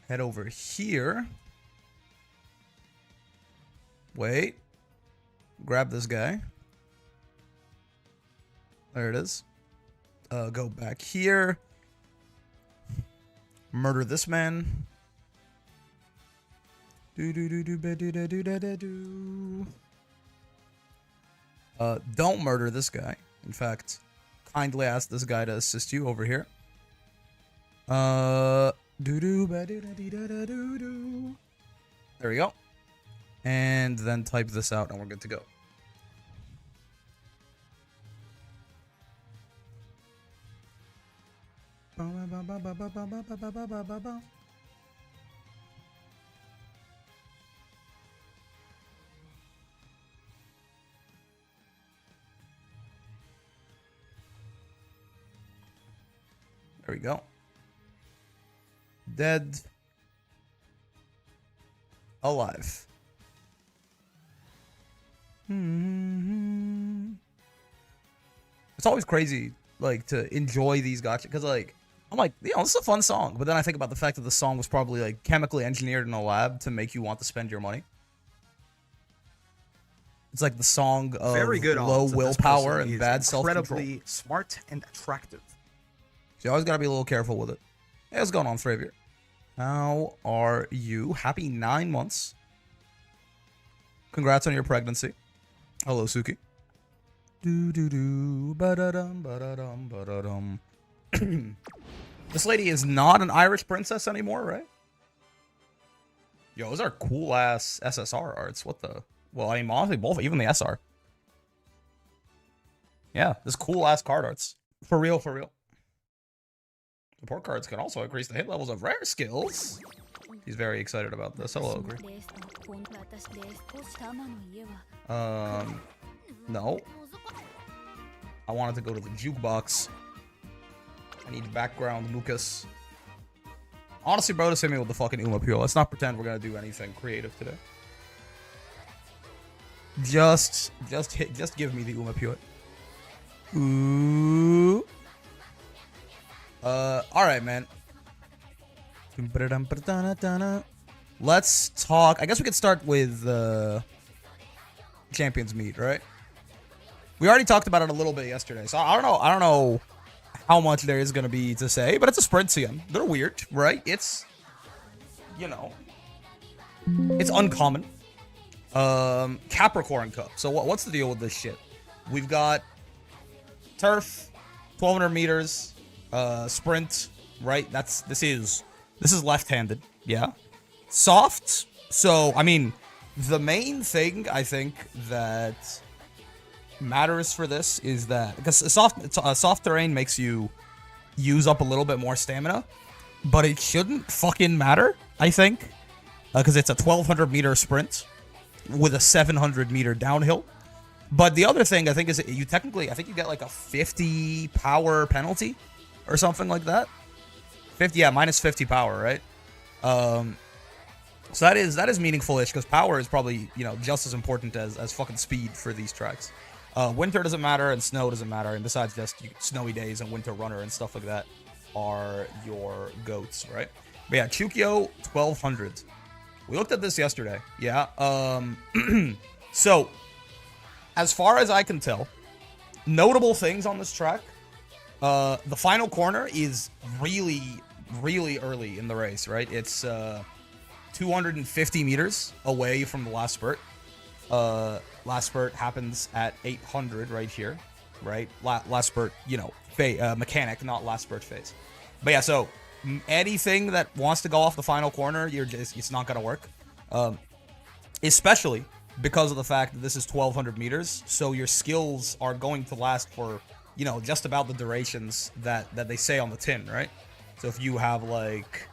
Head over here. Wait. Grab this guy. There it is. Go back here. Murder this man. Don't murder this guy. In fact, kindly ask this guy to assist you over here. There we go. And then type this out and we're good to go. There we go. Dead. Alive. It's always crazy, like, to enjoy these gacha, because, like, I'm like, you know, this is a fun song, but then I think about the fact that the song was probably, like, chemically engineered in a lab to make you want to spend your money. It's like the song of very good low willpower and bad self-control. Incredibly smart and attractive. So you always gotta be a little careful with it. Hey, what's going on, Fravier? How are you? Happy 9 months. Congrats on your pregnancy. Hello, Suki. Ba-da-dum, ba-da-dum, ba-da-dum. This lady is not an Irish princess anymore, right? Yo, those are cool-ass SSR arts. What the... Well, I mean, honestly, both, even the SR. Yeah, this cool-ass card arts. For real, for real. Support cards can also increase the hit levels of rare skills. He's very excited about this. Hello, Ogre. No. I wanted to go to the jukebox. I need background, Lucas. Honestly, bro, just hit me with the fucking Uma Pure. Let's not pretend we're gonna do anything creative today. Just give me the Uma Pure. Ooh. Alright, man. Let's talk. I guess we could start with Champions Meet, right? We already talked about it a little bit yesterday, so I don't know how much there is gonna be to say, but it's a sprint CM. They're weird, right? It's, you know, it's uncommon. Capricorn Cup. So what's the deal with this shit? We've got turf, 1200 meters, sprint, right? This is left-handed, yeah. Soft. So I mean, the main thing I think that matters for this is that because soft terrain makes you use up a little bit more stamina, but it shouldn't fucking matter, I think, because it's a 1200 meter sprint with a 700 meter downhill. But the other thing I think is you technically, I think you get like a 50 power penalty or something like that. 50, yeah, minus 50 power, right? So that is meaningful-ish because power is probably, you know, just as important as fucking speed for these tracks. Winter doesn't matter and snow doesn't matter, and besides just snowy days and winter runner and stuff like that are your goats, right? But yeah, Chukyo 1200. We looked at this yesterday, yeah. So, as far as I can tell, notable things on this track, the final corner is really, really early in the race, right? It's 250 meters away from the last spurt. Last spurt happens at 800 right here, right? Last spurt, you know, mechanic, not last spurt phase. But yeah, so anything that wants to go off the final corner, it's not gonna work. Especially because of the fact that this is 1200 meters, so your skills are going to last for, you know, just about the durations that they say on the tin, right? So if you have like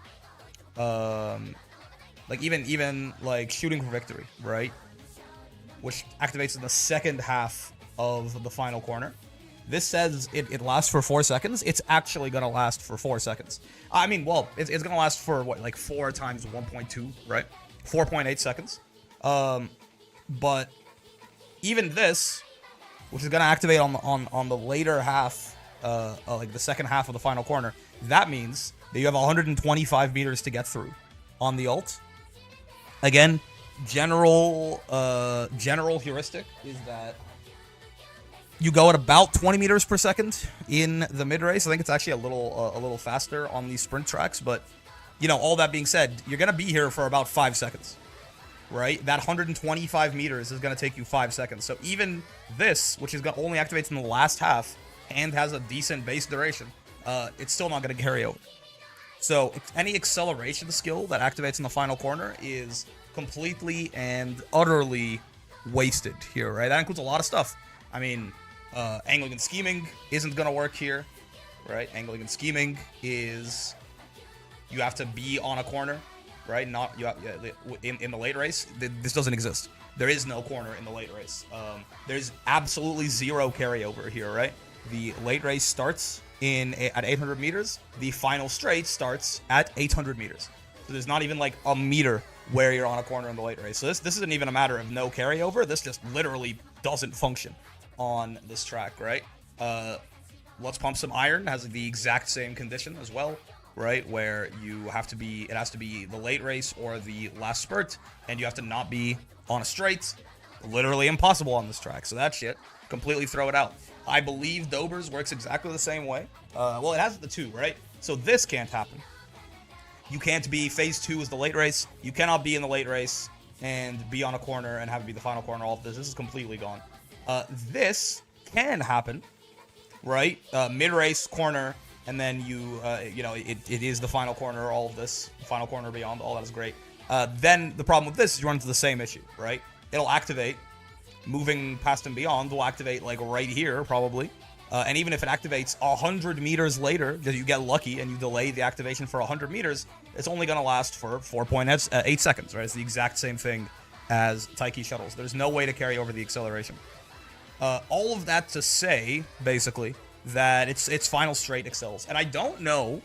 even like shooting for victory, right? Which activates in the second half of the final corner. This says it lasts for 4 seconds. It's actually gonna last for 4 seconds. I mean, well, it's gonna last for what, like 4 times 1.2, right? 4.8 seconds. But even this, which is gonna activate on the later half, like the second half of the final corner, that means that you have 125 meters to get through. on the ult. Again, general heuristic is that you go at about 20 meters per second in the mid race. I think it's actually a little faster on these sprint tracks, but you know, all that being said, you're gonna be here for about 5 seconds, right? That 125 meters is gonna take you 5 seconds. So even this, which is gonna only activates in the last half and has a decent base duration, it's still not gonna carry over. So any acceleration skill that activates in the final corner is completely and utterly wasted here, right? That includes a lot of stuff. I mean, angling and scheming isn't going to work here, right? Angling and scheming is you have to be on a corner, right? Not you have, in the late race. This doesn't exist. There is no corner in the late race. There's absolutely zero carryover here, right? The late race starts at 800 meters. The final straight starts at 800 meters. So there's not even like a meter where you're on a corner in the late race. So this isn't even a matter of no carryover. This just literally doesn't function on this track, right? Let's Pump Some Iron has the exact same condition as well, right? Where you have to be, it has to be the late race or the last spurt, and you have to not be on a straight. Literally impossible on this track. So that shit, completely throw it out. I believe Dobers works exactly the same way. Well, it has the 2, right? So this can't happen. You can't be phase 2 is the late race. You cannot be in the late race and be on a corner and have it be the final corner. All of this is completely gone. This can happen, right? Mid-race corner, and then you know, it is the final corner. All of this, final corner beyond, all that is great. Then the problem with this is you run into the same issue, right? It'll activate. Moving past and beyond will activate like right here probably, and even if it activates 100 meters later, that you get lucky and you delay the activation for 100 meters, it's only going to last for 4.8 seconds, right? It's the exact same thing as Taiki shuttles. There's no way to carry over the acceleration. All of that to say, basically, that it's final straight excels, and I don't know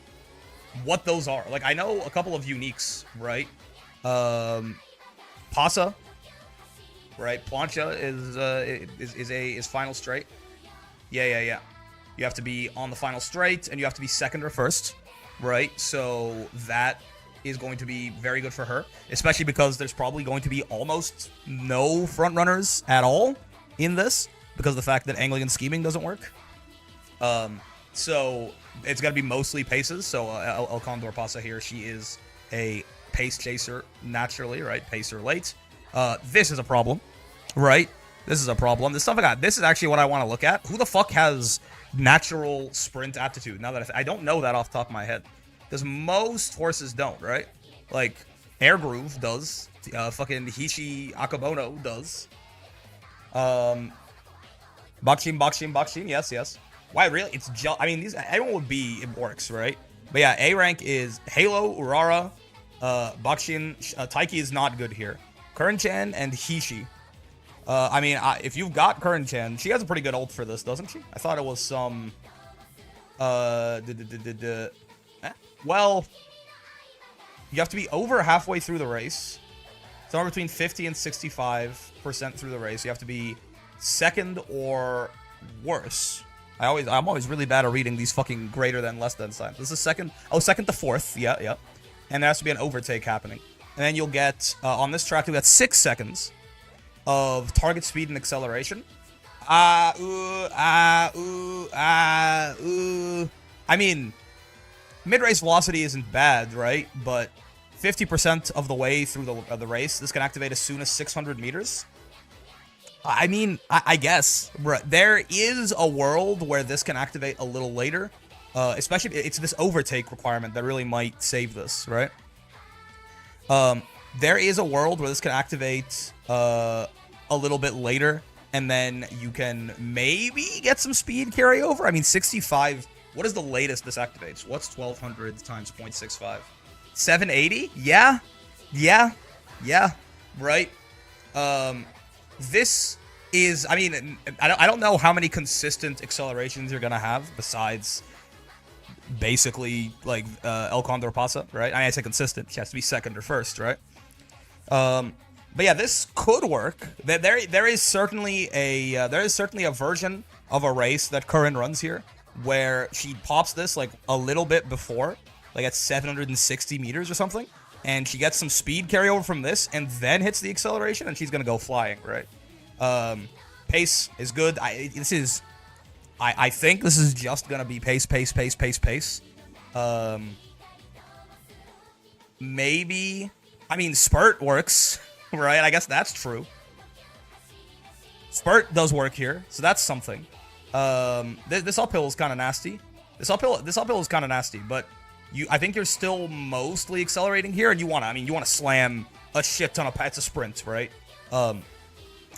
what those are. Like, I know a couple of uniques, right? Pasa. Right, Plancha is final straight. Yeah. You have to be on the final straight, and you have to be second or first, right? So that is going to be very good for her, especially because there's probably going to be almost no front runners at all in this because of the fact that angling and scheming doesn't work. So it's gonna be mostly paces. So El Condor Pasa here, she is a pace chaser naturally, right? Pacer late. This is a problem. Right? This is a problem. This stuff I got. This is actually what I want to look at. Who the fuck has natural sprint aptitude? Now that I don't know that off the top of my head. Because most horses don't, right? Like, Air Groove does. Fucking Hishi Akabono does. Bakshin, yes. Why, really? It's just, I mean, everyone would be in orcs, right? But yeah, A rank is Halo, Urara, Bakshin, Taiki is not good here. Kern-chan and Hishi. I mean, if you've got Kern-chan, she has a pretty good ult for this, doesn't she? I thought it was some... Well, you have to be over halfway through the race. Somewhere between 50 and 65% through the race. You have to be second or worse. I'm always really bad at reading these fucking greater than, less than signs. This is second. Oh, second to fourth. Yeah. And there has to be an overtake happening. And then you'll get, on this track, you'll get 6 seconds of target speed and acceleration. I mean, mid-race velocity isn't bad, right? But 50% of the way through the race, this can activate as soon as 600 meters. I mean, I guess. There is a world where this can activate a little later. Especially, it's this overtake requirement that really might save this, right? There is a world where this can activate a little bit later, and then you can maybe get some speed carryover. I mean, 65... What is the latest this activates? What's 1200 times 0.65? 780? Yeah. Right? This is... I mean, I don't know how many consistent accelerations you're going to have besides... basically, like, El Condor Pasa, right? I say consistent. She has to be second or first, right? But yeah, this could work. There is certainly a version of a race that Curran runs here where she pops this like a little bit before, like at 760 meters or something, and she gets some speed carryover from this, and then hits the acceleration, and she's gonna go flying, right? Pace is good. I think this is just gonna be pace. Maybe, I mean, spurt works, right? I guess that's true. Spurt does work here, so that's something. This uphill is kind of nasty. This uphill is kind of nasty, but I think you're still mostly accelerating here, and you want to slam a shit ton of it's a sprint, right?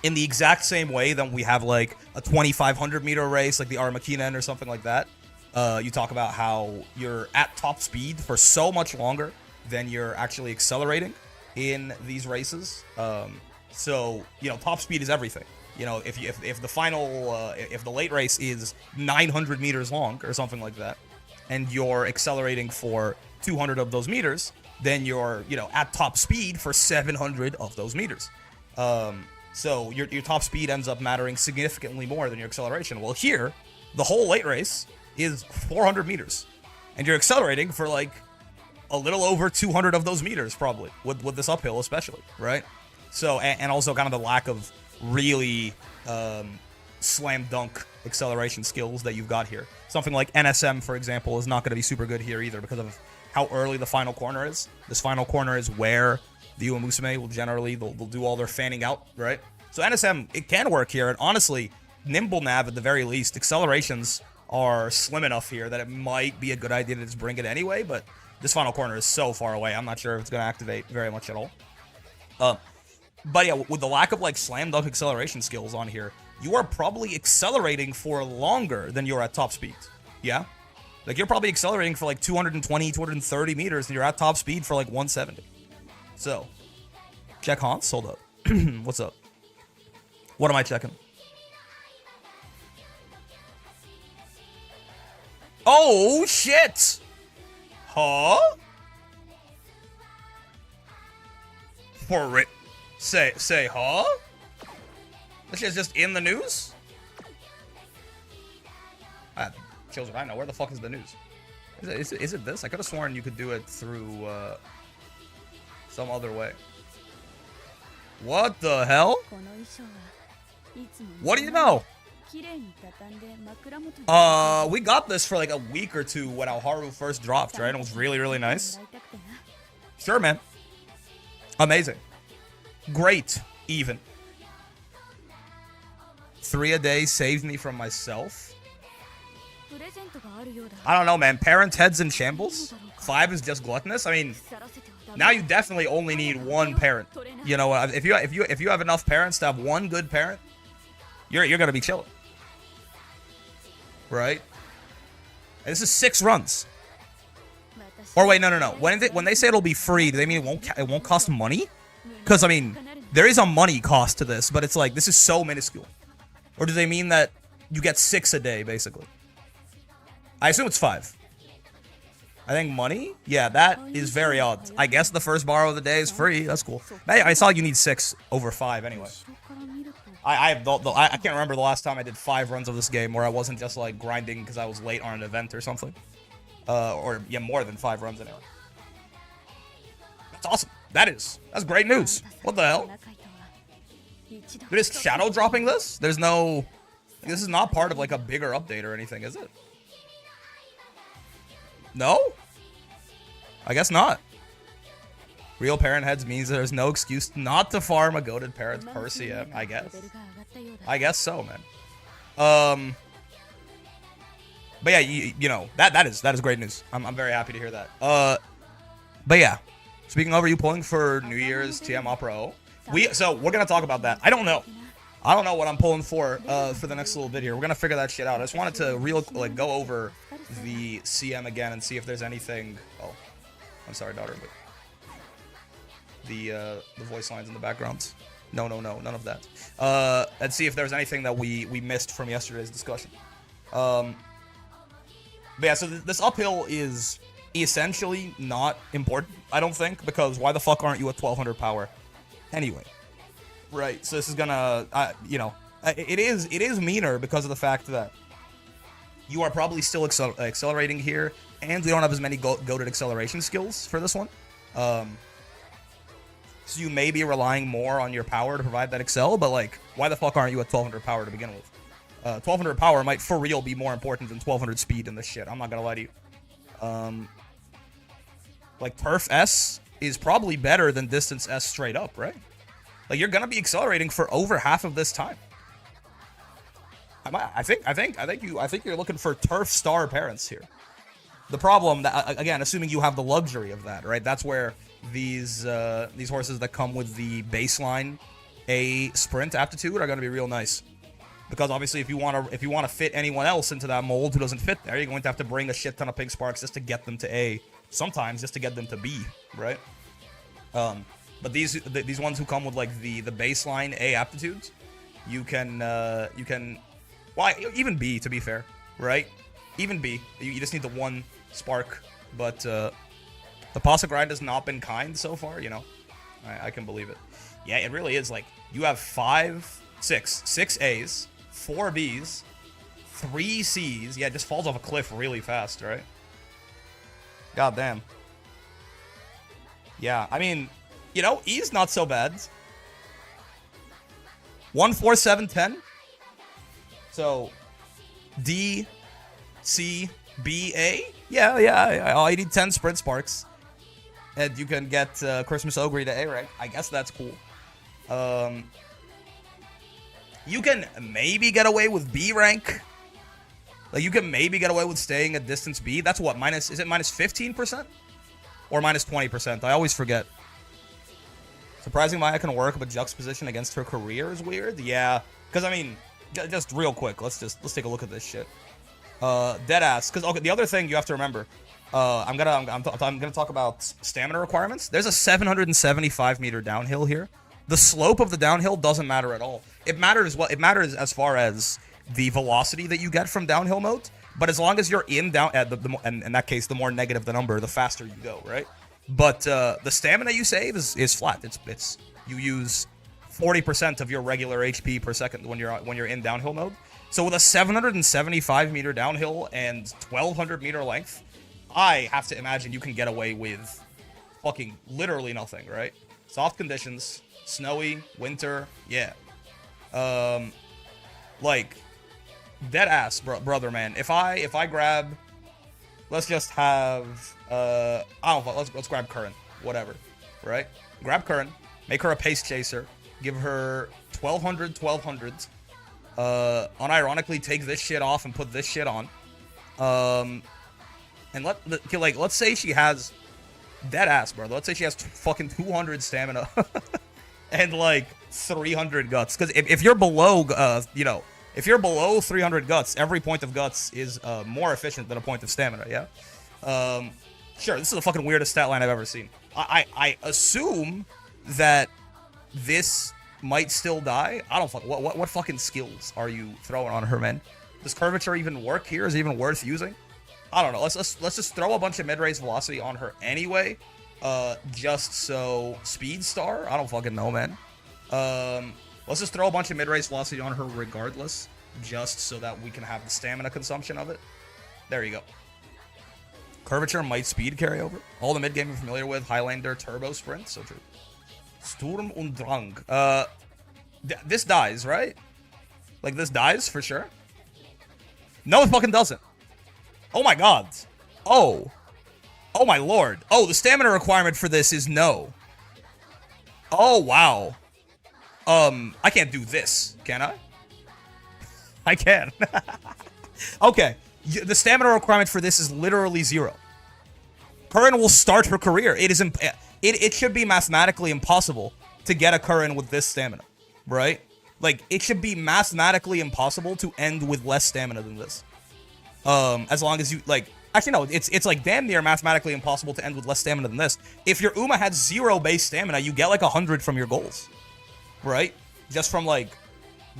In the exact same way that we have like a 2,500 meter race, like the Armakinen or something like that. You talk about how you're at top speed for so much longer than you're actually accelerating in these races. So, you know, top speed is everything. You know, if the final, if the late race is 900 meters long or something like that, and you're accelerating for 200 of those meters, then you're, you know, at top speed for 700 of those meters. So your top speed ends up mattering significantly more than your acceleration. Well, here, the whole late race is 400 meters, and you're accelerating for like a little over 200 of those meters, probably, with this uphill especially, right? So, and also kind of the lack of really slam dunk acceleration skills that you've got here. Something like NSM, for example, is not going to be super good here either because of how early the final corner is. This final corner is where the Uma Musume will generally, they'll do all their fanning out, right? So NSM, it can work here, and honestly, Nimble Nav at the very least, accelerations are slim enough here that it might be a good idea to just bring it anyway, but this final corner is so far away, I'm not sure if it's going to activate very much at all. But yeah, with the lack of like slam dunk acceleration skills on here, you are probably accelerating for longer than you're at top speed. Yeah? Like you're probably accelerating for like 220, 230 meters, and you're at top speed for like 170. So, check Hans, hold up. What's up? What am I checking? Oh, shit! Huh? For it. Say, huh? This shit's just in the news? Children, I know. Where the fuck is the news? Is it this? I could have sworn you could do it through, some other way. What the hell? What do you know? We got this for like a week or two when Alharu first dropped, right? And it was really, really nice. Sure, man. Amazing. Great, even. 3 a day saved me from myself. I don't know, man. Parents' heads in shambles? 5 is just gluttonous? I mean, now you definitely only need one parent. You know, if you have enough parents to have one good parent, you're gonna be chilling, right? And this is 6 runs. Or wait, no. When they say it'll be free, do they mean it won't cost money? Because I mean, there is a money cost to this, but it's like this is so minuscule. Or do they mean that you get 6 a day basically? I assume it's 5. I think money? Yeah, that is very odd. I guess the first borrow of the day is free. That's cool. I saw you need 6 over 5 anyway. I can't remember the last time I did 5 runs of this game where I wasn't just like grinding because I was late on an event or something. Or yeah, more than 5 runs anyway. That's awesome. That's great news. What the hell? They're just shadow dropping this? There's no... This is not part of like a bigger update or anything, is it? No? I guess not. Real parent heads means there's no excuse not to farm a goated parent per CM, I guess. I guess so, man. But yeah, you know, that is great news. I'm very happy to hear that. But yeah, speaking of, are you pulling for New Year's TM Opera O? So we're gonna talk about that. I don't know what I'm pulling for the next little bit here. We're gonna figure that shit out. I just wanted to go over the CM again and see if there's anything. Oh, I'm sorry, daughter, but the voice lines in the background. No, none of that. And see if there's anything that we missed from yesterday's discussion. But yeah, so this uphill is essentially not important, I don't think, because why the fuck aren't you at 1200 power anyway? Right, so this is gonna, you know, it is meaner because of the fact that you are probably still accelerating here, and we don't have as many goated acceleration skills for this one. so you may be relying more on your power to provide that excel, but, like, why the fuck aren't you at 1200 power to begin with? 1200 power might, for real, be more important than 1200 speed in this shit. I'm not gonna lie to you. Like, Turf S is probably better than Distance S straight up, right? Like, you're gonna be accelerating for over half of this time. I think you're looking for Turf Star parents here. The problem, that, again, assuming you have the luxury of that, right? That's where these horses that come with the baseline A sprint aptitude are gonna be real nice. Because obviously, if you wanna fit anyone else into that mold who doesn't fit there, you're going to have to bring a shit ton of pink sparks just to get them to A. Sometimes just to get them to B, right? But these ones who come with like the baseline A aptitudes, you can well, even B, to be fair, right? Even B, you just need the one spark. But the Pasa grind has not been kind so far, you know. I can believe it. Yeah, it really is. Like, you have six A's, 4 B's, 3 C's. Yeah, it just falls off a cliff really fast, right? God damn. Yeah, I mean, you know, E's not so bad. 1, 4, 7, 10. So, D, C, B, A. Yeah. I need 10 sprint sparks. And you can get Christmas Ogre to A rank. I guess that's cool. You can maybe get away with B rank. Like, you can maybe get away with staying at distance B. That's what, is it minus 15%? Or minus 20%? I always forget. Surprising Maya can work, but juxtaposition against her career is weird. Yeah, because I mean, just real quick, let's take a look at this shit. Deadass. Because okay, the other thing you have to remember, I'm gonna talk about stamina requirements. There's a 775 meter downhill here. The slope of the downhill doesn't matter at all. It matters as far as the velocity that you get from downhill mode. But as long as you're in and in that case, the more negative the number, the faster you go, right? But the stamina you save is flat. It's you use 40% of your regular HP per second when you're in downhill mode. So with a 775 meter downhill and 1200 meter length, I have to imagine you can get away with fucking literally nothing, right? Soft conditions, snowy, winter, yeah. Like, dead ass, brother, man. If I grab, let's just have, I don't know, let's grab Curran, whatever, right? Grab Curran, make her a pace chaser, give her 1200, unironically take this shit off and put this shit on, and let's say she has, dead ass, bro. Let's say she has fucking 200 stamina and like 300 guts. Because if you're below, if you're below 300 guts, every point of guts is more efficient than a point of stamina, yeah? Sure, this is the fucking weirdest stat line I've ever seen. I assume that this might still die. I don't fuck. What fucking skills are you throwing on her, man? Does curvature even work here? Is it even worth using? I don't know. Let's just throw a bunch of mid-range velocity on her anyway. Just so speed star? I don't fucking know, man. Let's just throw a bunch of mid-range velocity on her regardless, just so that we can have the stamina consumption of it. There you go. Curvature might speed carry over. All the mid-game you're familiar with, Highlander, Turbo Sprint, so true. Sturm und Drang. This dies, right? Like, this dies for sure? No, it fucking doesn't. Oh my god. Oh. Oh my lord. Oh, the stamina requirement for this is no. Oh, wow. I can't do this, can I? I can. Okay. The stamina requirement for this is literally 0. Curran will start her career. It should be mathematically impossible to get a Curran with this stamina, right? Like, it should be mathematically impossible to end with less stamina than this. As long as you, like, actually no, it's like damn near mathematically impossible to end with less stamina than this. If your Uma had 0 base stamina, you get like 100 from your goals, right? Just from like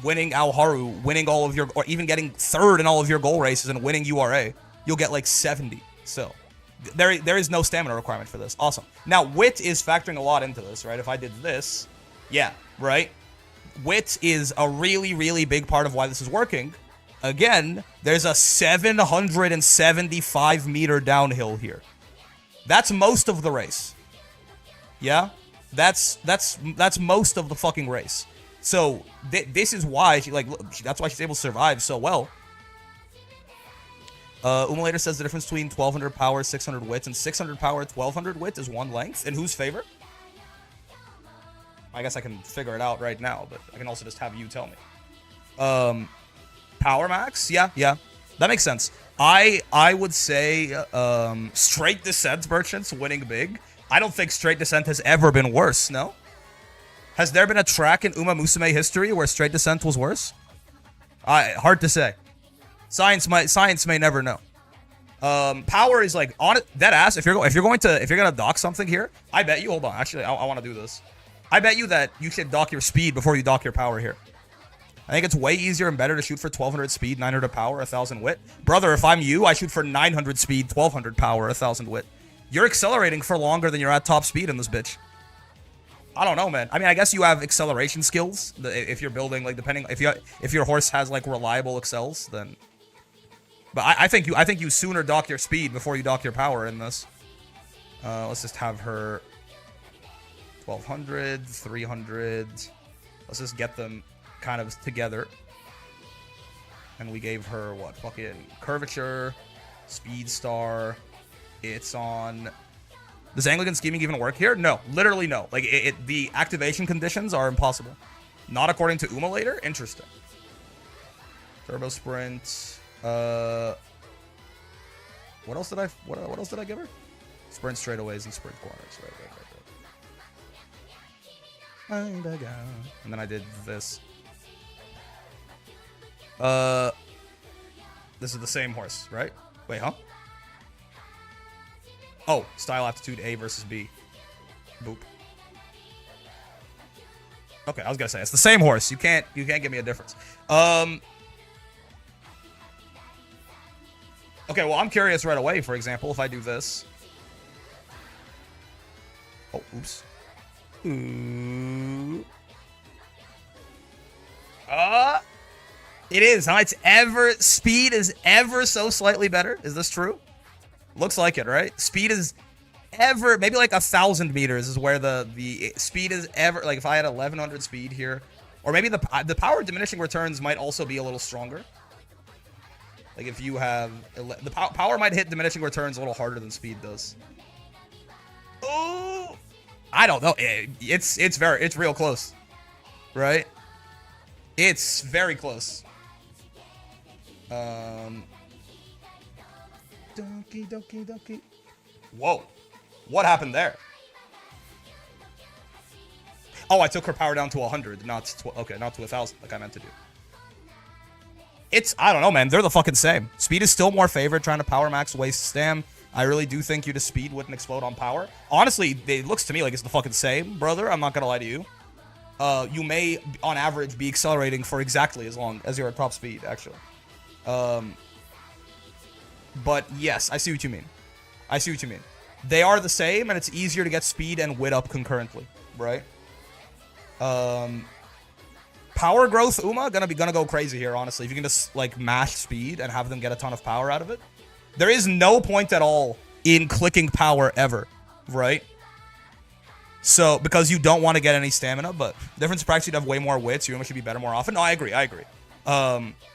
winning Alharu, winning all of your, or even getting 3rd in all of your goal races and winning URA, you'll get like 70. So there is no stamina requirement for this. Awesome. Now wit is factoring a lot into this, right? If I did this, yeah, right? Wit is a really, really big part of why this is working. Again, there's a 775 meter downhill here. That's most of the race. Yeah? That's most of the fucking race. So this is why that's why she's able to survive so well. Umalator says the difference between 1200 power, 600 wit, and 600 power, 1200 wit is 1 length. In whose favor? I guess I can figure it out right now, but I can also just have you tell me. Power max? Yeah. That makes sense. I would say straight descent merchants winning big. I don't think straight descent has ever been worse, no? Has there been a track in Uma Musume history where straight descent was worse? Hard to say. Science may never know. Power is like on it, dead ass. If you're gonna dock something here, I bet you. Hold on, actually, I want to do this. I bet you that you should dock your speed before you dock your power here. I think it's way easier and better to shoot for 1200 speed, 900 power, 1000 wit. Brother, if I'm you, I shoot for 900 speed, 1200 power, 1000 wit. You're accelerating for longer than you're at top speed in this bitch. I don't know, man. I mean, I guess you have acceleration skills if you're building, like, depending if your horse has like reliable accels, then. But I think you sooner dock your speed before you dock your power in this. Let's just have her 1200, 300. Let's just get them kind of together. And we gave her what? Fucking curvature, speed star. It's on. Does Anglican scheming even work here? No, literally no. Like the activation conditions are impossible. Not according to Umalator. Interesting. Turbo sprint. What else did I give her? Sprint straightaways and sprint corners. Right. And then I did this. This is the same horse, right? Wait, huh? Oh, style aptitude A versus B. Boop. Okay, I was gonna say it's the same horse. You can't give me a difference. Okay, well, I'm curious right away, for example, if I do this. Oh, oops. Ooh. It is, huh? Speed is ever so slightly better. Is this true? Looks like it, right? Speed is ever, maybe like 1,000 meters is where the speed is ever, like if I had 1100 speed here, or maybe the power diminishing returns might also be a little stronger. Like if you have, the power might hit diminishing returns a little harder than speed does. Oh, I don't know. It's real close, right? It's very close. Donkey. Whoa. What happened there? Oh, I took her power down to 100, not to 1,000, like I meant to do. I don't know, man. They're the fucking same. Speed is still more favored, trying to power max waste stam. I really do think you to speed wouldn't explode on power. Honestly, it looks to me like it's the fucking same, brother. I'm not gonna lie to you. You may, on average, be accelerating for exactly as long as you're at top speed, actually. But yes, I see what you mean. They are the same, and it's easier to get speed and wit up concurrently, right? Power growth Uma gonna go crazy here, honestly. If you can just like mash speed and have them get a ton of power out of it, there is no point at all in clicking power ever, right? So because you don't want to get any stamina, but difference in practice, you'd have way more wits. Your Uma should be better more often. No, I agree.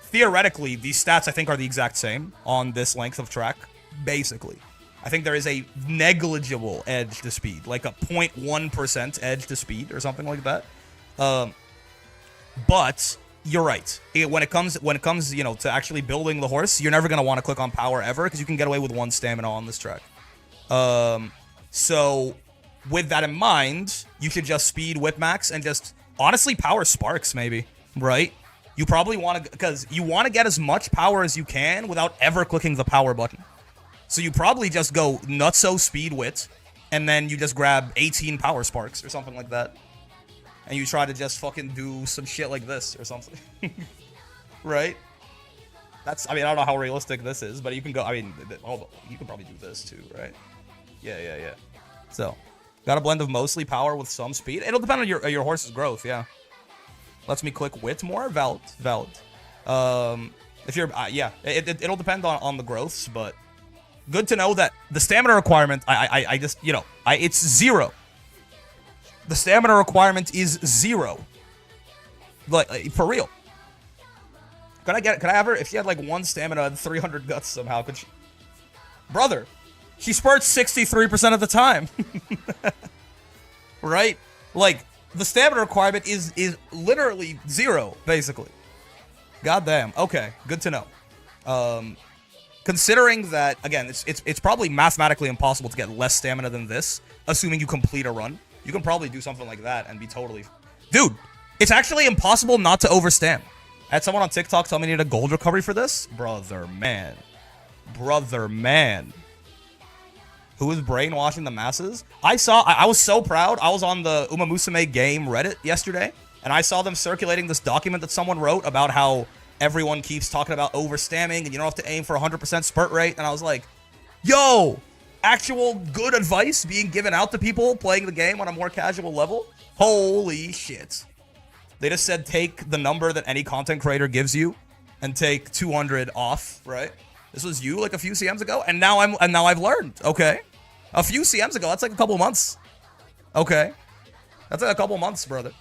Theoretically, these stats I think are the exact same on this length of track. Basically, I think there is a negligible edge to speed, like a 0.1% edge to speed or something like that. But you're right. When it comes, you know, to actually building the horse, you're never gonna want to click on power ever because you can get away with 1 stamina on this track. So with that in mind, you should just speed whip max and just honestly power sparks maybe, right? You probably want to, because you want to get as much power as you can without ever clicking the power button. So you probably just go nutso speed wit, and then you just grab 18 power sparks or something like that. And you try to just fucking do some shit like this or something. Right? I mean, I don't know how realistic this is, but you can go, I mean, you can probably do this too, right? Yeah. So, got a blend of mostly power with some speed. It'll depend on your horse's growth, yeah. Lets me click wit more, valid. If you're, yeah, it'll depend on the growths, but good to know that the stamina requirement, I just, you know, it's 0. The stamina requirement is 0. Like, for real. Could I have her? If she had like 1 stamina and 300 guts somehow, could she? Brother, she spurts 63% of the time. Right? Like, the stamina requirement is literally 0, basically. Goddamn. Okay, good to know. Considering that, again, it's probably mathematically impossible to get less stamina than this, assuming you complete a run. You can probably do something like that and be totally... Dude, it's actually impossible not to overstam. I had someone on TikTok tell me I need a gold recovery for this. Brother, man. Brother, man. Who is brainwashing the masses? I was so proud. I was on the Uma Musume game Reddit yesterday, and I saw them circulating this document that someone wrote about how everyone keeps talking about overstamming and you don't have to aim for 100% spurt rate. And I was like, yo, actual good advice being given out to people playing the game on a more casual level? Holy shit. They just said take the number that any content creator gives you and take 200 off, right? This was you like a few CMs ago, and now I've learned. Okay, a few CMs ago. That's like a couple months. Okay, that's like a couple months, brother.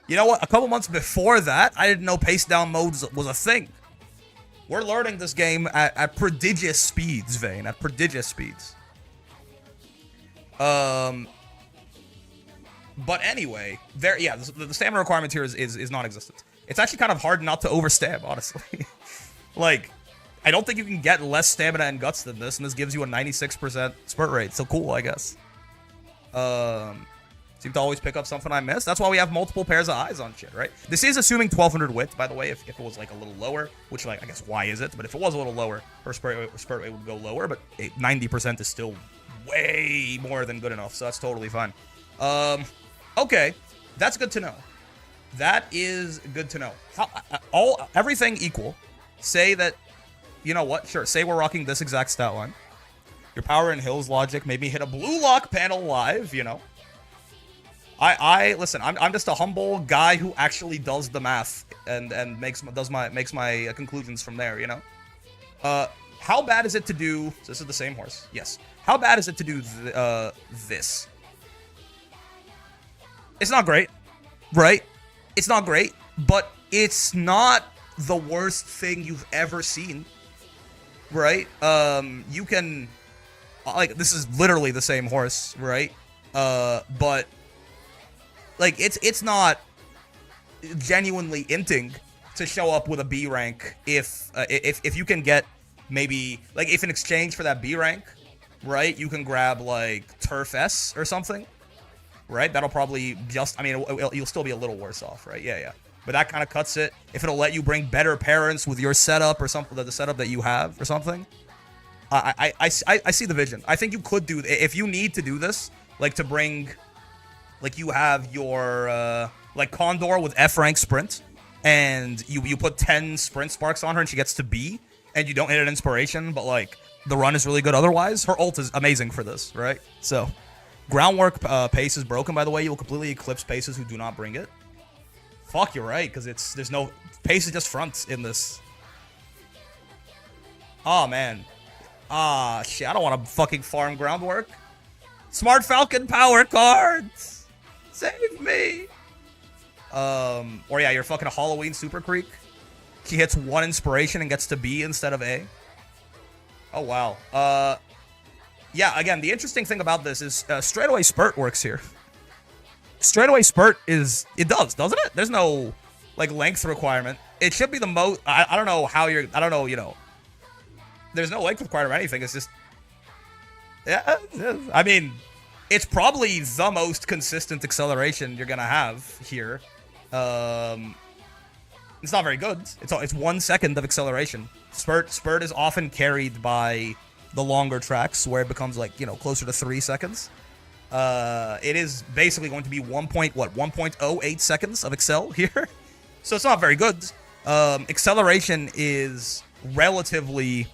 You know what? A couple months before that, I didn't know pace down modes was a thing. We're learning this game at prodigious speeds, Vayne. At prodigious speeds. But anyway, the stamina requirement here is non-existent. It's actually kind of hard not to overstab, honestly. Like, I don't think you can get less stamina and guts than this, and this gives you a 96% spurt rate. So cool, I guess. Seem to always pick up something I missed. That's why we have multiple pairs of eyes on shit, right? This is assuming 1200 width, by the way. If it was like a little lower, which like I guess why is it? But if it was a little lower, her spurt rate would go lower. But 90% is still way more than good enough, so that's totally fine. Okay, that's good to know. That is good to know. Everything equal. Say that, you know what? Sure. Say we're rocking this exact stat line. Your power and hills logic made me hit a blue lock panel live. You know. Listen. I'm just a humble guy who actually does the math and makes my conclusions from there. You know. How bad is it to do? So this is the same horse. Yes. How bad is it to do this? It's not great, right? It's not great, but it's not the worst thing you've ever seen, right? You can, like, this is literally the same horse, right? But like, it's not genuinely inting to show up with a B rank if you can get maybe like if in exchange for that B rank, right? You can grab like Turf S or something. Right? That'll probably just... I mean, you'll still be a little worse off, right? Yeah. But that kind of cuts it. If it'll let you bring better parents with your setup or something, the setup that you have or something, I see the vision. I think you could do... If you need to do this, like to bring... Like you have your... like Condor with F rank sprint, and you put 10 sprint sparks on her and she gets to B, and you don't hit an inspiration, but like the run is really good otherwise. Her ult is amazing for this, right? So... Groundwork pace is broken, by the way. You will completely eclipse paces who do not bring it. Fuck, you're right, because there's no... Pace is just front in this. Oh, man. Shit, I don't want to fucking farm groundwork. Smart Falcon power cards! Save me! Or yeah, you're fucking a Halloween Super Creek. She hits 1 inspiration and gets to B instead of A. Oh, wow. Yeah, again, the interesting thing about this is straightaway spurt works here. Straightaway spurt it doesn't it? There's no, like, length requirement. It should be the most, I don't know how you're, I don't know, you know. There's no length requirement or anything, it's just, yeah, I mean, it's probably the most consistent acceleration you're gonna have here. It's not very good. It's 1 second of acceleration. Spurt is often carried by the longer tracks where it becomes like, you know, closer to 3 seconds. It is basically going to be 1.08 seconds of accel here. So it's not very good. Acceleration is relatively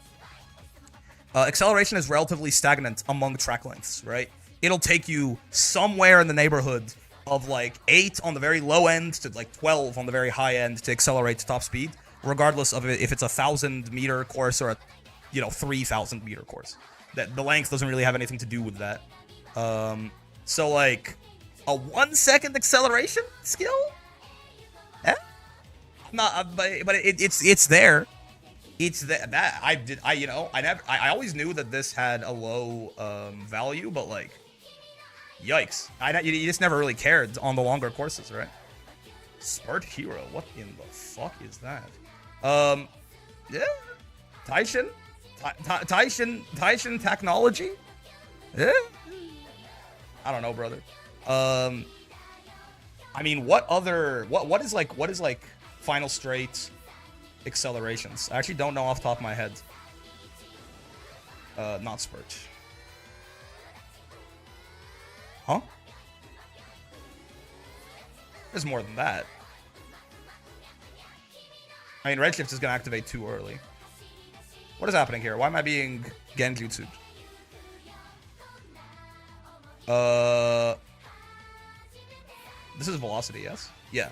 stagnant among track lengths, right? It'll take you somewhere in the neighborhood of like 8 on the very low end to like 12 on the very high end to accelerate to top speed, regardless of if it's a 1,000-meter course or a 3,000-meter course. That the length doesn't really have anything to do with that. So like, A 1 second acceleration skill? Eh? Not, but it's there. It's that I you know I always knew that this had a low value, but like, yikes! You just never really cared on the longer courses, right? Spurt Hero, what in the fuck is that? Yeah, Taishin technology. Yeah, I don't know, brother. I mean, what is like final straight accelerations? I actually don't know off the top of my head. Not Spurt. Huh? There's more than that. I mean, Redshift is gonna activate too early. What is happening here? Why am I being Genjutsu'd? This is velocity, yes? Yeah.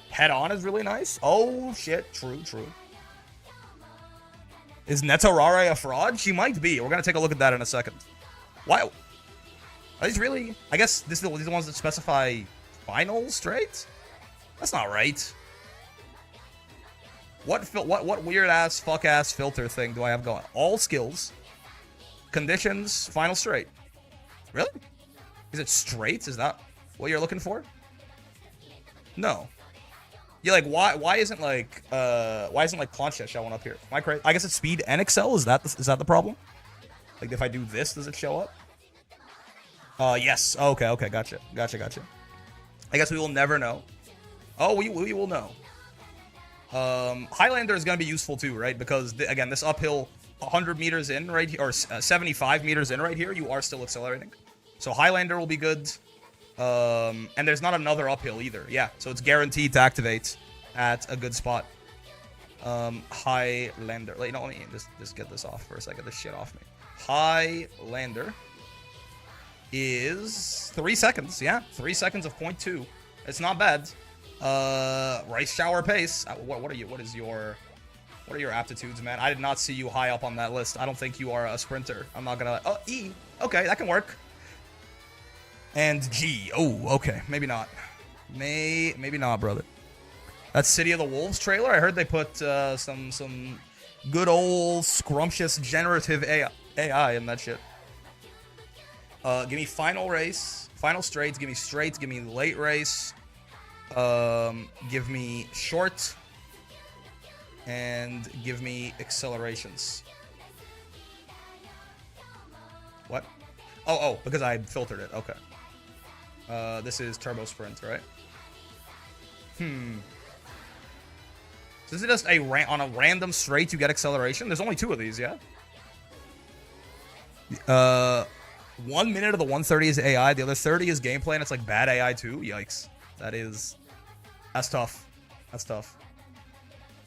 Head on is really nice. Oh, shit. True. Is Netorare a fraud? She might be. We're going to take a look at that in a second. Why? Are these really? I guess these are the ones that specify final straight? That's not right. What weird-ass, fuck-ass filter thing do I have going? All skills. Conditions, final straight. Really? Is it straight? Is that what you're looking for? No. You're like, why isn't plancha showing up here? Am I crazy? I guess it's speed and excel. Is that the problem? Like, if I do this, does it show up? Yes. Okay. Gotcha. I guess we will never know. Oh, we will know. Highlander is gonna be useful too, right? Because again, this uphill 100 meters in right here, or 75 meters in right here, you are still accelerating. So Highlander will be good. And there's not another uphill either. Yeah, so it's guaranteed to activate at a good spot. Highlander. Let me just get this off for a second. This shit off me. Highlander is 3 seconds. Yeah, 3 seconds of 0.2. It's not bad. Rice shower pace. What are your aptitudes, man? I did not see you high up on that list. I don't think you are a sprinter. I'm not gonna. Oh, E. Okay, that can work. And G. Oh, okay. Maybe not. Maybe not, brother. That's City of the Wolves trailer. I heard they put some good old scrumptious generative AI in that shit. Give me final race, final straights. Give me straights. Give me late race. Give me short. And give me accelerations. What? Oh, because I filtered it. Okay. This is turbo sprint, right? So is it just on a random straight you get acceleration? There's only 2 of these, yeah? 1 minute of the 130 is AI. The other 30 is gameplay, and it's like bad AI too. Yikes. That's tough. That's tough.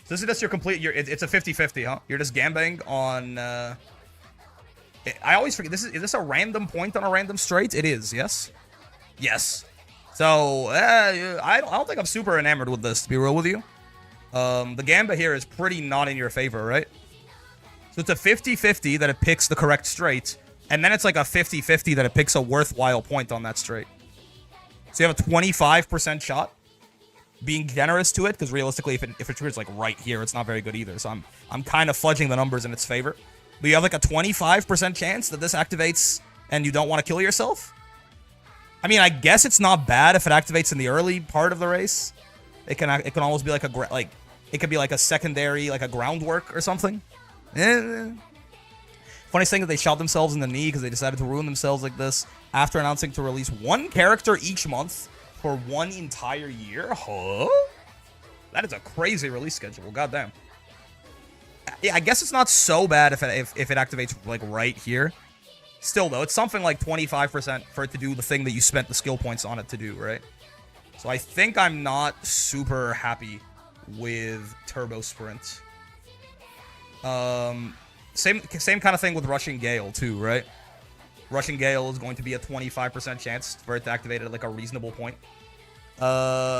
So this is just your complete. It's a 50-50, huh? You're just gambling on. I always forget. Is this a random point on a random straight? It is. Yes. Yes. So I don't think I'm super enamored with this, to be real with you. The gamba here is pretty not in your favor, right? So it's a 50-50 that it picks the correct straight, and then it's like a 50-50 that it picks a worthwhile point on that straight. So you have a 25% shot. Being generous to it, because realistically, if it triggers like right here, it's not very good either. So I'm kind of fudging the numbers in its favor. But you have like a 25% chance that this activates, and you don't want to kill yourself. I mean, I guess it's not bad if it activates in the early part of the race. It can almost be like it could be like a secondary, like a groundwork or something. Funny thing that they shot themselves in the knee because they decided to ruin themselves like this after announcing to release 1 character each month for 1 entire year. Huh? That is a crazy release schedule. Goddamn. Yeah, I guess it's not so bad if it activates like right here. Still though, it's something like 25% for it to do the thing that you spent the skill points on it to do, right? So I think I'm not super happy with Turbo Sprint. Same kind of thing with Rushing Gale too, right? Rushing Gale is going to be a 25% chance for it to activate at like a reasonable point.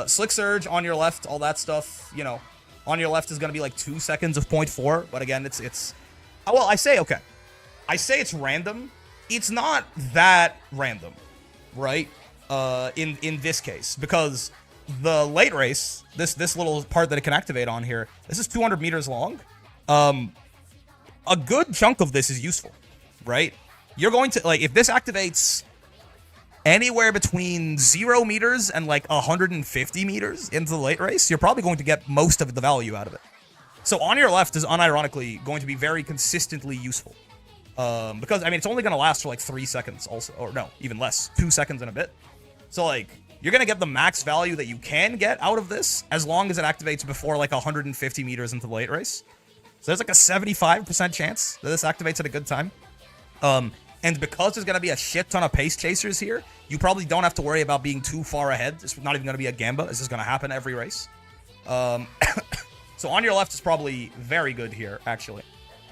Slick Surge on your left, all that stuff, you know, on your left is going to be like 2 seconds of 0.4, but again, it's well, I say it's random. It's not that random. right? In this case, because the late race, this little part that it can activate on here, this is 200 meters long. A good chunk of this is useful, right? You're going to, like, if this activates anywhere between 0 meters and like 150 meters into the late race, you're probably going to get most of the value out of it. So on your left is unironically going to be very consistently useful. Because, I mean, it's only going to last for like 3 seconds also, or no, even less, 2 seconds and a bit. So, like, you're going to get the max value that you can get out of this as long as it activates before like 150 meters into the late race. So there's like a 75% chance that this activates at a good time. And because there's going to be a shit ton of pace chasers here, you probably don't have to worry about being too far ahead. It's not even going to be a gamba. This is going to happen every race. So on your left is probably very good here, actually.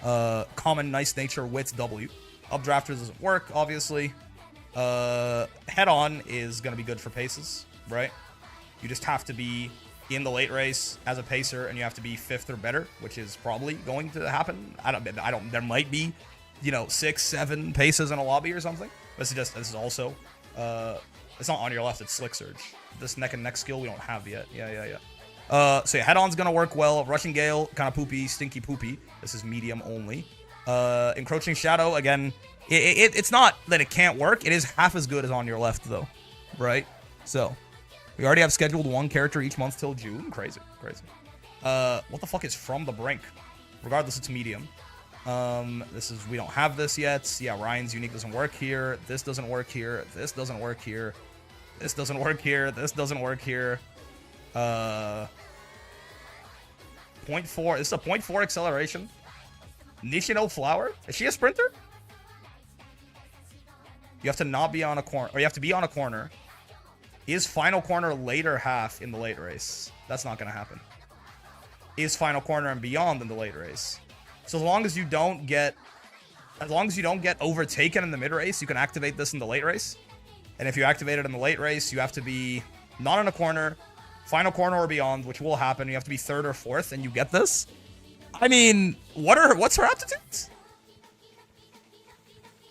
Common, nice nature, wits, W. Updrafters doesn't work, obviously. Head-on is going to be good for paces, right? You just have to be in the late race as a pacer, and you have to be 5th or better, which is probably going to happen. There might be, 6, 7 paces in a lobby or something. This is also, it's not on your left, it's Slick Surge. This neck and neck skill we don't have yet. Yeah. So yeah, head-on's gonna work well. Rushing Gale, kind of poopy, stinky poopy. This is medium only. Encroaching Shadow, again, it's not that it can't work. It is half as good as on your left, though, right? So, we already have scheduled 1 character each month till June. Crazy. What the fuck is From the Brink? Regardless, it's medium. We don't have this yet. Yeah, Ryan's unique doesn't work here. This doesn't work here. This doesn't work here. This doesn't work here. This doesn't work here. 0.4. This is a 0.4 acceleration. Nishino Flower? Is she a sprinter? You have to not be on a corner, or you have to be on a corner. Is final corner later half in the late race? That's not gonna happen. Is final corner and beyond in the late race? So as long as you don't get overtaken in the mid race, you can activate this in the late race. And if you activate it in the late race, you have to be not in a corner, final corner or beyond, which will happen. You have to be 3rd or 4th, and you get this. I mean, what's her aptitudes?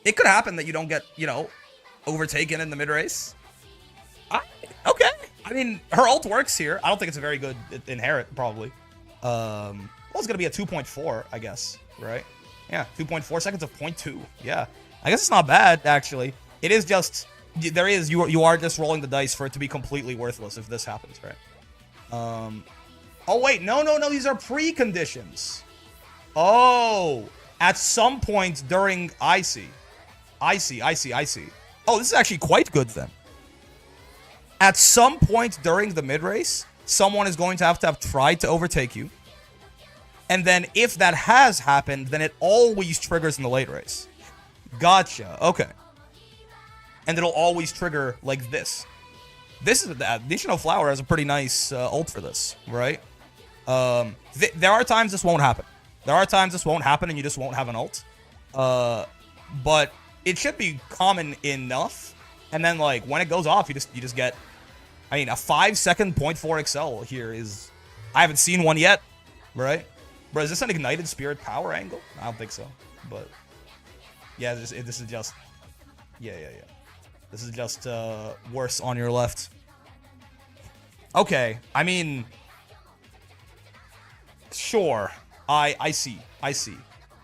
It could happen that you don't get, overtaken in the mid race. Okay. I mean, her ult works here. I don't think it's a very good inherit, probably. Well, it's going to be a 2.4, I guess, right? Yeah, 2.4 seconds of 0.2. Yeah. I guess it's not bad, actually. It is just, you are just rolling the dice for it to be completely worthless if this happens, right? Oh, wait, no, these are preconditions. Oh, at some point during, I see. Oh, this is actually quite good then. At some point during the mid-race, someone is going to have tried to overtake you. And then if that has happened, then it always triggers in the late race. Gotcha. Okay. And it'll always trigger like this. This is Nishino Flower has a pretty nice ult for this, right? There are times this won't happen. And you just won't have an ult. But it should be common enough. And then, like, when it goes off, you just get, I mean, a 5-second 0.4 excel here is, I haven't seen one yet, right? Bro, is this an ignited spirit power angle? I don't think so, but yeah, this is just, yeah. This is just worse on your left. Okay, I mean, sure, I see.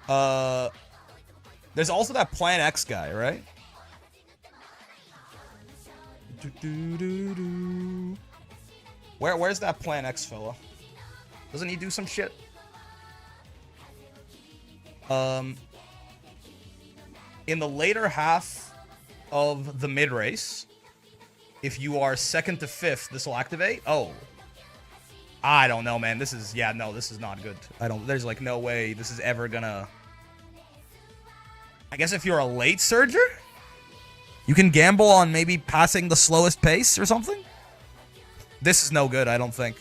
There's also that Plan X guy, right? Where's that Plan X fella? Doesn't he do some shit? In the later half of the mid race, if you are 2nd to 5th, this will activate. Oh, I don't know, man. This is not good. There's like no way this is ever gonna. I guess if you're a late surger, you can gamble on maybe passing the slowest pace or something. This is no good, I don't think.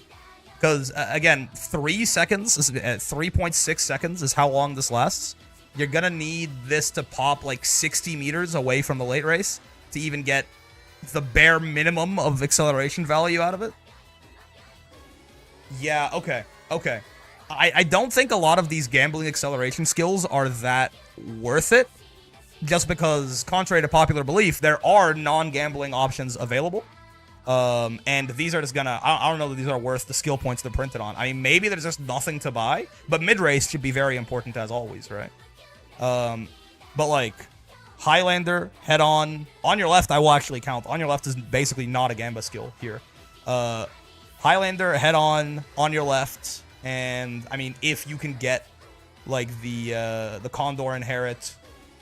Because, again, 3 seconds, 3.6 seconds is how long this lasts. You're going to need this to pop like 60 meters away from the late race to even get the bare minimum of acceleration value out of it. Yeah, okay. I don't think a lot of these gambling acceleration skills are that worth it. just because, contrary to popular belief, there are non-gambling options available. And these are just gonna, I don't know that these are worth the skill points they're printed on. I mean, maybe there's just nothing to buy, but mid-race should be very important as always, right? But like, Highlander, head-on. On your left, I will actually count. On your left is basically not a Gamba skill here. Highlander, head-on your left. And, I mean, if you can get, like, the Condor Inherit.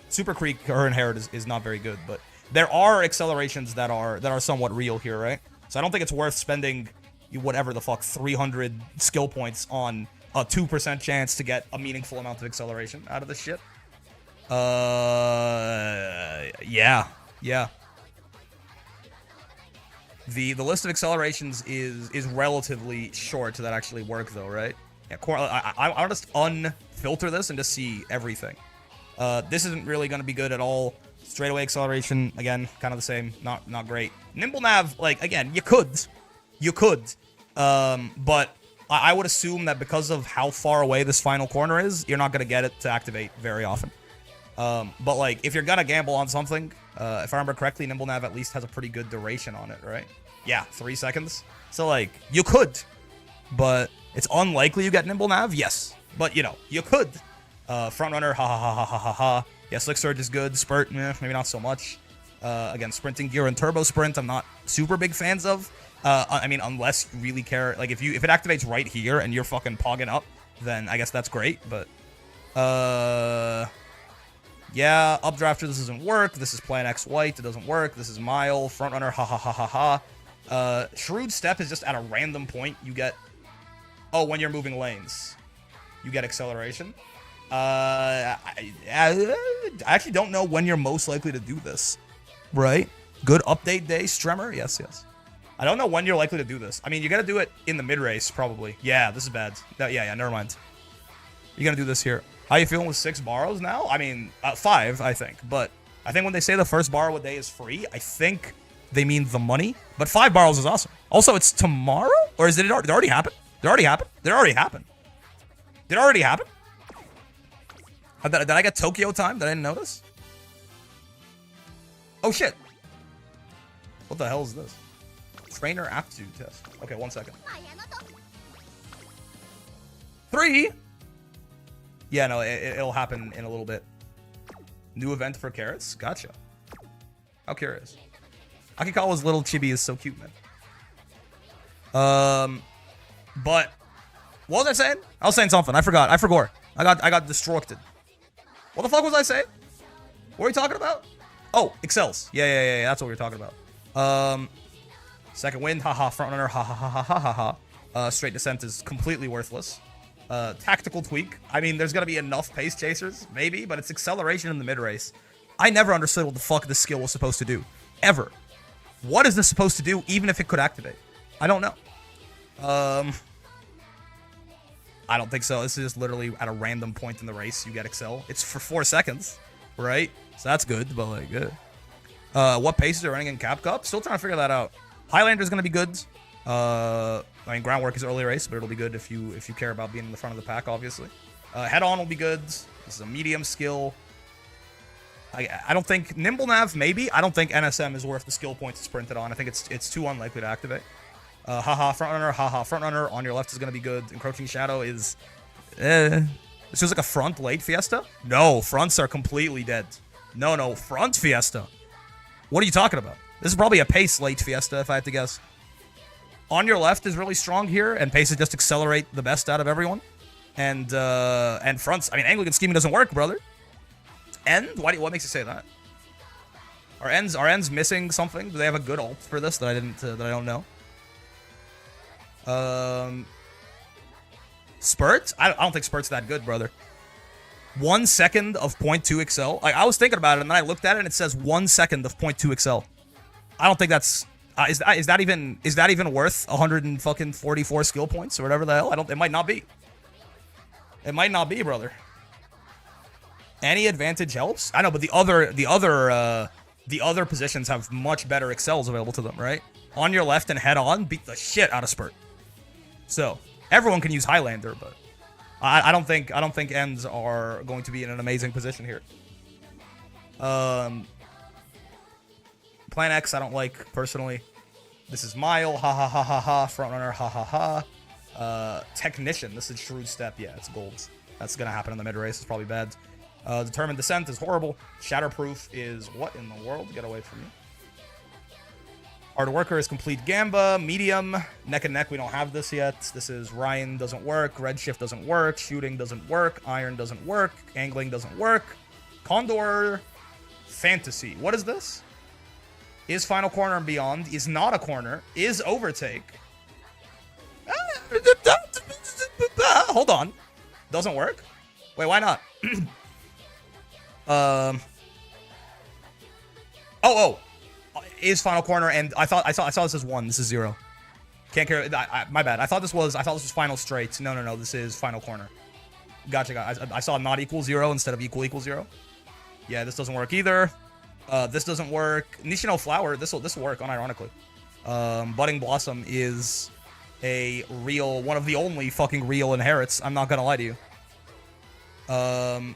Super Creek, her Inherit is not very good, but there are accelerations that are somewhat real here, right? So I don't think it's worth spending, whatever the fuck, 300 skill points on a 2% chance to get a meaningful amount of acceleration out of this shit. Yeah. The list of accelerations is relatively short that actually work though, right? Yeah, I'll just unfilter this and just see everything. This isn't really going to be good at all. Straightaway acceleration, again, kind of the same. Not great. Nimble Nav, like, again, you could. But I would assume that because of how far away this final corner is, you're not going to get it to activate very often. But, like, if you're going to gamble on something, if I remember correctly, Nimble Nav at least has a pretty good duration on it, right? Yeah, 3 seconds. So, like, you could. But it's unlikely you get Nimble Nav, yes. But, you know, you could. Front Runner, ha ha ha ha ha ha ha. Yeah, Slick Surge is good. Spurt, maybe not so much. Again, Sprinting Gear and Turbo Sprint, I'm not super big fans of. I mean, unless you really care. Like, if it activates right here and you're fucking pogging up, then I guess that's great. But, yeah, Updrafter, this doesn't work. This is Plan X White, it doesn't work. This is Mile, Front Runner, ha ha ha ha ha. Shrewd Step is just at a random point. You get, when you're moving lanes, you get acceleration. I actually don't know when you're most likely to do this. Right? Good update day, Stremmer? Yes. I don't know when you're likely to do this. I mean, you gotta do it in the mid-race, probably. Yeah, this is bad. Yeah, never mind. You're gonna do this here. How you feeling with 6 borrows now? I mean, 5, I think. But I think when they say the first borrow a day is free, I think they mean the money. But 5 borrows is awesome. Also, it's tomorrow? Or did it already happen? Did it already happen? Did I get Tokyo time that I didn't notice? Oh, shit. What the hell is this? Trainer aptitude test. Okay, 1 second. 3? Yeah, no, it'll happen in a little bit. New event for carrots? Gotcha. How curious. Akikawa's little chibi is so cute, man. But what was I saying? I was saying something. I forgot. I got distracted. What the fuck was I saying? What are we talking about? Oh, excels. Yeah. That's what we were talking about. Second wind, haha. Front runner, ha ha ha ha ha ha. Straight descent is completely worthless. Tactical tweak. I mean, there's gonna be enough pace chasers, maybe, but it's acceleration in the mid race. I never understood what the fuck this skill was supposed to do, ever. What is this supposed to do, even if it could activate? I don't know. I don't think so. This is just literally at a random point in the race you get excel. It's for 4 seconds, right? So that's good, but like good. What paces are running in Cap Cup? Still trying to figure that out. Highlander is gonna be good. I mean, Groundwork is early race, but it'll be good if you care about being in the front of the pack, obviously. Head On will be good. This is a medium skill. I don't think Nimble Nav, maybe. I don't think NSM is worth the skill points it's printed on. I think it's too unlikely to activate. Haha, front runner. On your left is gonna be good. Encroaching Shadow is, This feels like a front late Fiesta. No, fronts are completely dead. No, front Fiesta. What are you talking about? This is probably a pace late Fiesta, if I had to guess. On your left is really strong here, and paces just accelerate the best out of everyone. And fronts. I mean, Anglican scheming doesn't work, brother. End? What makes you say that? Are ends missing something? Do they have a good ult for this that I don't know? Spurt? I don't think Spurt's that good, brother. 1 second of 0.2 excel. Like, I was thinking about it, and then I looked at it, and it says 1 second of 0.2 excel. I don't think that's is that even worth 144 skill points or whatever the hell? It might not be. It might not be, brother. Any advantage helps. I know, but the other positions have much better excels available to them, right? On your left and head on beat the shit out of Spurt. So everyone can use Highlander, but I don't think ends are going to be in an amazing position here. Plan X, I don't like, personally. This is Mile, ha ha ha ha ha. Frontrunner, ha ha ha. Technician, this is Shrewd Step. Yeah, it's golds. That's gonna happen in the mid-race. It's probably bad. Determined Descent is horrible. Shatterproof is what in the world? Get away from me. Hard Worker is Complete Gamba. Medium, Neck and Neck, we don't have this yet. This is Ryan, doesn't work. Redshift doesn't work. Shooting doesn't work. Iron doesn't work. Angling doesn't work. Condor, Fantasy. What is this? Is Final Corner and Beyond. Is not a corner. Is Overtake. Hold on. Doesn't work? Wait, why not? Is Final Corner, and I saw this as 1. This is 0. Can't care. My bad. I thought this was Final Straight. No. This is Final Corner. Gotcha, guys. I saw not equal 0 instead of equal 0. Yeah, this doesn't work either. This doesn't work. Nishino Flower. This will work unironically. Budding Blossom is a real, one of the only fucking real inherits. I'm not gonna lie to you. And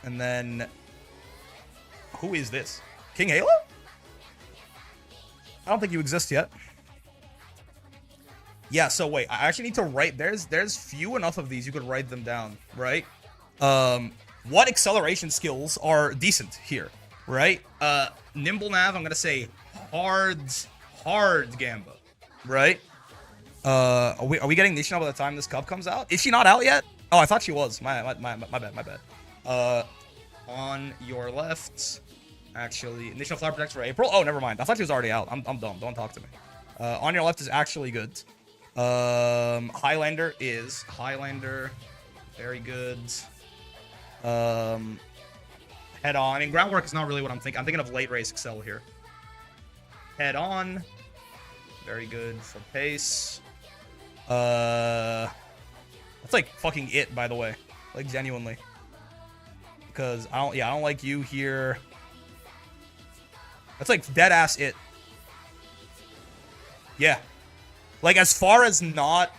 then who is this? King Halo? I don't think you exist yet. Yeah, so wait, I actually need to write, there's few enough of these you could write them down, right? What acceleration skills are decent here, right? Nimble Nav, I'm gonna say hard Gamba, right? Are we getting Nishino by the time this cup comes out? Is she not out yet? Oh, I thought she was. My bad. On your left, actually, Nishino Flower Protects for April. Oh, never mind. I thought she was already out. I'm dumb. Don't talk to me. On your left is actually good. Highlander is very good. Head On. I mean, Groundwork is not really what I'm thinking. I'm thinking of late race Excel here. Head On, very good for pace. That's like fucking it, by the way. Like, genuinely. Because I don't like you here. That's like dead ass it. Yeah. Like, as far as not,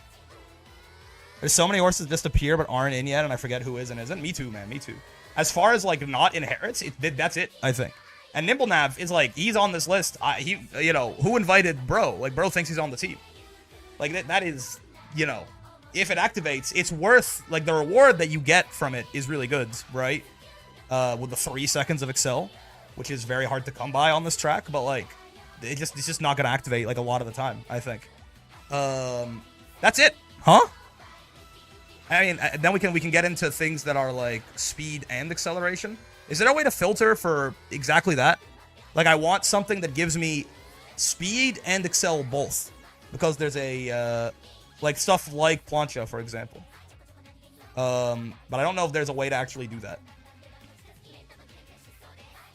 there's so many horses just appear but aren't in yet, and I forget who is and isn't. Me too, man. Me too. As far as like not inherits, that's it, I think. And Nimble Nav is like, he's on this list. You know, who invited Bro? Like, Bro thinks he's on the team. Like, that is, you know, if it activates, it's worth, like, the reward that you get from it is really good, right? With the 3 seconds of Excel, which is very hard to come by on this track, but like, it's just not gonna activate like a lot of the time, I think. That's it, huh? I mean, then we can get into things that are like speed and acceleration. Is there a way to filter for exactly that? Like, I want something that gives me speed and excel both, because there's a like stuff like Plancha, for example. But I don't know if there's a way to actually do that.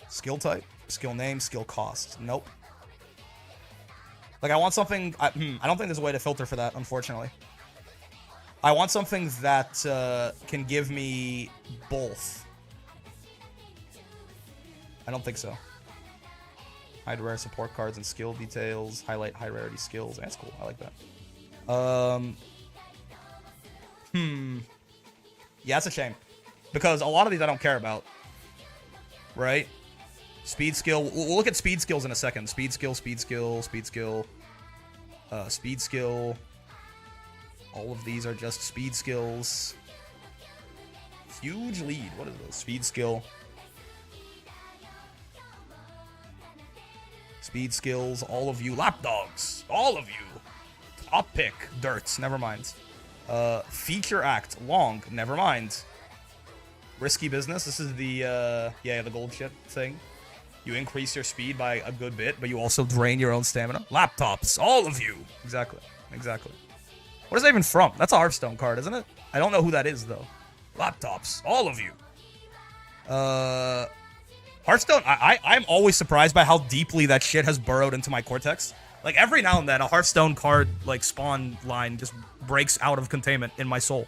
Skill type, skill name, skill cost. Nope. Like, I want something. I don't think there's a way to filter for that, unfortunately. I want something that can give me both. I don't think so. Hide rare support cards and skill details. Highlight high rarity skills. That's cool. I like that. Yeah, it's a shame. Because a lot of these I don't care about. Right? Speed skill. We'll look at speed skills in a second. Speed skill, speed skill, speed skill. Speed skill. All of these are just speed skills. Huge lead. What is this? Speed skill. Speed skills. All of you. Lapdogs. All of you. Top pick. Dirts. Never mind. Feature act. Long. Never mind. Risky business. This is the, yeah, the gold shit thing. You increase your speed by a good bit, but you also drain your own stamina. Laptops. All of you. Exactly. Exactly. What is that even from? That's a Hearthstone card, isn't it? I don't know who that is, though. Laptops. All of you. Hearthstone, I'm always surprised by how deeply that shit has burrowed into my cortex. Like, every now and then, a Hearthstone card, like, spawn line just breaks out of containment in my soul.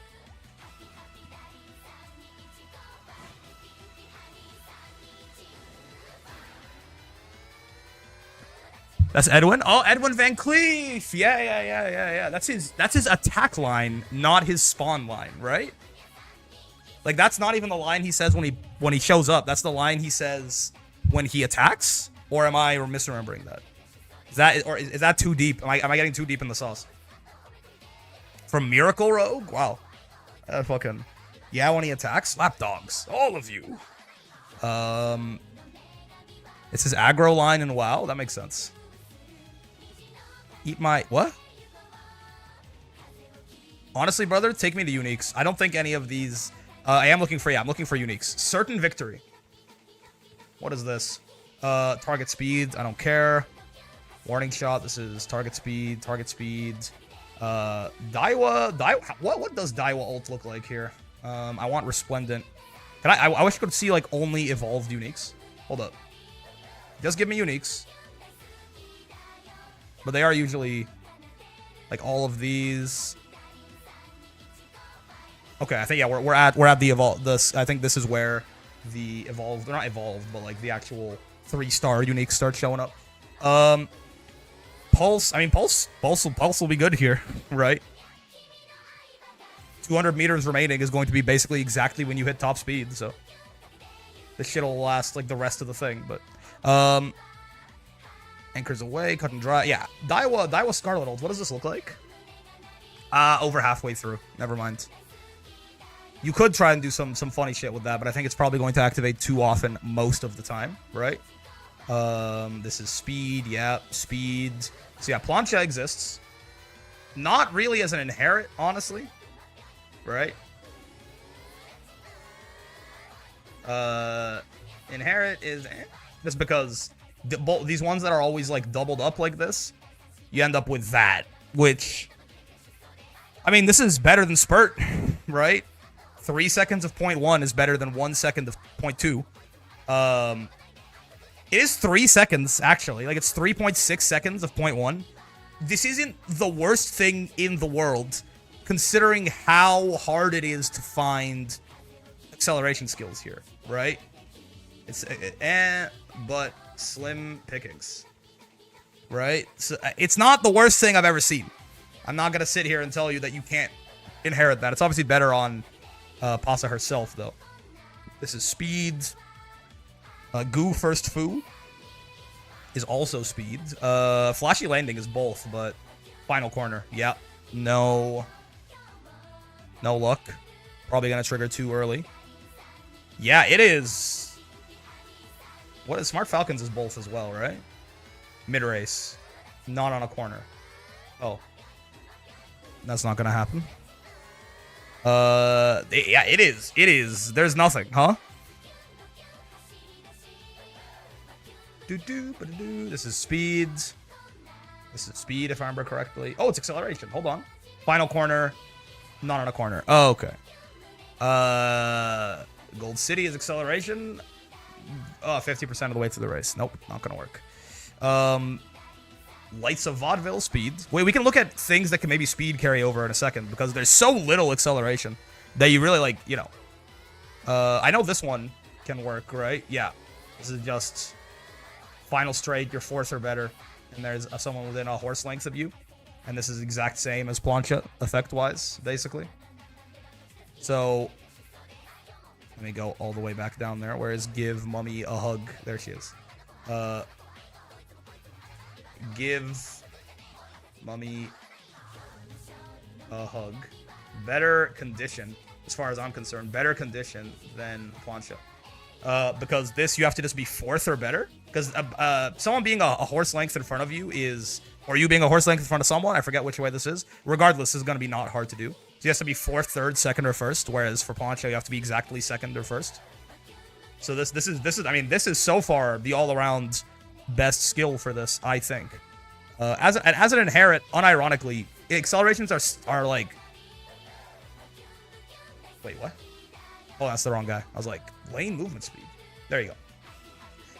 That's Edwin? Oh, Edwin Van Cleef! Yeah. That's his attack line, not his spawn line, right? Like, that's not even the line he says when he shows up. That's the line he says when he attacks. Or am I misremembering that? Is that too deep? Am I getting too deep in the sauce? From Miracle Rogue? Wow. Fucking... Yeah, when he attacks. Lapdogs. All of you. It's his aggro line in WoW. That makes sense. Eat my... What? Honestly, brother, take me to uniques. I don't think any of these... I'm looking for uniques. Certain Victory. What is this? Target speed. I don't care. Warning shot. This is target speed. Daiwa. What does Daiwa ult look like here? I want Resplendent. I wish I could see, like, only evolved uniques. Hold up. It does give me uniques. But they are usually, like, all of these. Okay, I think, yeah, we're at the evolved. I think this is where the evolved, they're not evolved, but, like, the actual 3-star uniques start showing up. Pulse will be good here, right? 200 meters remaining is going to be basically exactly when you hit top speed, so this shit will last like the rest of the thing. But anchors away, cut and dry. Yeah, Daiwa Scarlet ult. What does this look like? Over halfway through. Never mind. You could try and do some funny shit with that, but I think it's probably going to activate too often most of the time, right? This is speed. Yeah, speed. So yeah, Plancha exists. Not really as an inherit, honestly. Right? Inherit is just because these ones that are always like doubled up like this, you end up with that, which, I mean, this is better than Spurt, right? 3 seconds of 0.1 is better than 1 second of 0.2. It is 3 seconds, actually. Like, it's 3.6 seconds of 0.1. This isn't the worst thing in the world, considering how hard it is to find acceleration skills here, right? But slim pickings, right? So it's not the worst thing I've ever seen. I'm not gonna sit here and tell you that you can't inherit that. It's obviously better on Pasa herself, though. This is speed. Goo First Foo is also speed. Flashy Landing is both, but Final Corner, yeah, no luck. Probably gonna trigger too early. Yeah, it is. What is Smart Falcons is both as well, right? Mid race, not on a corner. Oh, that's not gonna happen. Yeah, it is. It is. There's nothing, huh? This is speed. This is speed, if I remember correctly. Oh, it's acceleration. Hold on. Final corner. Not on a corner. Oh, okay. Gold City is acceleration. 50% of the way through the race. Nope, not gonna work. Lights of Vaudeville, speed. Wait, we can look at things that can maybe speed carry over in a second, because there's so little acceleration that you really, like, you know. I know this one can work, right? Yeah. This is just final straight, you're fourth or better, and there's someone within a horse length of you. And this is the exact same as Plancha, effect-wise, basically. So, let me go all the way back down there. Where is Give Mummy a Hug? There she is. Give Mummy a Hug. Better condition, as far as I'm concerned. Better condition than Plancha. Because this, you have to just be fourth or better. Because someone being a horse length in front of you is... Or you being a horse length in front of someone, I forget which way this is. Regardless, this is going to be not hard to do. So you have to be fourth, third, second, or first. Whereas for Plancha, you have to be exactly second or first. So this is I mean, this is so far the all-around best skill for this, I think. As an inherit, unironically, accelerations are like... Wait, what? Oh, that's the wrong guy. I was like, lane movement speed. There you go.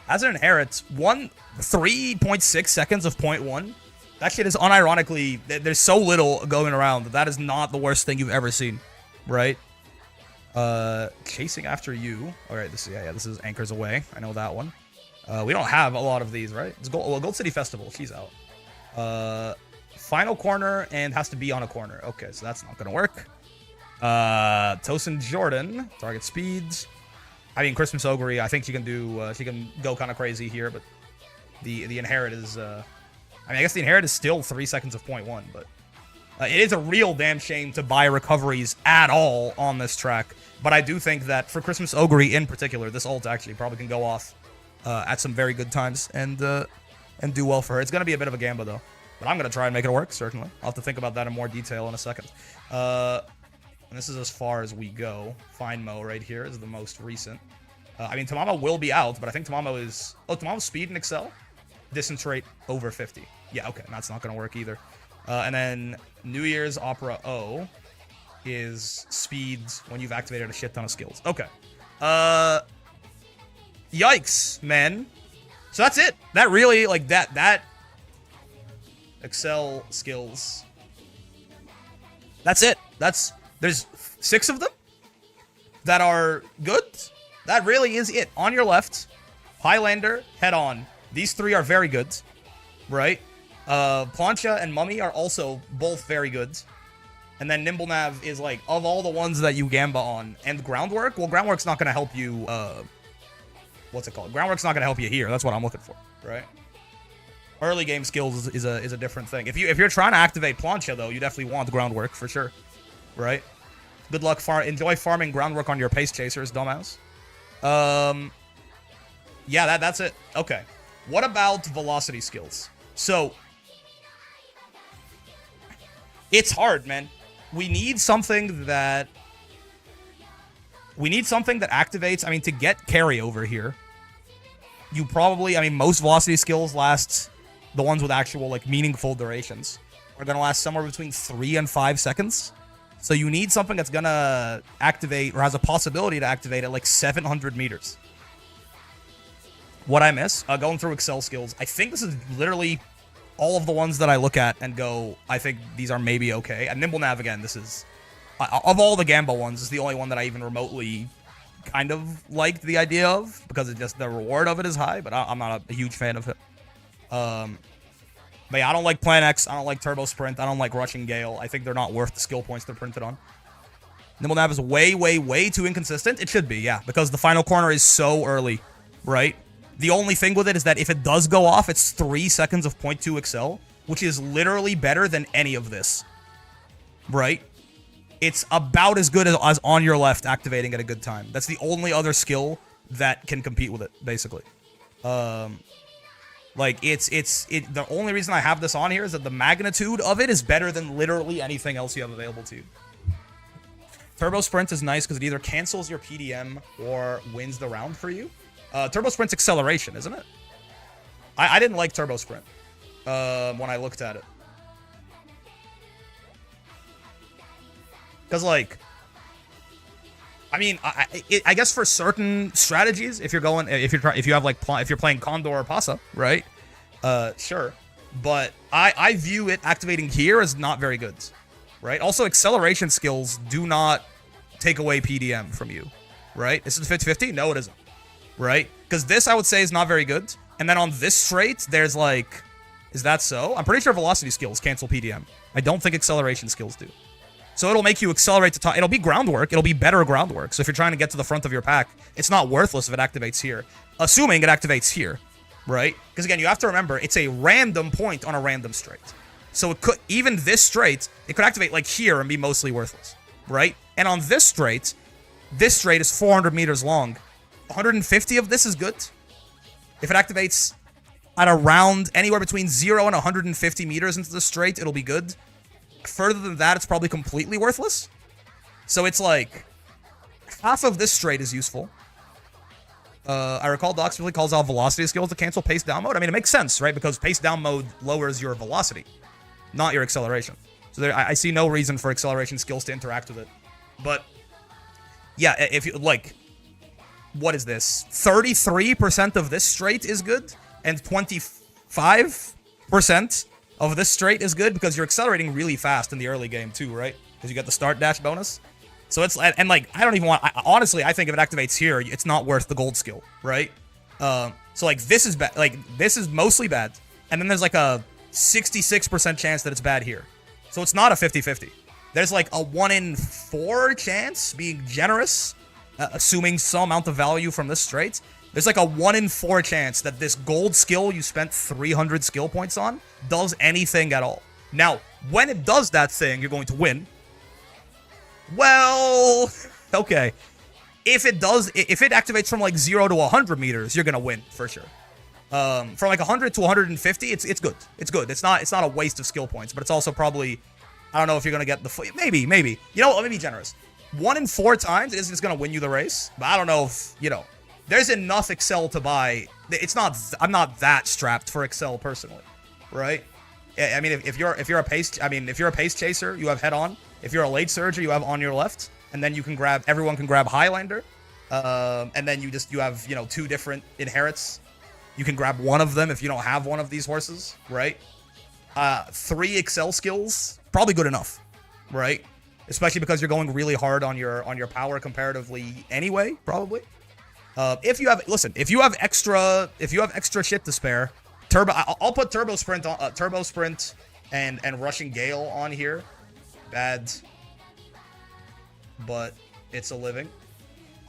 As an inherit, 3.6 seconds of 0.1. That shit is unironically, there's so little going around that is not the worst thing you've ever seen, right? Chasing after you. All right, this is Anchors Away. I know that one. We don't have a lot of these, right? It's Gold City Festival. She's out. Final corner and has to be on a corner. Okay, so that's not gonna work. Tosin Jordan, target speeds. I mean, Christmas Ogre, I think she can do, she can go kind of crazy here, but the Inherit is, I mean, I guess the Inherit is still 3 seconds of .1, but it is a real damn shame to buy recoveries at all on this track. But I do think that for Christmas Ogre in particular, this ult actually probably can go off at some very good times and do well for her. It's going to be a bit of a gamble, though. But I'm going to try and make it work, certainly. I'll have to think about that in more detail in a second. And this is as far as we go. Fine Mo right here is the most recent. I mean, Tamamo will be out, but I think Tamamo is... Oh, Tamamo's speed and Excel? Distance rate over 50. Yeah, okay, that's not going to work either. And then New Year's Opera O is speeds when you've activated a shit ton of skills. Okay. Yikes, man. So that's it. That really, like, that Excel skills. That's it. There's 6 of them that are good. That really is it. On your left, Highlander, head on. These 3 are very good, right? Plancha and Mummy are also both very good. And then Nimble Nav is like, of all the ones that you gamba on, and Groundwork, well, Groundwork's not going to help you, what's it called? Groundwork's not going to help you here. That's what I'm looking for, right? Early game skills is a different thing. If you're trying to activate Plancha, though, you definitely want Groundwork, for sure, right? Good luck, enjoy farming Groundwork on your Pace Chasers, dumbass. Yeah, that's it. Okay. What about velocity skills? So, it's hard, man. We need something that activates. I mean, to get carryover here, you probably, I mean, most velocity skills last, the ones with actual, like, meaningful durations, are going to last somewhere between 3 and 5 seconds. So you need something that's going to activate, or has a possibility to activate at, like, 700 meters. What I miss? Going through Excel skills. I think this is literally all of the ones that I look at and go, I think these are maybe okay. And Nimble Nav, again, this is... of all the Gamba ones, this is the only one that I even remotely kind of liked the idea of, because it just, the reward of it is high, but I'm not a huge fan of it. But yeah, I don't like Plan X, I don't like Turbo Sprint, I don't like Rushing Gale. I think they're not worth the skill points they're printed on. Nimble Nav is way, way, way too inconsistent. It should be, yeah, because the final corner is so early, right? The only thing with it is that if it does go off, it's 3 seconds of .2 Excel, which is literally better than any of this, right? It's about as good as on your left activating at a good time. That's the only other skill that can compete with it, basically. Like, the only reason I have this on here is that the magnitude of it is better than literally anything else you have available to you. Turbo Sprint is nice because it either cancels your PDM or wins the round for you. Turbo Sprint's acceleration, isn't it? I didn't like Turbo Sprint when I looked at it. Because, like, I mean, I guess for certain strategies, if you're playing Condor or Pasa, right? Sure. But I view it activating here as not very good, right? Also, acceleration skills do not take away PDM from you, right? This is 50-50? No, it isn't, right? Because this, I would say, is not very good. And then on this straight, there's like, is that so? I'm pretty sure velocity skills cancel PDM. I don't think acceleration skills do. So it'll make you accelerate to top. It'll be groundwork. It'll be better groundwork. So if you're trying to get to the front of your pack, it's not worthless if it activates here. Assuming it activates here, right? Because again, you have to remember, it's a random point on a random straight. So it could, even this straight, it could activate like here and be mostly worthless, right? And on this straight is 400 meters long. 150 of this is good. If it activates at around anywhere between 0 and 150 meters into the straight, it'll be good. Further than that, it's probably completely worthless. So it's like, half of this straight is useful. I recall Doc really calls out velocity skills to cancel pace down mode. I mean, it makes sense, right? Because pace down mode lowers your velocity, not your acceleration. So there, I see no reason for acceleration skills to interact with it. But, yeah, if you, like, what is this? 33% of this straight is good, and 25% of this straight is good because you're accelerating really fast in the early game too, right? Because you got the start dash bonus. So it's, and like, I don't even want, honestly, I think if it activates here, it's not worth the gold skill, right? So like, this is bad, like, this is mostly bad. And then there's like a 66% chance that it's bad here. So it's not a 50-50. There's like a 1 in 4 chance, being generous, assuming some amount of value from this straight. There's like a 1 in 4 chance that this gold skill you spent 300 skill points on does anything at all. Now, when it does that thing, you're going to win. Well, okay. If it activates from like 0 to 100 meters, you're going to win for sure. From like 100 to 150, it's good. It's good. It's not a waste of skill points, but it's also probably, I don't know if you're going to get the, maybe. You know what, let me be generous. 1 in 4 times isn't going to win you the race, but I don't know if, you know, there's enough Excel to buy. I'm not that strapped for Excel personally, right? I mean, if you're a pace chaser, you have head on. If you're a late surger, you have on your left, and then everyone can grab Highlander, and then you have, you know, 2 different inherits. You can grab one of them if you don't have one of these horses, right? 3 Excel skills, probably good enough, right? Especially because you're going really hard on your power comparatively anyway, probably. If you have extra shit to spare, I'll put Turbo Sprint and Rushing Gale on here. Bad, but it's a living.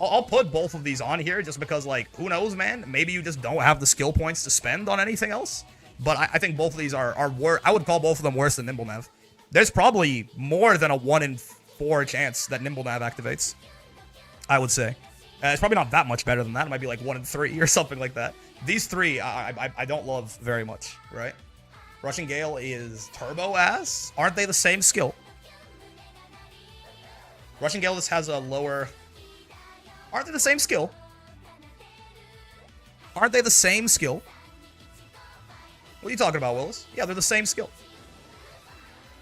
I'll put both of these on here just because, like, who knows, man? Maybe you just don't have the skill points to spend on anything else. But I think both of these are worse. I would call both of them worse than Nimble Nav. There's probably more than a 1 in 4 chance that Nimble Nav activates, I would say. It's probably not that much better than that. It might be like 1 in 3 or something like that. These 3, I don't love very much, right? Rushing Gale is turbo ass. Aren't they the same skill? Rushing Gale just has a lower... Aren't they the same skill? Aren't they the same skill? What are you talking about, Willis? Yeah, they're the same skill.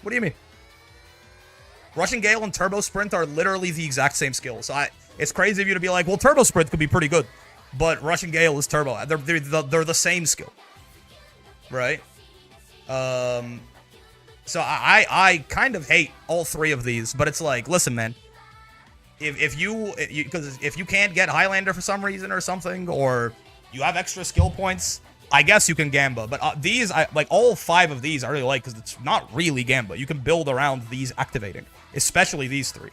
What do you mean? Rushing Gale and Turbo Sprint are literally the exact same skill. So it's crazy of you to be like, well, Turbo Sprint could be pretty good, but Rushing Gale is Turbo. They're the same skill, right? So I kind of hate all 3 of these, but it's like, listen, man. If you can't get Highlander for some reason or something, or you have extra skill points, I guess you can Gamba. But these, like all 5 of these, I really like because it's not really Gamba. You can build around these activating, especially these 3,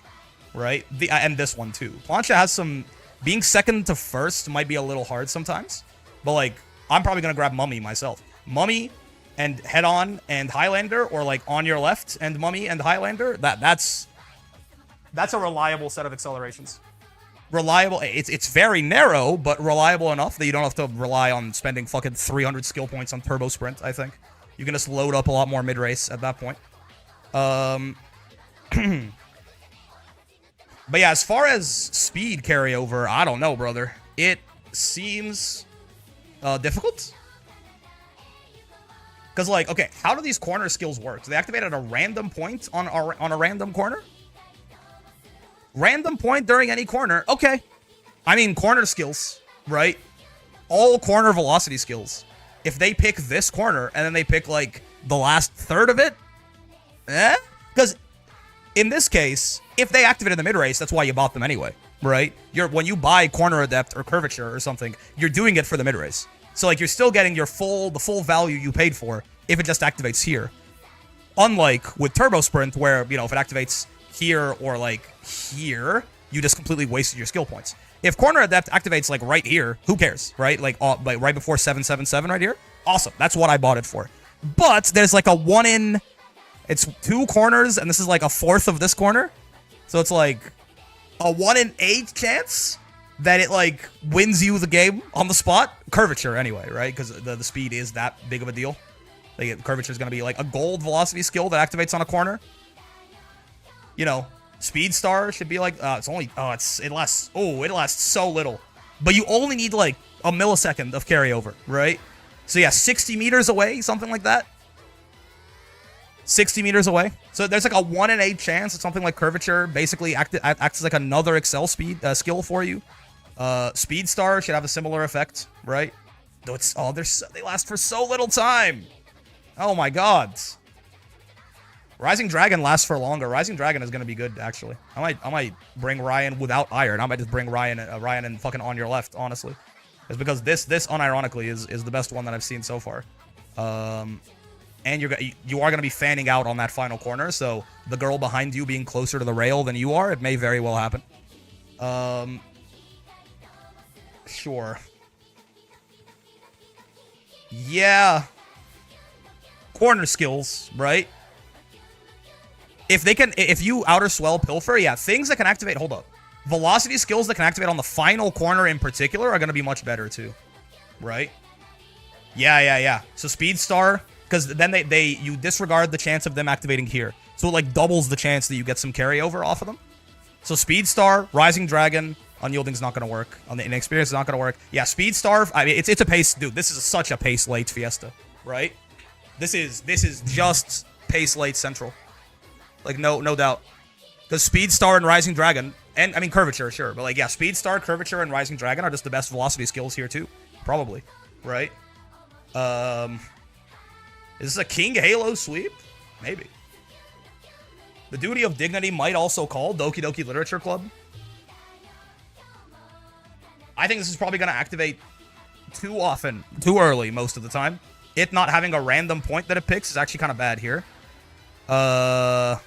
right? And this one too. Plancha has some. Being second to first might be a little hard sometimes, but like I'm probably gonna grab Mummy myself. Mummy and Head On and Highlander, or like On Your Left and Mummy and Highlander. That's a reliable set of accelerations. Reliable. It's very narrow, but reliable enough that you don't have to rely on spending fucking 300 skill points on Turbo Sprint, I think. You can just load up a lot more mid-race at that point. But yeah, as far as speed carryover, I don't know, brother. It seems difficult. Because, like, okay, how do these corner skills work? Do they activate at a random point on a random corner? Random point during any corner. Okay. I mean, corner skills, right? All corner velocity skills. If they pick this corner and then they pick, like, the last third of it, because in this case, if they activated the mid-race, that's why you bought them anyway, right? When you buy Corner Adept or Curvature or something, you're doing it for the mid-race. So, like, you're still getting the full value you paid for if it just activates here. Unlike with Turbo Sprint, where, you know, if it activates here or, like, here, you just completely wasted your skill points. If Corner Adept activates, like, right here, who cares, right? Like right before 777 right here? Awesome. That's what I bought it for. But there's, like, a 1 in... It's 2 corners, and this is, like, a fourth of this corner. So it's, like, a 1 in 8 chance that it, like, wins you the game on the spot. Curvature, anyway, right? Because the speed is that big of a deal. Like, Curvature is going to be, like, a gold velocity skill that activates on a corner. You know, Speed Star should be like, it lasts so little. But you only need like a millisecond of carryover, right? So yeah, 60 meters away, something like that. 60 meters away. So there's like a 1 in 8 chance that something like Curvature basically acts as like another Excel speed skill for you. Speed Star should have a similar effect, right? Though they last for so little time. Oh my god. Rising Dragon lasts for longer. Rising Dragon is going to be good, actually. I might bring Ryan without Iron. I might just bring Ryan and fucking On Your Left, honestly. It's because this unironically is the best one that I've seen so far. And you are going to be fanning out on that final corner, so the girl behind you being closer to the rail than you are, it may very well happen. Sure. Yeah. Corner skills, right? If you outer swell pilfer, yeah, things that can activate, hold up. Velocity skills that can activate on the final corner in particular are going to be much better too, right? Yeah. So Speed Star, because then you disregard the chance of them activating here. So it like doubles the chance that you get some carryover off of them. So Speed Star, Rising Dragon, Unyielding's not going to work. On the Inexperience is not going to work. Yeah, Speed Star, I mean, it's a pace, dude, this is such a pace late Fiesta, right? This is just pace late Central. Like, no doubt. Because Speed Star and Rising Dragon, and I mean Curvature, sure, but like, yeah, Speed Star, Curvature, and Rising Dragon are just the best velocity skills here too. Probably, right? Is this a King Halo sweep? Maybe. The Duty of Dignity might also call Doki Doki Literature Club. I think this is probably going to activate too often, too early most of the time. It not having a random point that it picks is actually kind of bad here. Oh,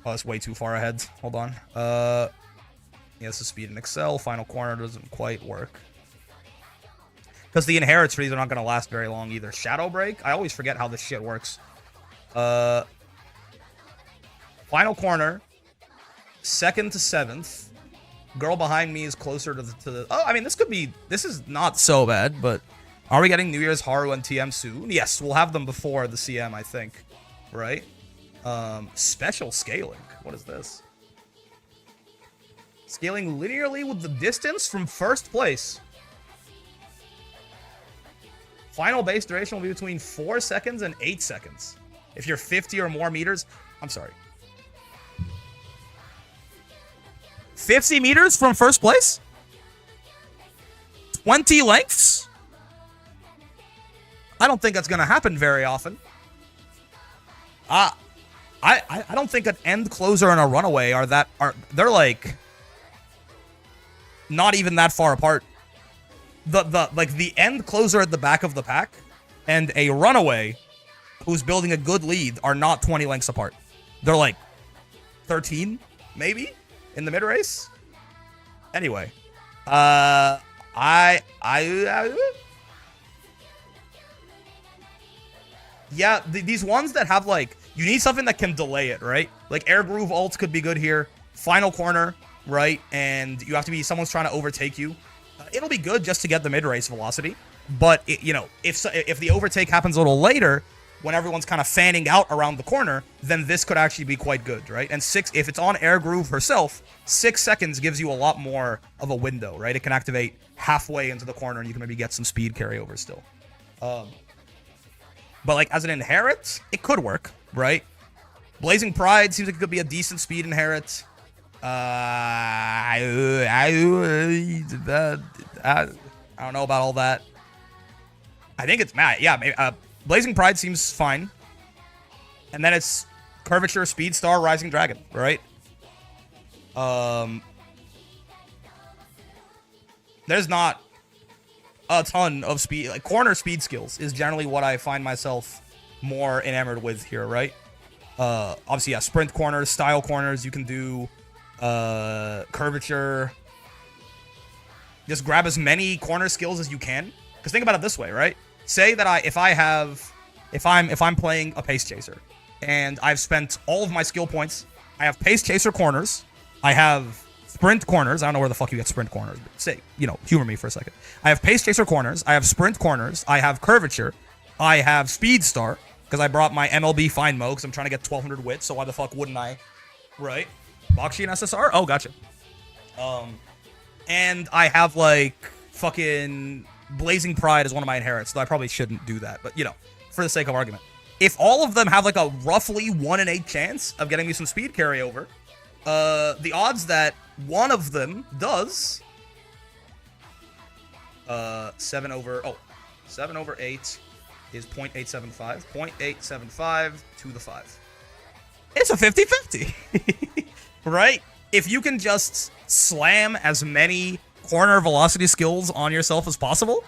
that's way too far ahead. Hold on. Yeah, this is Speed and Excel. Final corner doesn't quite work. Because the inherits for these are not going to last very long either. Shadow Break? I always forget how this shit works. Final corner. 2nd to 7th. Girl behind me is closer to the... Oh, I mean, this is not so bad, but... Are we getting New Year's Haru and TM soon? Yes, we'll have them before the CM, I think. Right? Special scaling. What is this? Scaling linearly with the distance from first place. Final base duration will be between 4 seconds and 8 seconds. If you're 50 or more meters... I'm sorry. 50 meters from first place? 20 lengths? I don't think that's going to happen very often. I don't think an end closer and a runaway they're like not even that far apart. The end closer at the back of the pack and a runaway who's building a good lead are not 20 lengths apart. They're like 13 maybe in the mid race. Anyway, yeah, these ones that have, like, you need something that can delay it, right? Like, Air Groove ult could be good here. Final corner, right? And you have to be, someone's trying to overtake you. It'll be good just to get the mid-race velocity. But, if the overtake happens a little later, when everyone's kind of fanning out around the corner, then this could actually be quite good, right? And if it's on Air Groove herself, 6 seconds gives you a lot more of a window, right? It can activate halfway into the corner, and you can maybe get some speed carryover still. But, like, as an inherit, it could work, right? Blazing Pride seems like it could be a decent speed inherit. I don't know about all that. I think it's Matt. Yeah, maybe, Blazing Pride seems fine. And then it's Curvature, Speed Star, Rising Dragon, right? There's not a ton of speed. Like, corner speed skills is generally what I find myself more enamored with here, right? Obviously, yeah, sprint corners, style corners. You can do curvature. Just grab as many corner skills as you can. Because think about it this way, right? Say that if I'm playing a pace chaser and I've spent all of my skill points, I have pace chaser corners, I have sprint corners. I don't know where the fuck you get sprint corners, but say, humor me for a second. I have pace chaser corners, I have sprint corners, I have curvature, I have speed star, because I brought my MLB fine mo because I'm trying to get 1200 wits, so why the fuck wouldn't I? Right? Bakshi and SSR? Oh, gotcha. And I have, like, fucking Blazing Pride as one of my inherits, though I probably shouldn't do that, but, for the sake of argument. If all of them have, like, a roughly 1 in 8 chance of getting me some speed carryover, the odds that one of them does 7 over 8 is 0.875. 0.875 to the 5. It's a 50-50. Right? if you can just slam as many corner velocity skills on yourself as possible,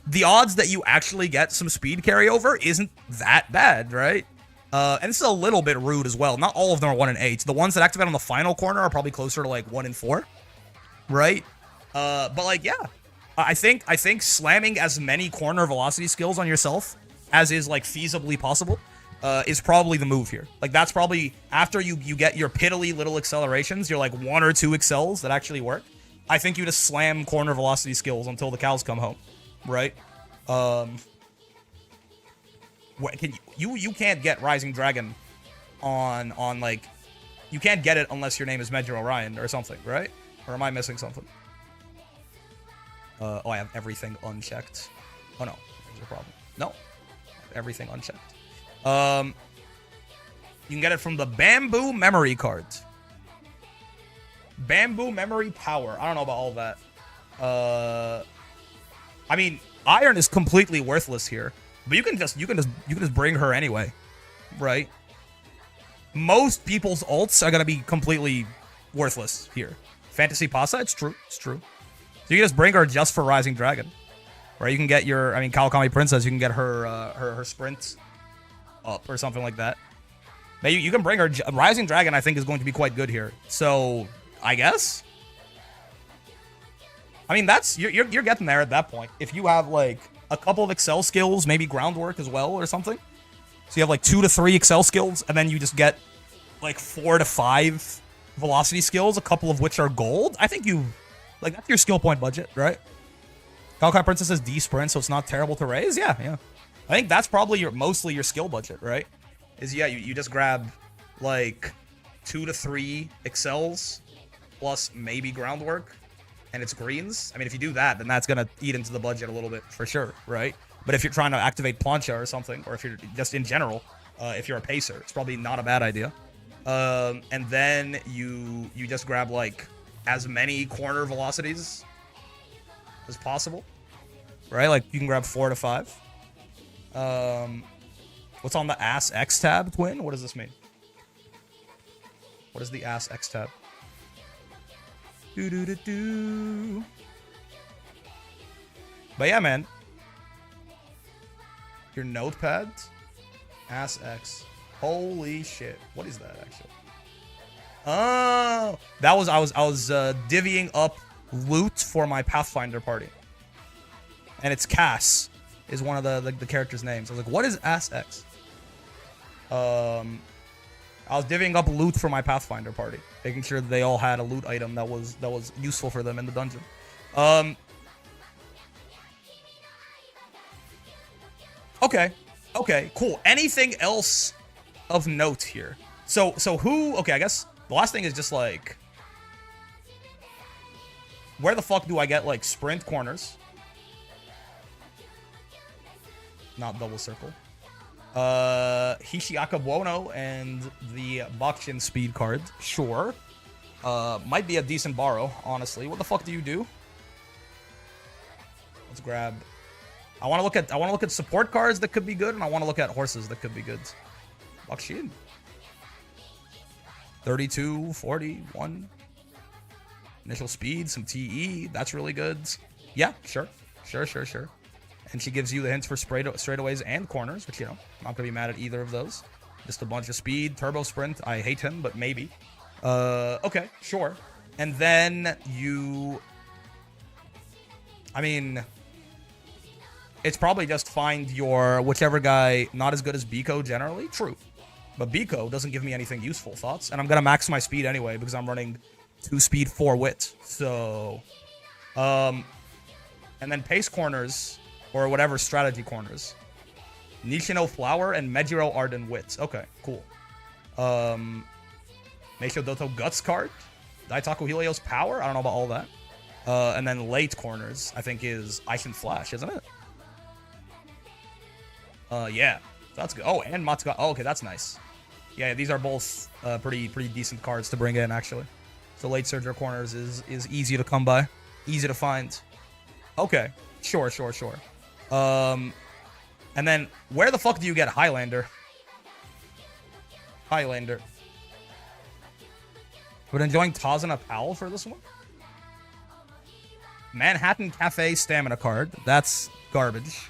the odds that you actually get some speed carryover isn't that bad, right? And this is a little bit rude as well. Not all of them are 1 in 8. The ones that activate on the final corner are probably closer to like 1 in 4, right? But like, yeah, I think slamming as many corner velocity skills on yourself as is like feasibly possible is probably the move here. Like that's probably after you get your piddly little accelerations, you're like 1 or 2 excels that actually work. I think you just slam corner velocity skills until the cows come home, right? You can't get Rising Dragon on like, you can't get it unless your name is Medgar Orion or something, right? Or am I missing something? Oh, I have everything unchecked. Oh no, there's a problem. No, everything unchecked. You can get it from the Bamboo Memory card. Bamboo Memory Power. I don't know about all that. I mean, Iron is completely worthless here, but you can just bring her anyway, right? Most people's ults are gonna be completely worthless here. Fantasy Pasa, it's true. So you can just bring her just for Rising Dragon, right? You can get your, I mean, Kawakami Princess. You can get her her sprint up or something like that. But you can bring her. Rising Dragon, I think, is going to be quite good here. So I guess. I mean, that's you're getting there at that point. If you have like a couple of Excel skills, maybe groundwork as well or something. So you have like 2 to 3 Excel skills, and then you just get like 4 to 5 velocity skills, a couple of which are gold. I think you. Like, that's your skill point budget, right? Kawakami Princess is D sprint, so it's not terrible to raise. Yeah. I think that's probably mostly your skill budget, right? Is, yeah, you just grab, like, 2 to 3 excels, plus maybe groundwork, and it's greens. I mean, if you do that, then that's going to eat into the budget a little bit, for sure, right? But if you're trying to activate Plancha or something, or if you're just in general, if you're a pacer, it's probably not a bad idea. And then you just grab, like, as many corner velocities as possible, right? Like you can grab 4 to 5. What's on the Ass X tab, Twin? What does this mean? What is the Ass X tab? Do. But yeah, man. Your notepad, Ass X. Holy shit! What is that actually? Oh, that was I was divvying up loot for my Pathfinder party, and it's Cass is one of the characters' names. I was like, what is Ass X? I was divvying up loot for my Pathfinder party, making sure that they all had a loot item that was useful for them in the dungeon. Okay, cool. Anything else of note here? So who? Okay, I guess. The last thing is just like, where the fuck do I get like sprint corners? Not double circle. Hishiaka Buono and the Bakshin speed card. Sure. Might be a decent borrow, honestly. What the fuck do you do? Let's grab. I want to look at support cards that could be good, and I want to look at horses that could be good. Bakshin. 32, 41. Initial speed, some TE. That's really good. Yeah, sure. And she gives you the hints for straightaways and corners, which, you know, I'm not going to be mad at either of those. Just a bunch of speed. Turbo sprint. I hate him, but maybe. Okay, sure. And then you... I mean... It's probably just find your whichever guy not as good as Biko generally. True. But Biko doesn't give me anything useful. Thoughts? And I'm going to max my speed anyway because I'm running 2 speed, 4 wit. So, and then pace corners or whatever strategy corners. Nishino Flower and Mejiro Arden wits. Okay, cool. Meisho Doto Guts card. Daitaku Helios Power. I don't know about all that. And then late corners, I think, is Ice and Flash, isn't it? Yeah. That's good. Oh, and Matsuga. Oh, okay, that's nice. Yeah, these are both pretty decent cards to bring in, actually. So late Surger corners is easy to come by. Easy to find. Okay. Sure. And then, where the fuck do you get Highlander? But enjoying Tazana Pal for this one. Manhattan Cafe stamina card. That's garbage.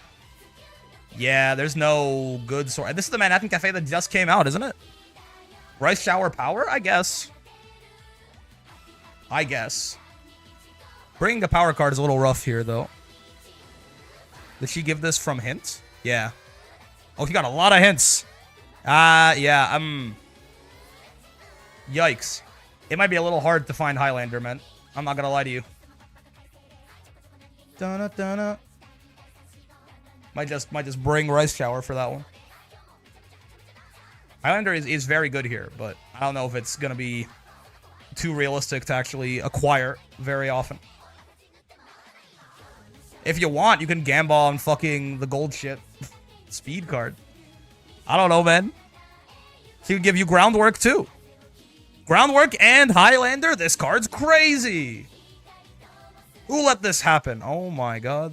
Yeah, there's no good sort. This is the Manhattan Cafe that just came out, isn't it? Rice Shower Power? I guess. Bringing a power card is a little rough here, though. Did she give this from hint? Yeah. Oh, he got a lot of hints. Yeah, yikes. It might be a little hard to find Highlander, man. I'm not gonna lie to you. Dun-dun-dun-dun. Might just bring Rice Shower for that one. Highlander is very good here, but I don't know if it's gonna be too realistic to actually acquire very often. If you want, you can gamble on fucking the gold shit. Speed card. I don't know, man. She would give you groundwork too. Groundwork and Highlander? This card's crazy. Who let this happen? Oh my god.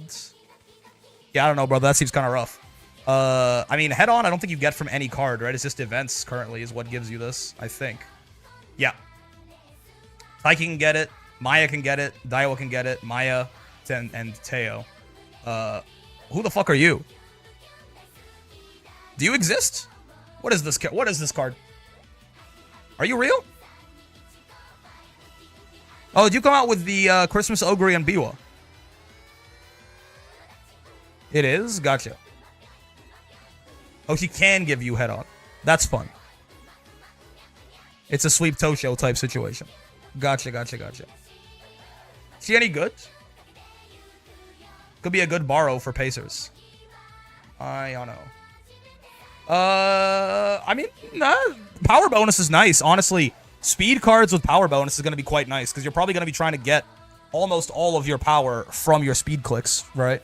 Yeah, I don't know, bro. That seems kind of rough. I mean, head on, I don't think you get from any card, right? It's just events currently is what gives you this, I think. Yeah. Taiki can get it. Maya can get it. Daiwa can get it. Maya and Teo. Who the fuck are you? Do you exist? What is this? What is this card? Are you real? Oh, did you come out with the Christmas Ogre and Biwa? It is? Gotcha. Oh, she can give you head on. That's fun. It's a sweep Tosho type situation. Gotcha. She any good? Could be a good borrow for Pacers. I don't know. I mean, power bonus is nice. Honestly, speed cards with power bonus is going to be quite nice because you're probably going to be trying to get almost all of your power from your speed clicks, right?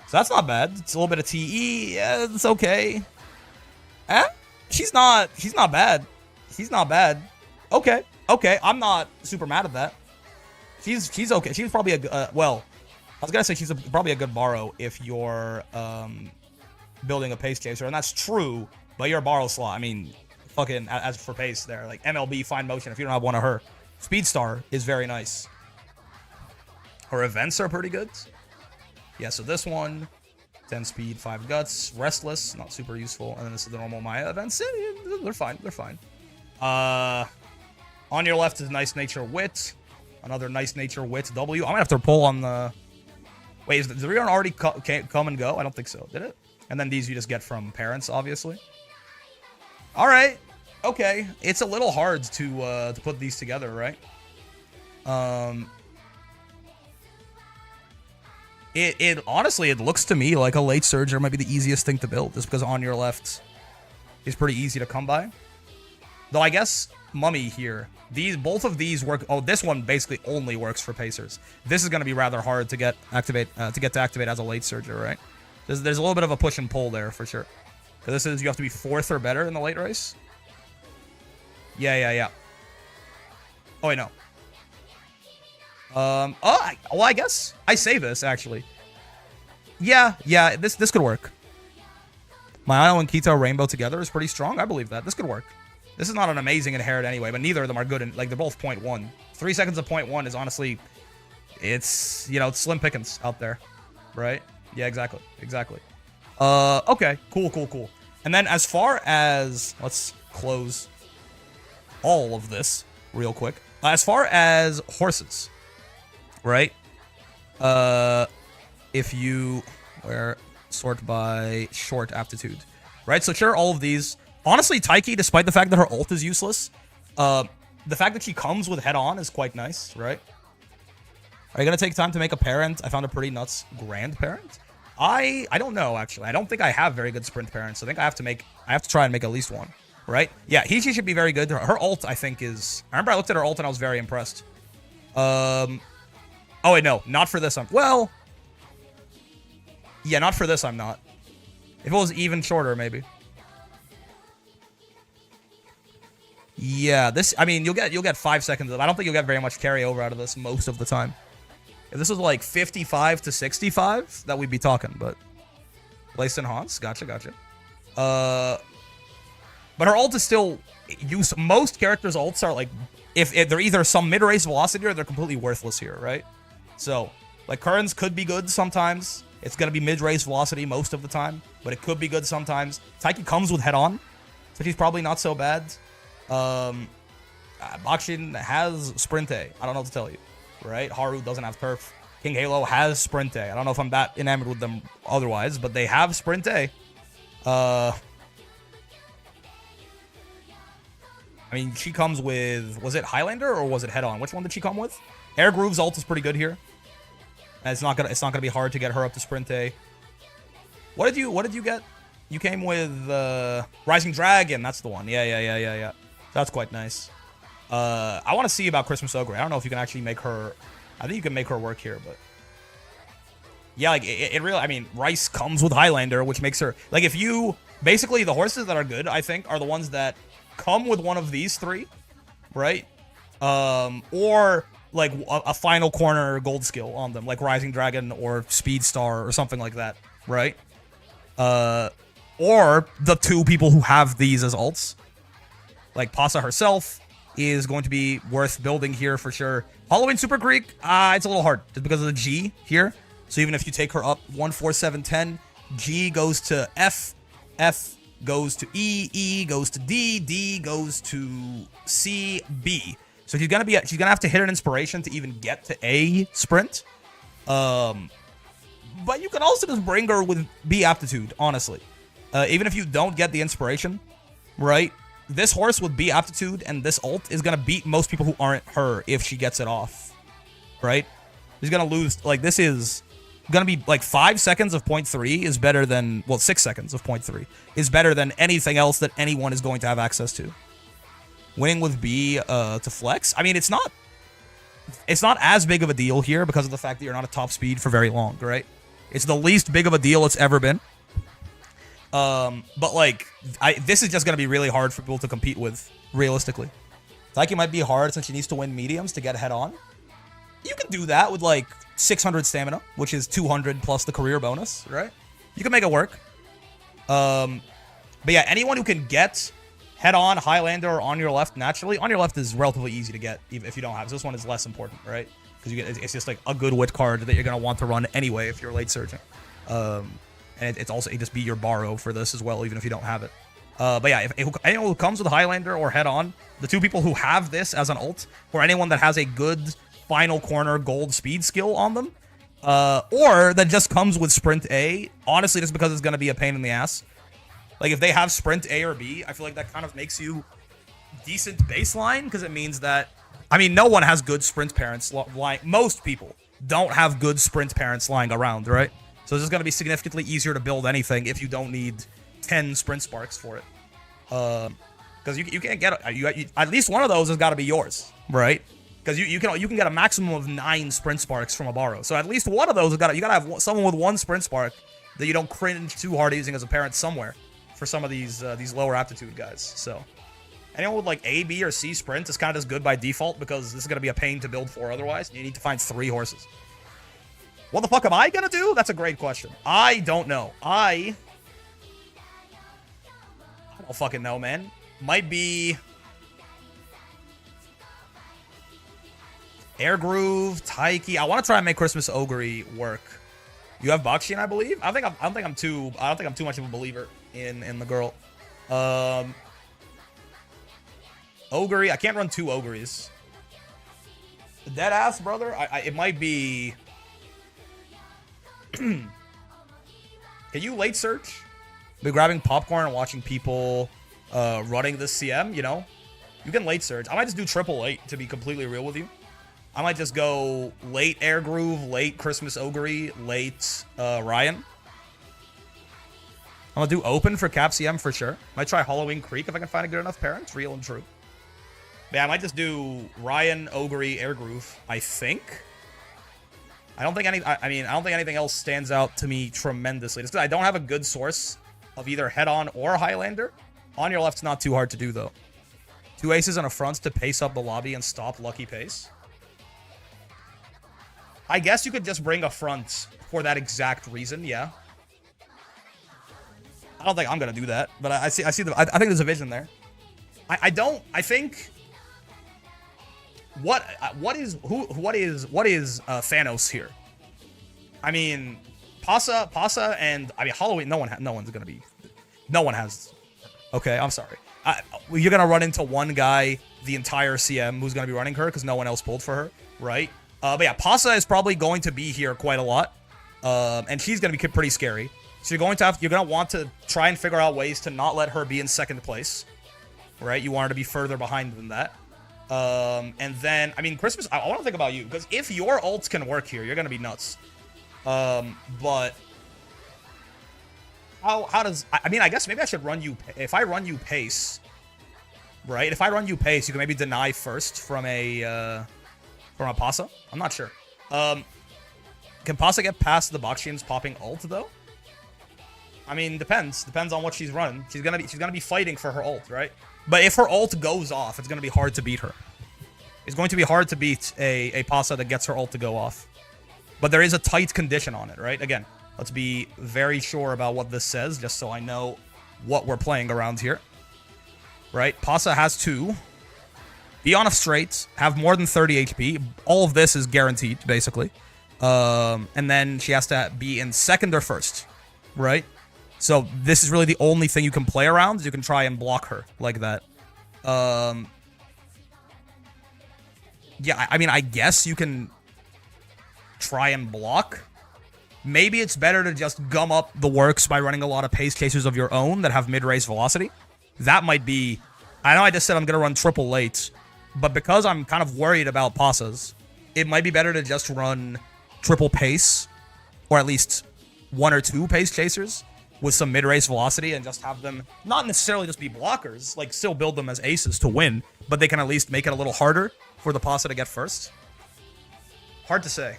So that's not bad. It's a little bit of TE. Yeah, it's okay. She's not bad. She's not bad. Okay. I'm not super mad at that. She's okay. She's probably a well, I was gonna say she's probably a good borrow if you're building a pace chaser, and that's true. But you're a borrow slot. I mean, fucking as for pace, there like MLB fine motion. If you don't have one of her, Speedstar is very nice. Her events are pretty good. Yeah, so this one, 10 speed, 5 guts, restless, not super useful, and then this is the normal Maya events. They're fine. On your left is Nice Nature Wit, another Nice Nature Wit W. I'm gonna have to pull on the. Wait, did the rerun already come and go? I don't think so. Did it? And then these you just get from parents, obviously. All right. Okay. It's a little hard to put these together, right? It honestly, it looks to me like a late surger might be the easiest thing to build, just because on your left is pretty easy to come by. Though I guess Mummy here, both of these work. Oh, this one basically only works for Pacers. This is going to be rather hard to get activate as a late surger, right? There's a little bit of a push and pull there for sure. Because this is you have to be 4th or better in the late race. Yeah. Oh wait, no. Well, I guess I say this actually. Yeah, this could work. Mayano and Kita Rainbow together is pretty strong. I believe that. This could work. This is not an amazing inherit anyway, but neither of them are good. Like, they're both 0.1. 3 seconds of 0.1 is honestly, it's, it's slim pickings out there, right? Yeah, exactly. Okay, cool. And then as far as, let's close all of this real quick. As far as horses, right? If you sort by short aptitude, right? So sure, all of these. Honestly, Taiki, despite the fact that her ult is useless, the fact that she comes with head on is quite nice, right? Are you gonna take time to make a parent? I found a pretty nuts grandparent. I don't know actually. I don't think I have very good sprint parents. I think I have to try and make at least one, right? Yeah, Hichi should be very good. Her ult, I think, is. I remember I looked at her ult and I was very impressed. Oh wait, no, not for this. Yeah, not for this. I'm not. If it was even shorter, maybe. Yeah, this. I mean, you'll get 5 seconds of. I don't think you'll get very much carryover out of this most of the time. If this was like 55 to 65, that we'd be talking. But Lace and Haunts, gotcha. But But her ult is still use. Most characters' ults are like, if they're either some mid-race velocity or they're completely worthless here, right? So, like, Curran's could be good sometimes. It's going to be mid-race velocity most of the time, but it could be good sometimes. Taiki comes with head-on, so she's probably not so bad. Bakshin has Sprint A. I don't know what to tell you, right? Haru doesn't have Turf. King Halo has Sprint A. I don't know if I'm that enamored with them otherwise, but they have Sprint A. I mean, she comes with, was it Highlander or was it head-on? Which one did she come with? Air Groove's ult is pretty good here. And it's not gonna be hard to get her up to Sprint A. What did you get? You came with Rising Dragon. That's the one. Yeah. That's quite nice. I want to see about Christmas Ogre. I don't know if you can actually make her. I think you can make her work here, but yeah, like it really. I mean, Rice comes with Highlander, which makes her like if you basically the horses that are good. I think are the ones that come with one of these three, right? Or like a final corner gold skill on them, like Rising Dragon or Speed Star or something like that, right? Or the two people who have these as ults, like Pasa herself is going to be worth building here for sure. Halloween Super Greek, it's a little hard just because of the G here. So even if you take her up 1, 4, 7, 10, G goes to F, F goes to E, E goes to D, D goes to C, B. So she's gonna have to hit an inspiration to even get to A sprint. But you can also just bring her with B aptitude, honestly. Even if you don't get the inspiration, right? This horse with B aptitude and this ult is gonna beat most people who aren't her if she gets it off, right? She's gonna lose. Like this is gonna be like 5 seconds of 0.3 is better than 6 seconds of 0.3 is better than anything else that anyone is going to have access to. Winning with B to flex. I mean, it's not as big of a deal here because of the fact that you're not at top speed for very long, right? It's the least big of a deal it's ever been. But like, this is just gonna be really hard for people to compete with, realistically. Taiki might be hard since she needs to win mediums to get head on. You can do that with like 600 stamina, which is 200 plus the career bonus, right? You can make it work. But yeah, anyone who can get head on, Highlander, or on your left naturally. On your left is relatively easy to get even if you don't have. So this one is less important, right? Because it's just like a good wit card that you're gonna want to run anyway if you're late searching. And it just be your borrow for this as well, even if you don't have it. But yeah, if anyone who comes with Highlander or head on, the two people who have this as an ult, or anyone that has a good final corner gold speed skill on them, or that just comes with Sprint A, honestly, just because it's going to be a pain in the ass. Like, if they have Sprint A or B, I feel like that kind of makes you decent baseline, because it means that, I mean, no one has good Sprint parents lying. Most people don't have good Sprint parents lying around, right? So it's just going to be significantly easier to build anything if you don't need 10 Sprint Sparks for it. Because you can't get at least one of those has got to be yours, right? Because you can get a maximum of 9 Sprint Sparks from a borrow. So at least one of those you gotta have someone with 1 Sprint Spark that you don't cringe too hard using as a parent somewhere for some of these lower aptitude guys. So anyone with like A, B, or C Sprint is kind of just good by default because this is gonna be a pain to build for otherwise. You need to find 3 horses. What the fuck am I gonna do? That's a great question. I don't know. I don't fucking know, man. Might be Air Groove, Taiki. I want to try and make Christmas Ogre work. You have Bakshin, I believe. I don't think I'm too much of a believer in the girl. Ogre. I can't run 2 Ogres. Dead ass, brother. It might be. Can you late search? Be grabbing popcorn and watching people running this CM. You know, you can late search. I might just do triple late to be completely real with you. I might just go late Air Groove, late Christmas Ogre, late Ryan. I'm gonna do open for Cap CM for sure. Might try Halloween Creek if I can find a good enough pair. It's real and true. But yeah, I might just do Ryan, Ogre, Air Groove, I think. I don't think anything else stands out to me tremendously. Just because I don't have a good source of either head-on or Highlander. On your left's not too hard to do, though. 2 aces and a front to pace up the lobby and stop Lucky Pace. I guess you could just bring a front for that exact reason, yeah. I don't think I'm gonna do that, but I see I think there's a vision there. I think what is Thanos here? I mean, Pasa, and I mean Halloween. No one has. Okay, I'm sorry. You're gonna run into one guy the entire CM who's gonna be running her because no one else pulled for her, right? But yeah, Pasa is probably going to be here quite a lot, and she's gonna be pretty scary. So you're gonna want to try and figure out ways to not let her be in second place, right? You want her to be further behind than that. And then, I mean, Christmas, I want to think about you, because if your ults can work here, you're going to be nuts. But how does, I mean, I guess maybe I should run you, if I run you pace, right? If I run you pace, you can maybe deny first from a Pasa. I'm not sure. Can Pasa get past the Bakshian's popping ult, though? I mean, depends on what she's running. She's gonna be fighting for her ult, right? But if her ult goes off, it's gonna be hard to beat her. It's going to be hard to beat a Pasa that gets her ult to go off. But there is a tight condition on it, right? Again, let's be very sure about what this says, just so I know what we're playing around here. Right? Pasa has to be on a straight, have more than 30 HP. All of this is guaranteed, basically. And then she has to be in second or first, right? So this is really the only thing you can play around. You can try and block her like that. Yeah, I mean, I guess you can try and block. Maybe it's better to just gum up the works by running a lot of pace chasers of your own that have mid-race velocity. That might be... I know I just said I'm going to run triple late, but because I'm kind of worried about Pasas, it might be better to just run triple pace, or at least one or two pace chasers with some mid-race velocity, and just have them not necessarily just be blockers, like still build them as aces to win, but they can at least make it a little harder for the Pasa to get first. Hard to say.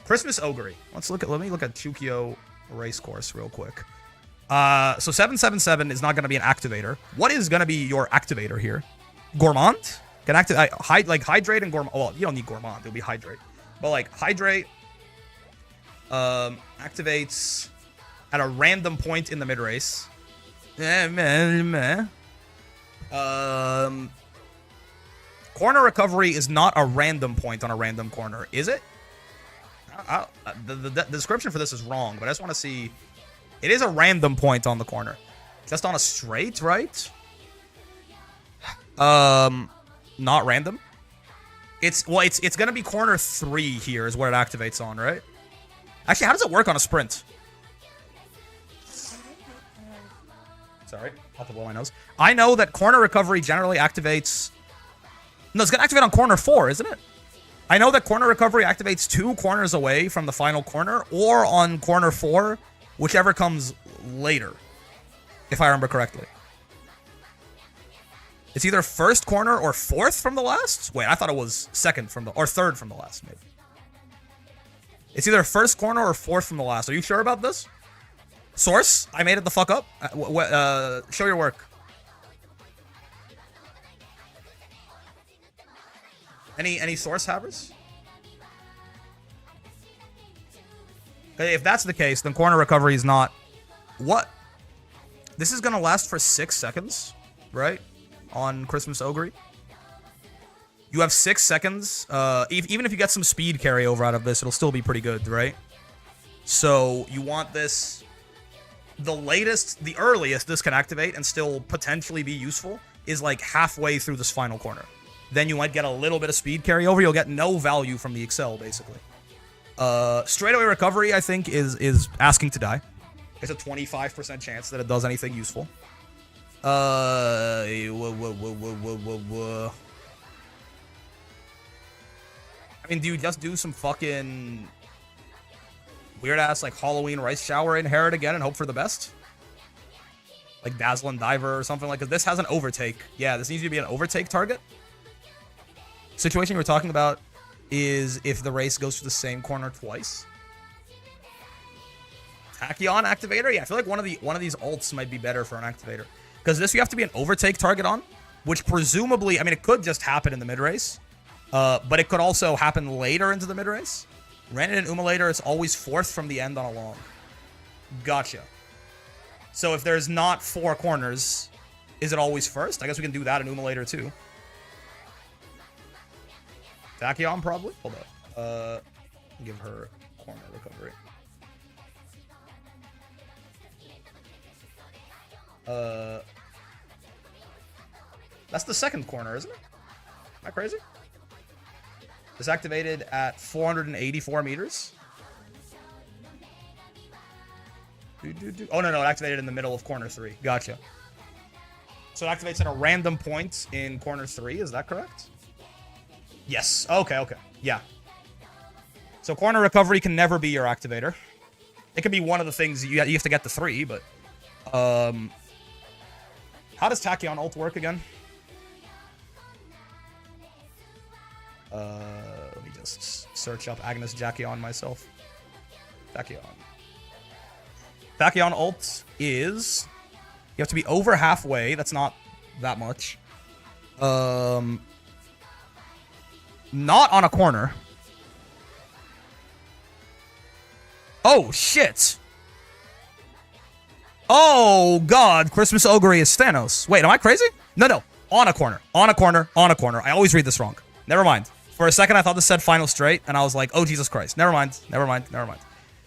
Christmas Ogre. Let me look at Chukio race course real quick. So 777 is not going to be an activator. What is going to be your activator here? Gourmand? Can activate like Hydrate and Gourmand. Well, you don't need Gourmand. It'll be Hydrate. But like Hydrate activates at a random point in the mid race. Corner recovery is not a random point on a random corner, is it? The description for this is wrong, but I just want to see. It is a random point on the corner, just on a straight, right? Not random. It's gonna be corner 3 here is what it activates on, right? Actually, how does it work on a sprint? Sorry, not to blow my nose. I know that corner recovery generally activates. No, it's gonna activate on corner 4, isn't it? I know that corner recovery activates 2 corners away from the final corner, or on corner 4, whichever comes later, if I remember correctly. It's either first corner or 4th from the last? Wait, I thought it was second from the, or 3rd from the last, maybe. It's either first corner or 4th from the last. Are you sure about this? Source? I made it the fuck up? Show your work. Any source havers? If that's the case, then corner recovery is not... What? This is going to last for 6 seconds, right? On Christmas Ogre. You have 6 seconds. Even if you get some speed carryover out of this, it'll still be pretty good, right? So you want this... The earliest this can activate and still potentially be useful is like halfway through this final corner. Then you might get a little bit of speed carryover. You'll get no value from the Excel, basically. Straightaway recovery, I think, is asking to die. There's a 25% chance that it does anything useful. I mean, do you just do some fucking weird-ass, like, Halloween rice shower inherit again and hope for the best? Like Dazzling Diver or something like that. This has an overtake. Yeah, this needs to be an overtake target. Situation we're talking about is if the race goes to the same corner twice. Tachyon activator? Yeah, I feel like one of these ults might be better for an activator. Because this you have to be an overtake target on, which presumably, I mean, it could just happen in the mid-race. But it could also happen later into the mid-race. Renin and Umalator is always 4th from the end on a long. Gotcha. So if there's not 4 corners, is it always first? I guess we can do that in Uma later too. Tachyon probably? Hold up. Give her corner recovery. That's the second corner, isn't it? Am I crazy? This activated at 484 meters. Oh, no, it activated in the middle of corner 3. Gotcha. So it activates at a random point in corner 3. Is that correct? Yes. Okay. Yeah. So corner recovery can never be your activator. It can be one of the things you have to get to 3, but... how does Tachyon ult work again? Let me just search up Agnes Jachyon myself. Tachyon ult is... You have to be over halfway. That's not that much. Not on a corner. Oh, shit. Oh, God. Christmas Ogre is Thanos. Wait, am I crazy? No. On a corner. On a corner. I always read this wrong. Never mind. For a second, I thought this said final straight, and I was like, oh, Jesus Christ. Never mind.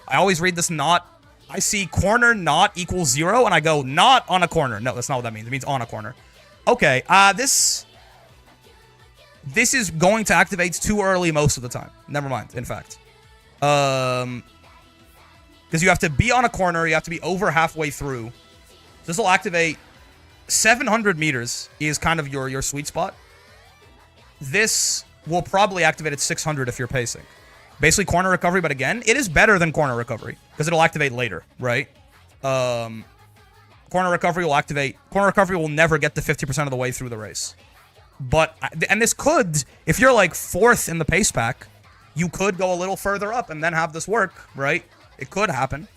I always read this not... I see corner not equals 0, and I go, not on a corner. No, that's not what that means. It means on a corner. Okay, this is going to activate too early most of the time. Never mind, in fact. Because you have to be on a corner, you have to be over halfway through. This will activate 700 meters is kind of your sweet spot. This will probably activate at 600 if you're pacing. Basically corner recovery, but again, it is better than corner recovery because it'll activate later, right? Corner recovery will activate. Corner recovery will never get to 50% of the way through the race. But, and this could, if you're like 4th in the pace pack, you could go a little further up and then have this work, right? It could happen.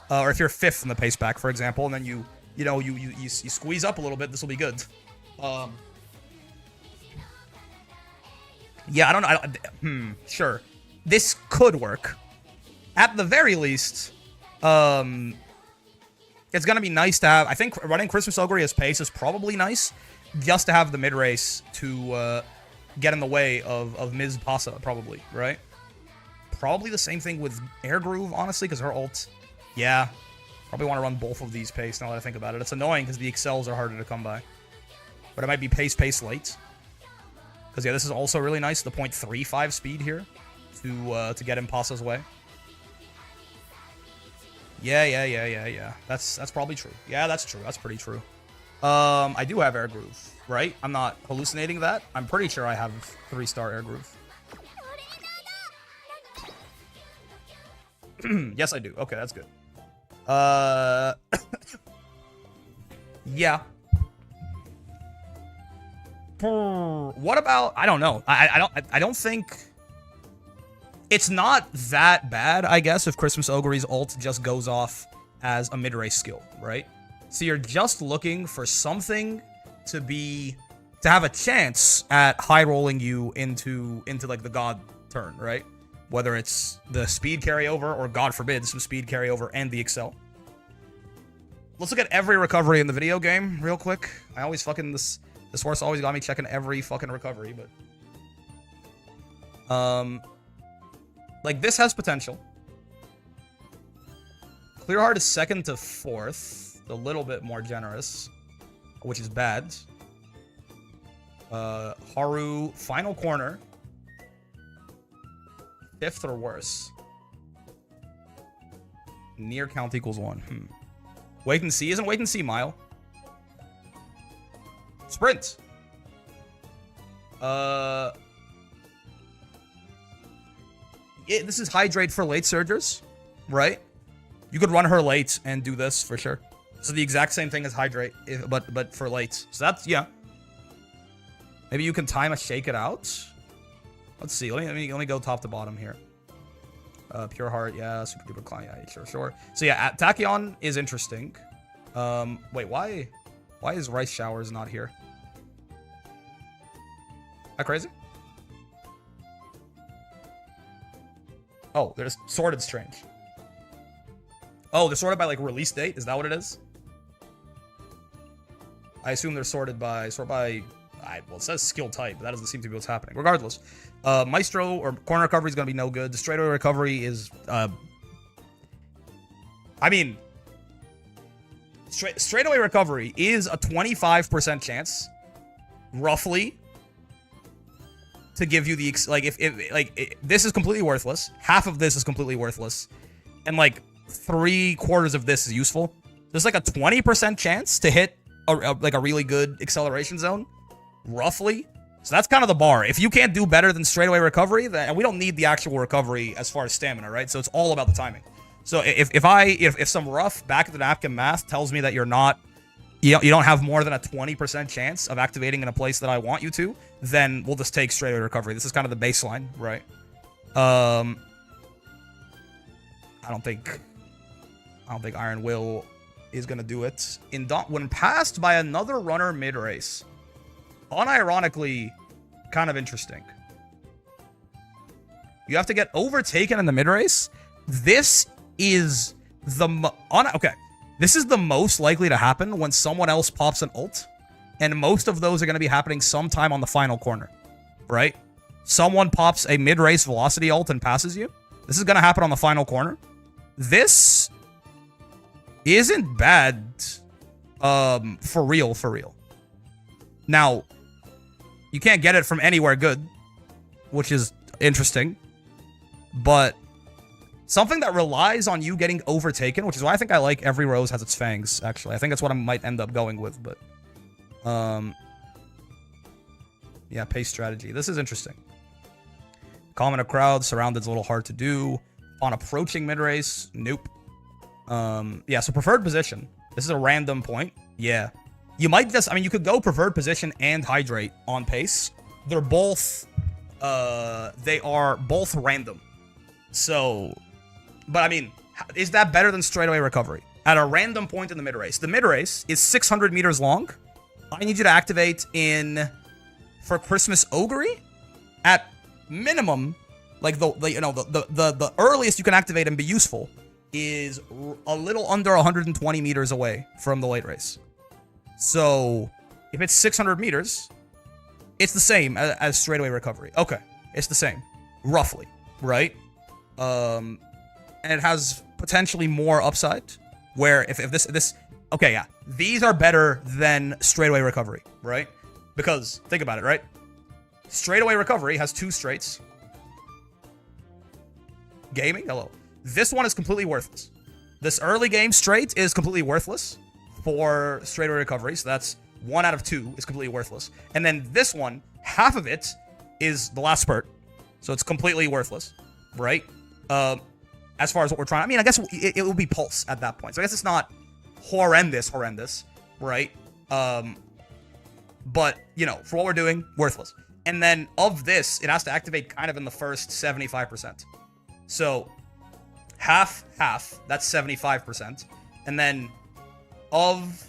Or if you're 5th in the pace pack, for example, and then you squeeze up a little bit, this will be good. Yeah, I don't know. Sure. This could work. At the very least, it's going to be nice to have... I think running Christmas Ogre as pace is probably nice, just to have the mid-race to get in the way of Ms. Pasa, probably, right? Probably the same thing with Air Groove, honestly, because her ult... Yeah, probably want to run both of these pace, now that I think about it. It's annoying because the excels are harder to come by. But it might be pace late. Because, yeah, this is also really nice, the 0.35 speed here. To get in Pasa's way. Yeah. That's probably true. Yeah, that's true. That's pretty true. I do have Air Groove, right? I'm not hallucinating that. I'm pretty sure I have 3-star Air Groove. Yes, I do. Okay, that's good. Yeah. What about... I don't know. I don't think... It's not that bad, I guess, if Christmas Ogre's ult just goes off as a mid-race skill, right? So you're just looking for something to have a chance at high-rolling you into like the God turn, right? Whether it's the speed carryover or, God forbid, some speed carryover and the excel. Let's look at every recovery in the video game real quick. I always fucking... This horse always got me checking every fucking recovery, but... Like, this has potential. Clear Heart is 2nd to 4th. A little bit more generous. Which is bad. Haru, final corner. 5th or worse. Near count equals 1. Wait and see. Isn't wait and see mile? Sprint. This is hydrate for late surgers, right? You could run her late and do this for sure. So the exact same thing as hydrate, but for late. So that's, yeah. Maybe you can time a shake it out. Let's see. Let me go top to bottom here. Pure Heart, yeah. Super duper client, yeah, sure. So yeah, Tachyon is interesting. Wait, why is Rice Showers not here? That crazy? Oh, they're just sorted strange. Oh, they're sorted by, like, release date? Is that what it is? I assume they're sorted by well, it says skill type, but that doesn't seem to be what's happening. Regardless, Maestro or corner recovery is going to be no good. The straightaway recovery is, I mean, straightaway recovery is a 25% chance, roughly, to give you the this is completely worthless. Half of this is completely worthless, and like 3/4 of this is useful. There's like a 20% chance to hit a really good acceleration zone, roughly. So that's kind of the bar. If you can't do better than straightaway recovery, then and we don't need the actual recovery as far as stamina, right? So it's all about the timing. So if some rough back of the napkin math tells me that you don't have more than a 20% chance of activating in a place that I want you to, then we'll just take straightaway recovery. This is kind of the baseline, right? I don't think Iron Will is gonna do it. When passed by another runner mid-race, unironically, kind of interesting. You have to get overtaken in the mid-race. This is this is the most likely to happen when someone else pops an ult, and most of those are going to be happening sometime on the final corner, right? Someone pops a mid-race velocity ult and passes you. This is going to happen on the final corner. This isn't bad, for real. Now, you can't get it from anywhere good, which is interesting, but something that relies on you getting overtaken, which is why I think I like every rose has its fangs, actually. I think that's what I might end up going with, but... yeah, pace strategy. This is interesting. Calm in a crowd, surrounded's a little hard to do. On approaching mid-race, nope. Yeah, so preferred position. This is a random point. Yeah. You might just... I mean, you could go preferred position and hydrate on pace. They're both... they are both random. So... But, I mean, is that better than straightaway recovery? At a random point in the mid-race. The mid-race is 600 meters long. I need you to activate for Christmas Ogre, at minimum, like the earliest you can activate and be useful is a little under 120 meters away from the late race. So, if it's 600 meters, it's the same as straightaway recovery. Okay, it's the same, roughly, right? And it has potentially more upside, where if this... Okay, yeah. These are better than straightaway recovery, right? Because, think about it, right? Straightaway recovery has 2 straights. Gaming? Hello. This one is completely worthless. This early game straight is completely worthless for straightaway recovery, so that's 1 out of 2 is completely worthless. And then this one, half of it is the last spurt, so it's completely worthless, right? As far as what we're trying... I mean, I guess it will be pulse at that point, so I guess it's not horrendous, right? But, you know, for what we're doing, worthless. And then, of this, it has to activate kind of in the first 75%. So, half, that's 75%. And then, of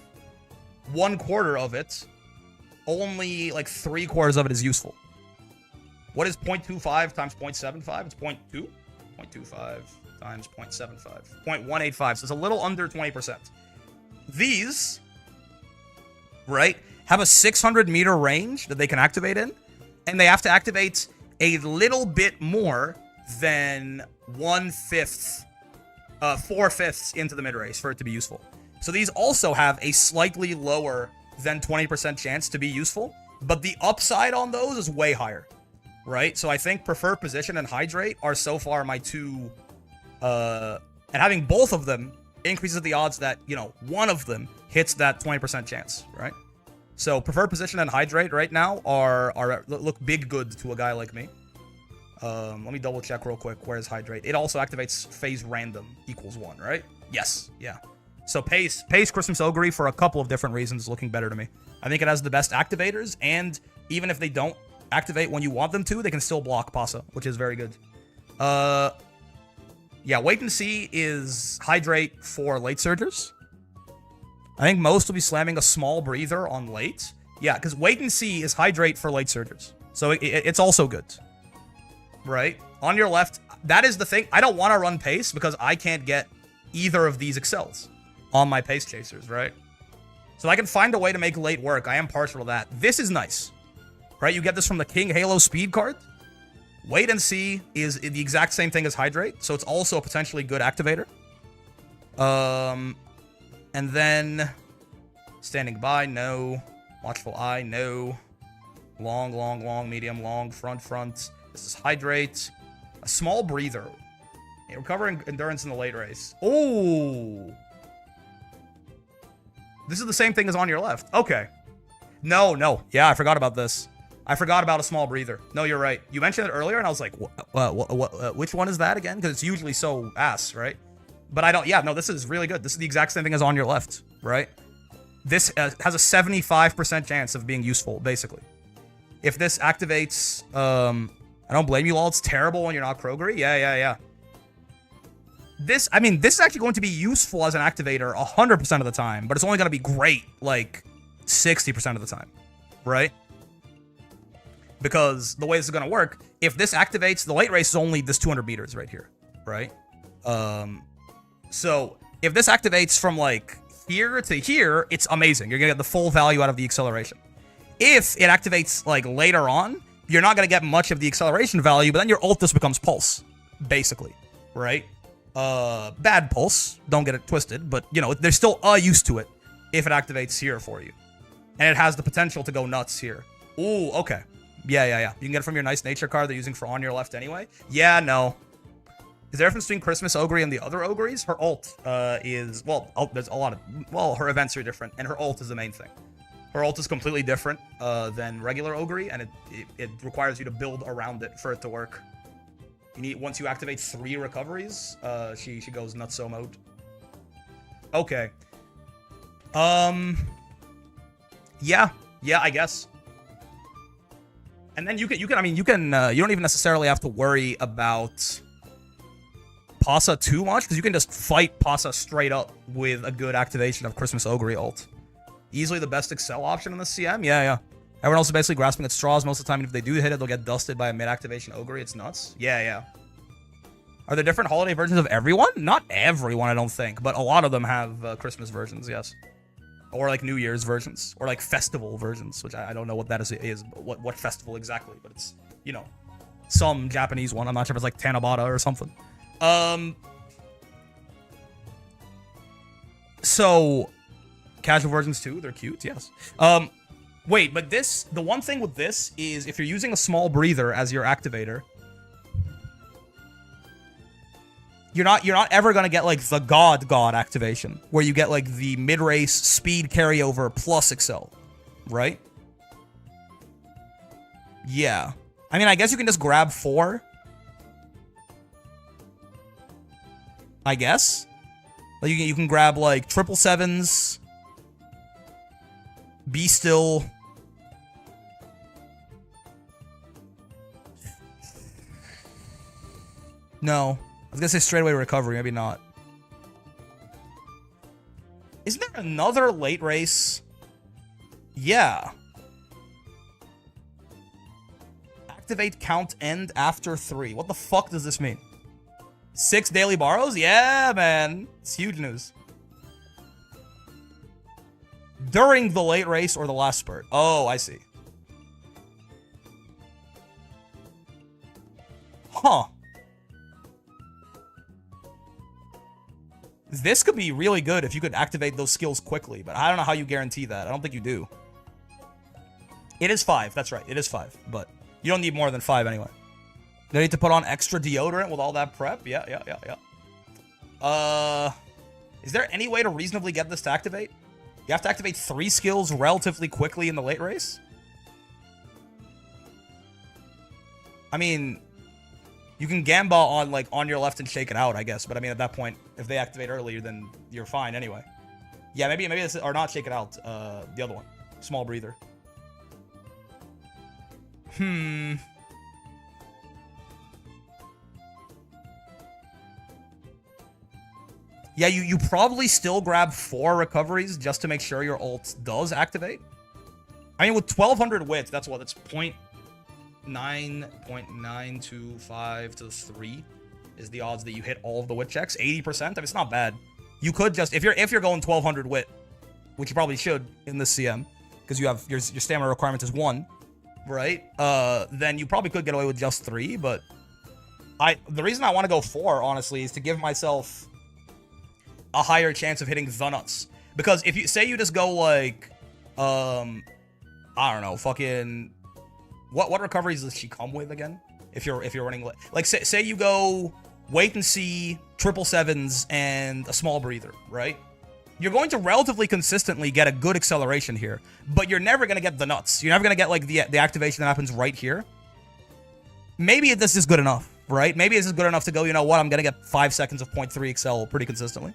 1/4 of it, only, like, 3/4 of it is useful. What is 0.25 times 0.75? It's 0.2? 0.25 times 0.75. 0.185, so it's a little under 20%. These, right, have a 600 meter range that they can activate in, and they have to activate a little bit more than 1/5, 4/5 into the mid-race for it to be useful. So these also have a slightly lower than 20% chance to be useful, but the upside on those is way higher, right? So I think preferred position and hydrate are so far my two, and having both of them increases the odds that, you know, one of them hits that 20% chance, right? So preferred position and hydrate right now look big good to a guy like me. Let me double check real quick. Where's hydrate? It also activates phase random equals 1, right? Yes, yeah. So pace Christmas Ogre for a couple of different reasons looking better to me. I think it has the best activators, and even if they don't activate when you want them to, they can still block Pasa, which is very good. Yeah, wait and see is hydrate for late surgers. I think most will be slamming a small breather on late. Yeah, because wait and see is hydrate for late surgers. So it's also good. Right? On your left, that is the thing. I don't want to run pace because I can't get either of these excels on my pace chasers, right? So I can find a way to make late work. I am partial to that. This is nice. Right? You get this from the King Halo speed card. Wait and See is the exact same thing as Hydrate, so it's also a potentially good activator. And then Standing By, no. Watchful Eye, no. Long, long, long, medium, long, front, front. This is Hydrate. A Small Breather. Yeah, recover endurance in the late race. Oh! This is the same thing as On Your Left. Okay. No. Yeah, I forgot about this. I forgot about a Small Breather. No, you're right. You mentioned it earlier, and I was like, which one is that again? Because it's usually so ass, right? But I don't... Yeah, no, this is really good. This is the exact same thing as On Your Left, right? This has a 75% chance of being useful, basically. If this activates... I don't blame you, lol. It's terrible when you're not Krogery. Yeah. This is actually going to be useful as an activator 100% of the time, but it's only going to be great, like, 60% of the time, right? Because the way this is going to work, if this activates, the late race is only this 200 meters right here, right? So if this activates from, like, here to here, it's amazing. You're going to get the full value out of the acceleration. If it activates, like, later on, you're not going to get much of the acceleration value, but then your ult just becomes Pulse, basically, right? Bad Pulse, don't get it twisted, but, you know, there's still a use to it if it activates here for you. And it has the potential to go nuts here. Ooh, okay. Yeah. You can get it from your Nice Nature card they're using for On Your Left anyway. Yeah, no. Is there a difference between Christmas Ogre and the other Ogres? Her ult is, well, there's a lot of, well, her events are different, and her ult is the main thing. Her ult is completely different than regular Ogre, and it requires you to build around it for it to work. You need, once you activate 3 recoveries, she goes nutso mode. Okay. Yeah, I guess. And then you don't even necessarily have to worry about Pasa too much, because you can just fight Pasa straight up with a good activation of Christmas Ogre ult. Easily the best Excel option in the CM. Yeah. Everyone else is basically grasping at straws most of the time, and if they do hit it, they'll get dusted by a mid-activation Ogre. It's nuts. Yeah. Are there different holiday versions of everyone? Not everyone, I don't think, but a lot of them have Christmas versions, yes. Or like New Year's versions, or like festival versions, which I don't know what that is what festival exactly, but it's, you know, some Japanese one. I'm not sure if it's like Tanabata or something. So, casual versions too, they're cute, yes. Wait, but the one thing with this is if you're using a Small Breather as your activator, you're not ever gonna get like the God activation, where you get like the mid-race speed carryover plus Excel, right? Yeah. I mean, I guess you can just grab 4. I guess. Like you can grab like 777s. Be Still. No. I was gonna say straight away recovery, maybe not. Isn't there another late race? Yeah. Activate count end after 3. What the fuck does this mean? 6 daily borrows? Yeah, man. It's huge news. During the late race or the last spurt. Oh, I see. Huh. This could be really good if you could activate those skills quickly, but I don't know how you guarantee that. I don't think you do. It is 5. That's right. It is 5, but you don't need more than 5 anyway. Do I need to put on extra deodorant with all that prep? Yeah. Is there any way to reasonably get this to activate? You have to activate 3 skills relatively quickly in the late race? I mean, you can Gamba on, like, On Your Left and Shake It Out, I guess. But, I mean, at that point, if they activate earlier, then you're fine anyway. Yeah, maybe this is, or not Shake It Out. The other one. Small Breather. Yeah, you probably still grab 4 recoveries just to make sure your ult does activate. I mean, with 1200 wit, that's what? That's 0.925 to 3 is the odds that you hit all of the wit checks. 80%. I mean, it's not bad. You could just, if you're going 1200 wit which you probably should in this CM, because you have your stamina requirement is 1, right? Then you probably could get away with just 3, but the reason I want to go 4, honestly, is to give myself a higher chance of hitting the nuts. Because if you say you just go like, I don't know, fucking, what recoveries does she come with again? If you're running like say you go wait and see, 777s, and a small breather, right? You're going to relatively consistently get a good acceleration here, but you're never going to get the nuts. You're never going to get like the activation that happens right here. Maybe this is good enough, right? Maybe this is good enough to go, you know what, I'm going to get 5 seconds of 0.3 excel pretty consistently.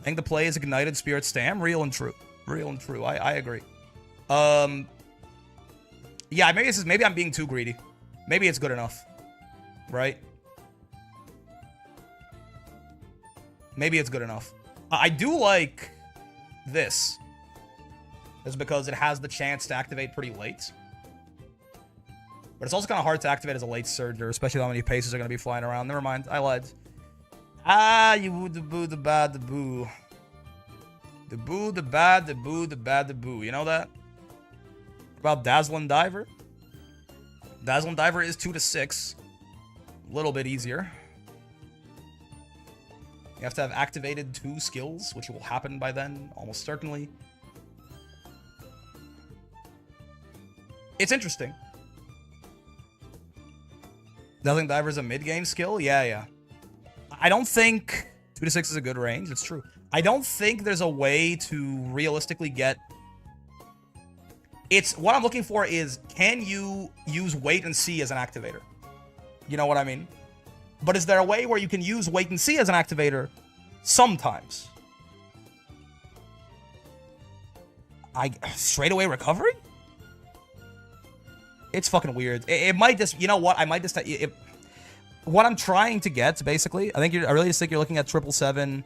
I think the play is Ignited Spirit Stam. Real and true. Real and true. I agree. Yeah, maybe I'm being too greedy. Maybe it's good enough. Right? Maybe it's good enough. I do like this. Is because it has the chance to activate pretty late. But it's also kind of hard to activate as a late surger, especially how many paces are going to be flying around. Never mind. I lied. Ah, you woo, the boo, the bad, the boo. The boo, the bad, the boo, the bad, the boo. You know that? What about Dazzling Diver? Dazzling Diver is 2 to 6. A little bit easier. You have to have activated 2 skills, which will happen by then, almost certainly. It's interesting. Dazzling Diver is a mid-game skill? Yeah. I don't think 2 to 6 is a good range. It's true. I don't think there's a way to realistically get... What I'm looking for is, can you use wait and see as an activator? You know what I mean? But is there a way where you can use wait and see as an activator sometimes? Straightaway recovery? It's fucking weird. It might just... You know what? I might just... What I'm trying to get, basically, I really just think you're looking at 777,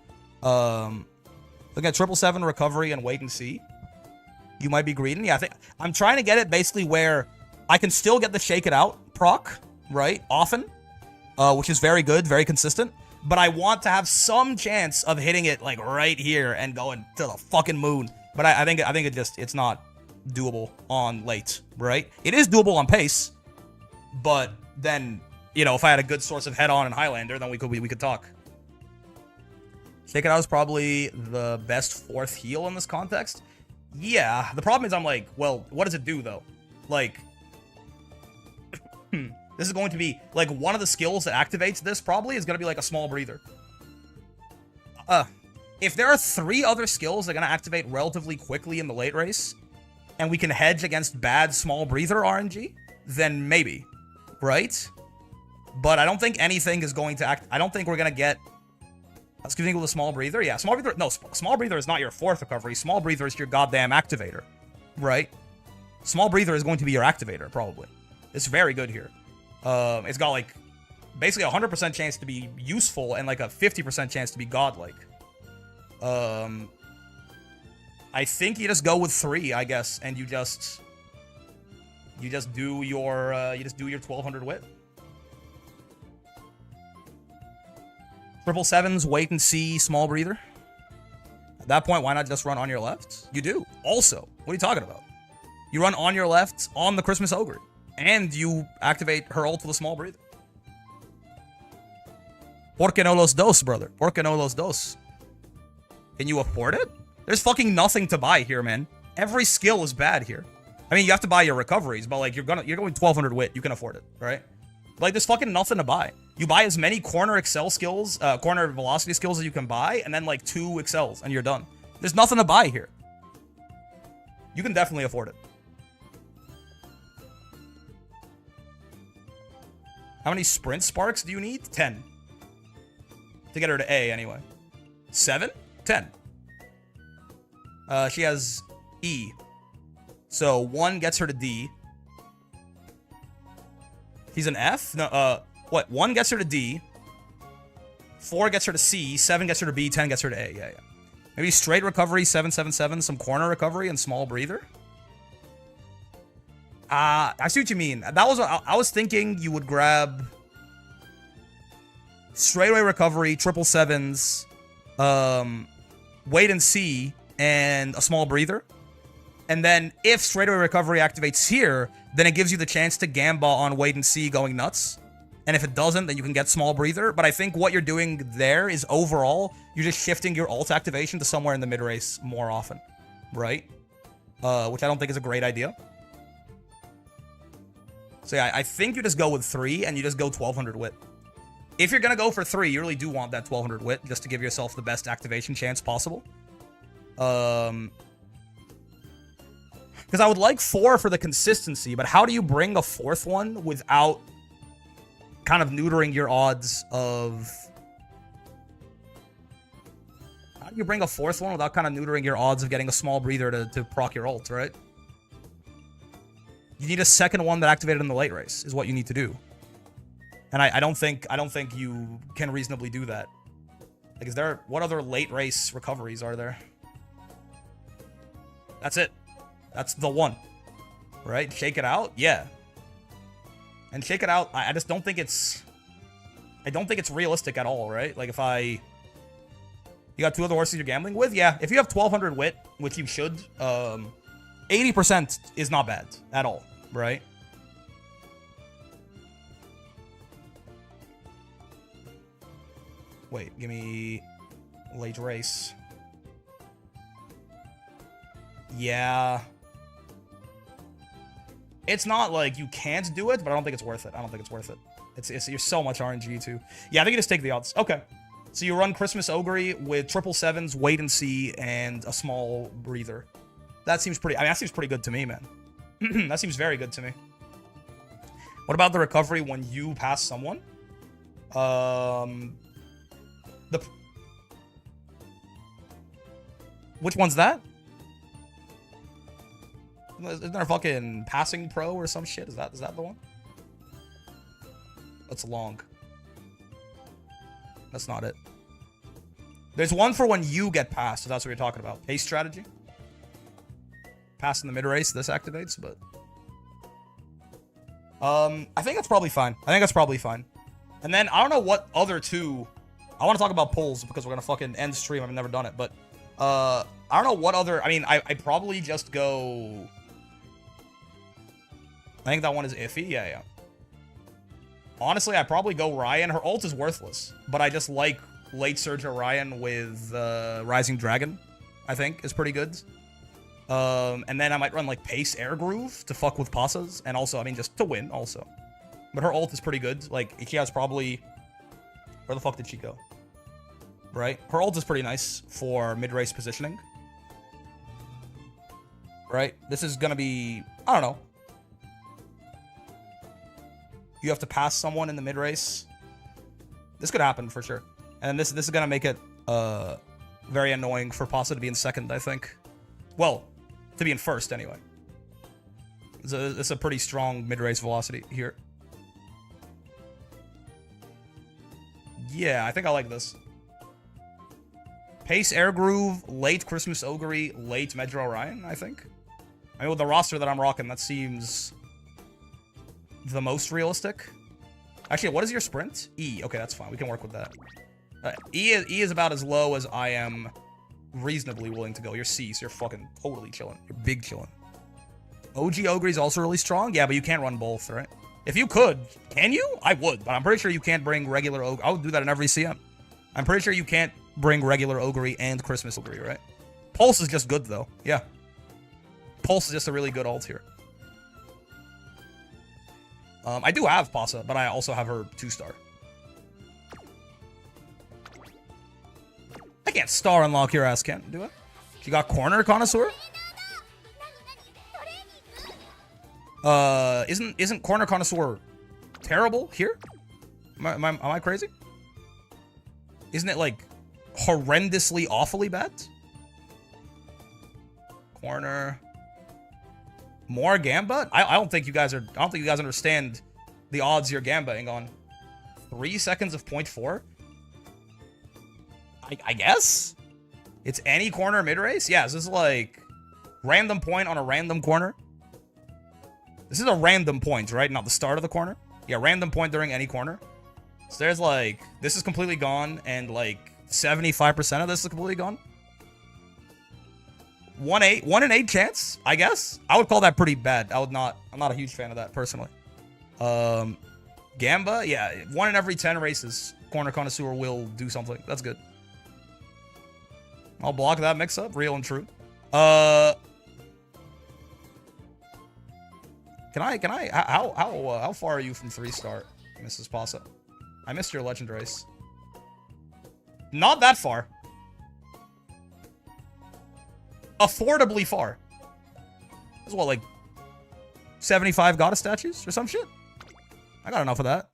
looking at 777 recovery and wait and see. You might be greedy. Yeah, I'm trying to get it basically where I can still get the shake it out proc, right? Often, which is very good, very consistent. But I want to have some chance of hitting it like right here and going to the fucking moon. But I think it's not doable on late, right? It is doable on pace, but then, you know, if I had a good source of head-on and Highlander, then we could talk. Shake It Out is probably the best 4th heal in this context. Yeah, the problem is I'm like, well, what does it do, though? Like, this is going to be, like, one of the skills that activates this probably is going to be, like, a small breather. If there are 3 other skills that are going to activate relatively quickly in the late race, and we can hedge against bad small breather RNG, then maybe, right? But I don't think anything is going to act... I don't think we're going to get... Let's give you a small breather. Yeah, small breather... No, small breather is not your 4th recovery. Small breather is your goddamn activator. Right? Small breather is going to be your activator, probably. It's very good here. It's got, like, basically a 100% chance to be useful and, like, a 50% chance to be godlike. I think you just go with 3, I guess, and you just do your 1200 wit. 777's wait and see small breather. At that point, why not just run on your left? You do. Also, what are you talking about? You run on your left on the Christmas Ogre, and you activate her ult with a small breather. Porque no los dos, brother. Porque no los dos. Can you afford it? There's fucking nothing to buy here, man. Every skill is bad here. I mean, you have to buy your recoveries, but like you're going 1200 wit, you can afford it, right? Like there's fucking nothing to buy. You buy as many corner excel skills, corner velocity skills as you can buy, and then like 2 excels, and you're done. There's nothing to buy here. You can definitely afford it. How many sprint sparks do you need? 10. To get her to A, anyway. 7? 10. She has E. So 1 gets her to D. He's an F? No, what? 1 gets her to D. 4 gets her to C. 7 gets her to B. 10 gets her to A. Yeah. Maybe straight recovery, 777, some corner recovery, and small breather. I see what you mean. That was I was thinking you would grab straightaway recovery, 777s, wait and see, and a small breather. And then if straightaway recovery activates here, then it gives you the chance to gamba on wait and see going nuts. And if it doesn't, then you can get small breather. But I think what you're doing there is overall, you're just shifting your ult activation to somewhere in the mid race more often, right? Which I don't think is a great idea. So yeah, I think you just go with 3 and you just go 1200 wit. If you're going to go for 3, you really do want that 1200 wit just to give yourself the best activation chance possible. Because I would like 4 for the consistency, but how do you bring a 4th one without kind of neutering your odds of... How do you bring a 4th one without kind of neutering your odds of getting a small breather to proc your ult, right? You need a 2nd one that activated in the late race, is what you need to do. And I don't think you can reasonably do that. Like, is there... What other late race recoveries are there? That's it. That's the one. Right? Shake it out? Yeah. And shake it out, I just don't think it's... I don't think it's realistic at all, right? Like, if I... You got 2 other horses you're gambling with? Yeah. If you have 1200 wit, which you should, 80% is not bad at all, right? Wait, give me late race. Yeah. It's not like you can't do it, but I don't think it's worth it. I don't think it's worth it. You're so much RNG too. Yeah, I think you just take the odds. Okay. So you run Christmas Ogre with 777s, wait and see, and a small breather. That seems pretty... I mean, that seems pretty good to me, man. That seems very good to me. What about the recovery when you pass someone? Which one's that? Isn't there a fucking passing pro or some shit? Is that the one? That's long. That's not it. There's one for when you get passed, if that's what you're talking about. Pace strategy. Pass in the mid race, this activates, but... I think that's probably fine. And then, I don't know what other 2... I want to talk about pulls, because we're gonna fucking end stream. I've never done it, but... I don't know what other... I mean, I probably just go... I think that one is iffy. Yeah. Honestly, I probably go Ryan. Her ult is worthless, but I just like late surge Orion with Rising Dragon, I think, is pretty good. And then I might run, like, Pace Air Groove to fuck with Pasas, and also, I mean, just to win, also. But her ult is pretty good. Like, she has probably... Where the fuck did she go? Right? Her ult is pretty nice for mid-race positioning. Right? This is gonna be... I don't know. You have to pass someone in the mid-race. This could happen, for sure. And this is gonna make it very annoying for Pasa to be in second, I think. Well, to be in first, anyway. It's a pretty strong mid-race velocity here. Yeah, I think I like this. Pace Air Groove, late Christmas Ogre, late Medra Orion, I think. I mean, with the roster that I'm rocking, that seems the most realistic. Actually, what is your sprint? E. Okay, that's fine. We can work with that. E is about as low as I am reasonably willing to go. You're C, so you're fucking totally chilling. You're big chilling. OG Ogre is also really strong. Yeah, but you can't run both, right? If you could, can you? I would, but I'm pretty sure you can't bring regular Ogre. I would do that in every CM. I'm pretty sure you can't bring regular Ogre and Christmas Ogre, right? Pulse is just good, though. Yeah. Pulse is just a really good ult here. I do have Pasa, but I also have her 2-star. I can't star unlock your ass, can't do it? She got Corner Connoisseur? Isn't Corner Connoisseur terrible here? Am I crazy? Isn't it, like, horrendously, awfully bad? Corner. More Gamba? I don't think you guys understand the odds you're Gambaing on. 3 seconds of 0.4? I guess? It's any corner mid-race? Yeah, this is like random point on a random corner. This is a random point, right? Not the start of the corner. Yeah, random point during any corner. So there's like, this is completely gone, and like 75% of this is completely gone. 1 in 8 chance, I guess. I would call that pretty bad. I'm not a huge fan of that personally. Gamba, yeah, 1 in every 10 races. Corner Connoisseur will do something. That's good. I'll block that mix-up, real and true. How far are you from 3-star, Mrs. Pasa? I missed your legend race. Not that far. Affordably far. This is what, like 75 goddess statues or some shit? I got enough of that.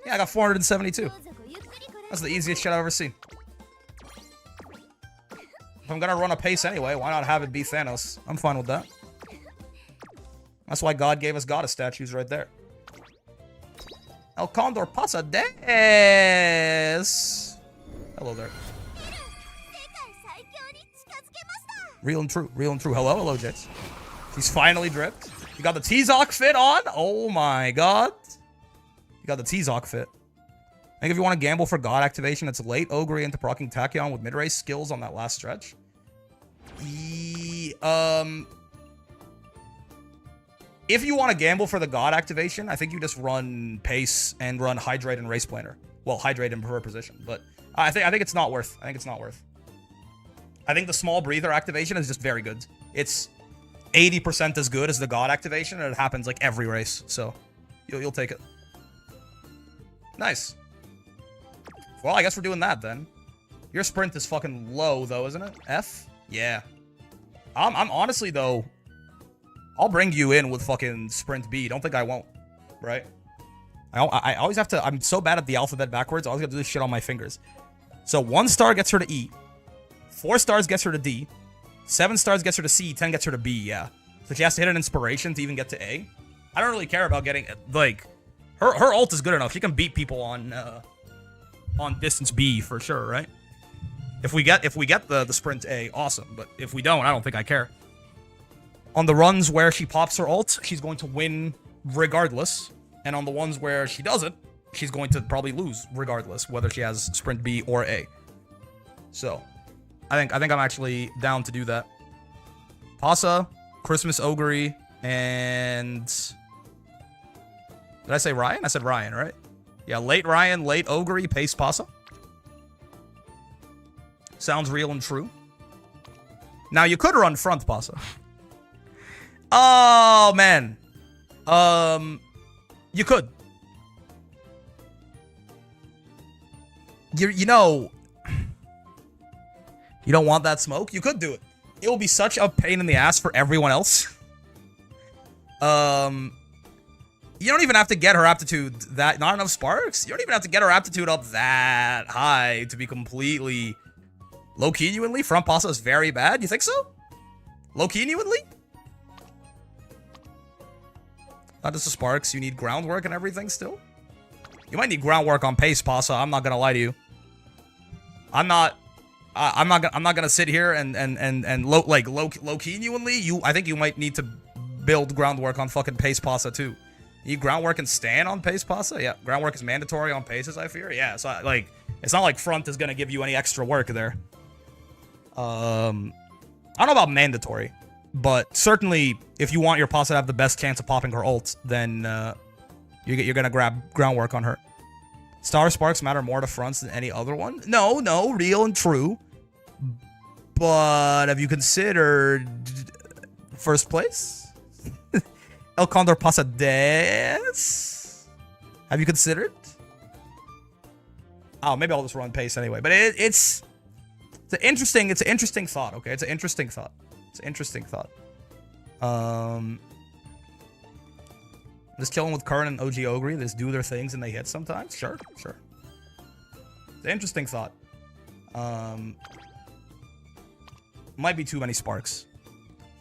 Yeah, I got 472. That's the easiest shit I've ever seen. If I'm gonna run a pace anyway, why not have it be Thanos? I'm fine with that. That's why God gave us goddess statues right there. El Condor pasa des. Hello there. Real and true, real and true. Hello, Jets. He's finally dripped. You got the T-Zoc fit on? Oh my god. You got the T-Zoc fit. I think if you want to gamble for God activation, it's late Ogre into proccing Tachyon with mid-race skills on that last stretch. If you want to gamble for the God activation, I think you just run Pace and run Hydrate and Race Planner. Well, Hydrate in preferred position, but I think it's not worth. I think it's not worth. I think the small breather activation is just very good. It's 80% as good as the God activation, and it happens like every race, so you'll take it. Nice. Well, I guess we're doing that then. Your sprint is fucking low though, isn't it? F? Yeah. I'm honestly though, I'll bring you in with fucking sprint B. Don't think I won't, right? I always have to. I'm so bad at the alphabet backwards. I always got to do this shit on my fingers. So 1 star gets her to E. 4 stars gets her to D. 7 stars gets her to C. 10 gets her to B. Yeah. So she has to hit an inspiration to even get to A. I don't really care about getting like her ult is good enough. She can beat people on distance B for sure, right? If we get the sprint A, awesome. But if we don't, I don't think I care. On the runs where she pops her ult, she's going to win regardless. And on the ones where she doesn't, she's going to probably lose regardless, whether she has sprint B or A. So, I think I'm actually down to do that. Pasa, Christmas Ogre, and did I say Ryan? I said Ryan, right? Yeah, late Ryan, late Ogre, pace Pasa. Sounds real and true. Now you could run front Pasa. Oh man. You could. You know, you don't want that smoke? You could do it. It will be such a pain in the ass for everyone else. You don't even have to get her aptitude that... Not enough sparks? You don't even have to get her aptitude up that high to be completely... Low-key genuinely? Front Pasa is very bad? You think so? Low-key genuinely? Not just the sparks, you need groundwork and everything still? You might need groundwork on pace, Pasa. I'm not gonna lie to you. I'm not gonna sit here and low-key genuinely. I think you might need to build groundwork on fucking pace Pasa too. You need groundwork and stand on pace Pasa? Yeah, groundwork is mandatory on paces, I fear. Yeah, so like it's not like front is gonna give you any extra work there. I don't know about mandatory, but certainly if you want your Pasa to have the best chance of popping her ult, then you're gonna grab groundwork on her. Star Sparks matter more to fronts than any other one? No, real and true. But have you considered first place? El Condor Pasa des? Have you considered? Oh, maybe I'll just run pace anyway. But it's an interesting thought, okay? It's an interesting thought. Just killing with Current and OG Ogre, they just do their things and they hit sometimes? Sure. It's an interesting thought. Might be too many sparks.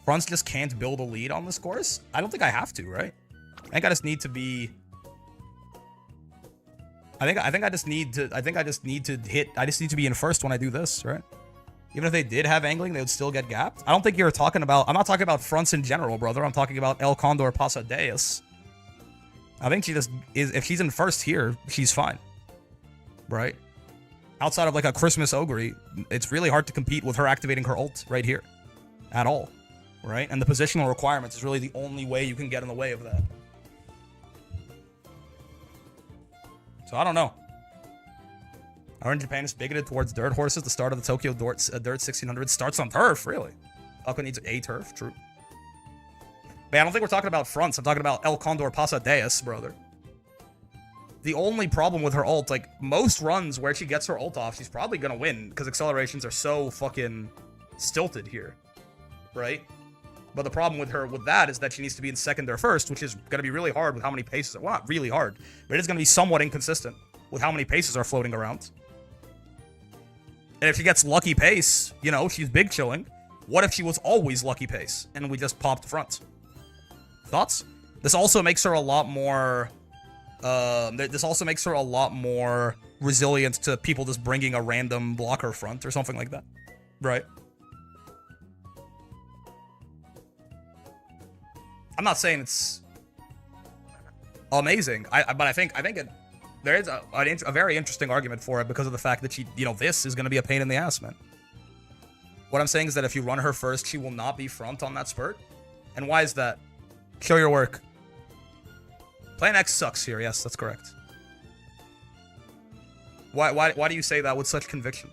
Fronts just can't build a lead on this course? I don't think I have to, right? I think I just need to be... I just need to be in first when I do this, right? Even if they did have angling, they would still get gapped. I don't think you're talking about... I'm not talking about fronts in general, brother. I'm talking about El Condor Pasa Deus. I think she just is... If she's in first here, she's fine. Right? outside of like a Christmas Ogre, it's really hard to compete with her activating her ult right here at all, right? And the positional requirements is really the only way you can get in the way of that. So I don't know. Our Japan is bigoted towards dirt horses. The start of the Tokyo Dirt 1600 starts on turf, really. Falco needs a turf, true. But I don't think we're talking about fronts. I'm talking about El Condor Pasa Deus, brother. The only problem with her ult, like, most runs where she gets her ult off, she's probably gonna win, because accelerations are so fucking stilted here, right? But the problem with her with that is that she needs to be in second or first, which is gonna be really hard with how many paces, well, not really hard, but it is gonna be somewhat inconsistent with how many paces are floating around. And if she gets lucky pace, you know, she's big chilling. What if she was always lucky pace, and we just popped front? Thoughts? This also makes her a lot more... this also makes her a lot more resilient to people just bringing a random blocker front or something like that, right? I'm not saying it's amazing, but I think there is a very interesting argument for it because of the fact that she, you know, this is going to be a pain in the ass, man. What I'm saying is that if you run her first, she will not be front on that spurt. And why is that? Show your work. Plan X sucks here. Yes, that's correct. Why do you say that with such conviction?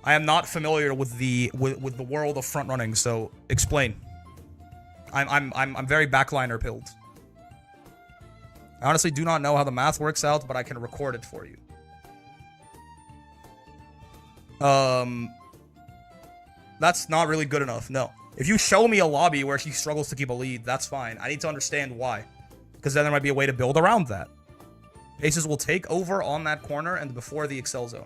I am not familiar with the world of front running, so explain. I'm very backliner pilled. I honestly do not know how the math works out, but I can record it for you. That's not really good enough. No. If you show me a lobby where she struggles to keep a lead, that's fine. I need to understand why. Because then there might be a way to build around that. Paces will take over on that corner and before the excel zone.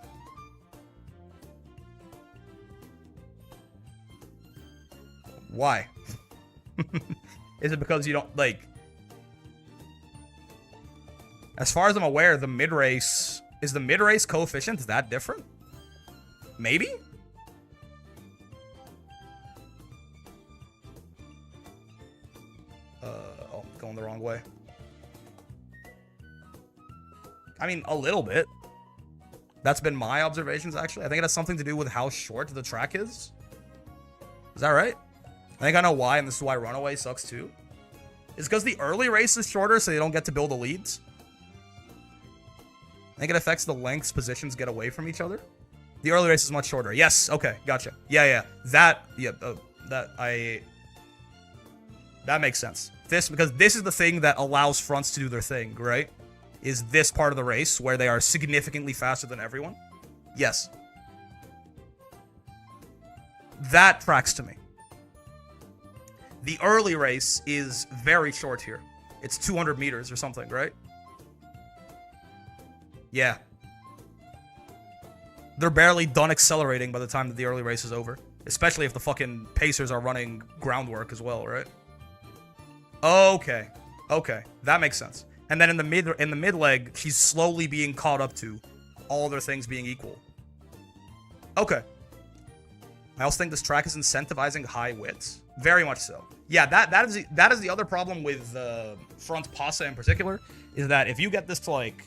Why? Is it because you don't, like... As far as I'm aware, the mid-race... Is the mid-race coefficient that different? Maybe? Oh, going the wrong way. I mean, a little bit. That's been my observations, actually. I think it has something to do with how short the track is. Is that right? I think I know why, and this is why Runaway sucks too. It's because the early race is shorter, so they don't get to build the leads. I think it affects the lengths positions get away from each other. The early race is much shorter. Yes, okay, gotcha. Yeah. That makes sense. Because this is the thing that allows fronts to do their thing, right? Is this part of the race where they are significantly faster than everyone? Yes. That tracks to me. The early race is very short here. It's 200 meters or something, right? Yeah. They're barely done accelerating by the time that the early race is over. Especially if the fucking pacers are running groundwork as well, right? Okay. Okay. That makes sense. And then in the mid leg, she's slowly being caught up to all other things being equal. Okay. I also think this track is incentivizing high widths. Very much so. Yeah, that is the other problem with front Pasa in particular, is that if you get this to like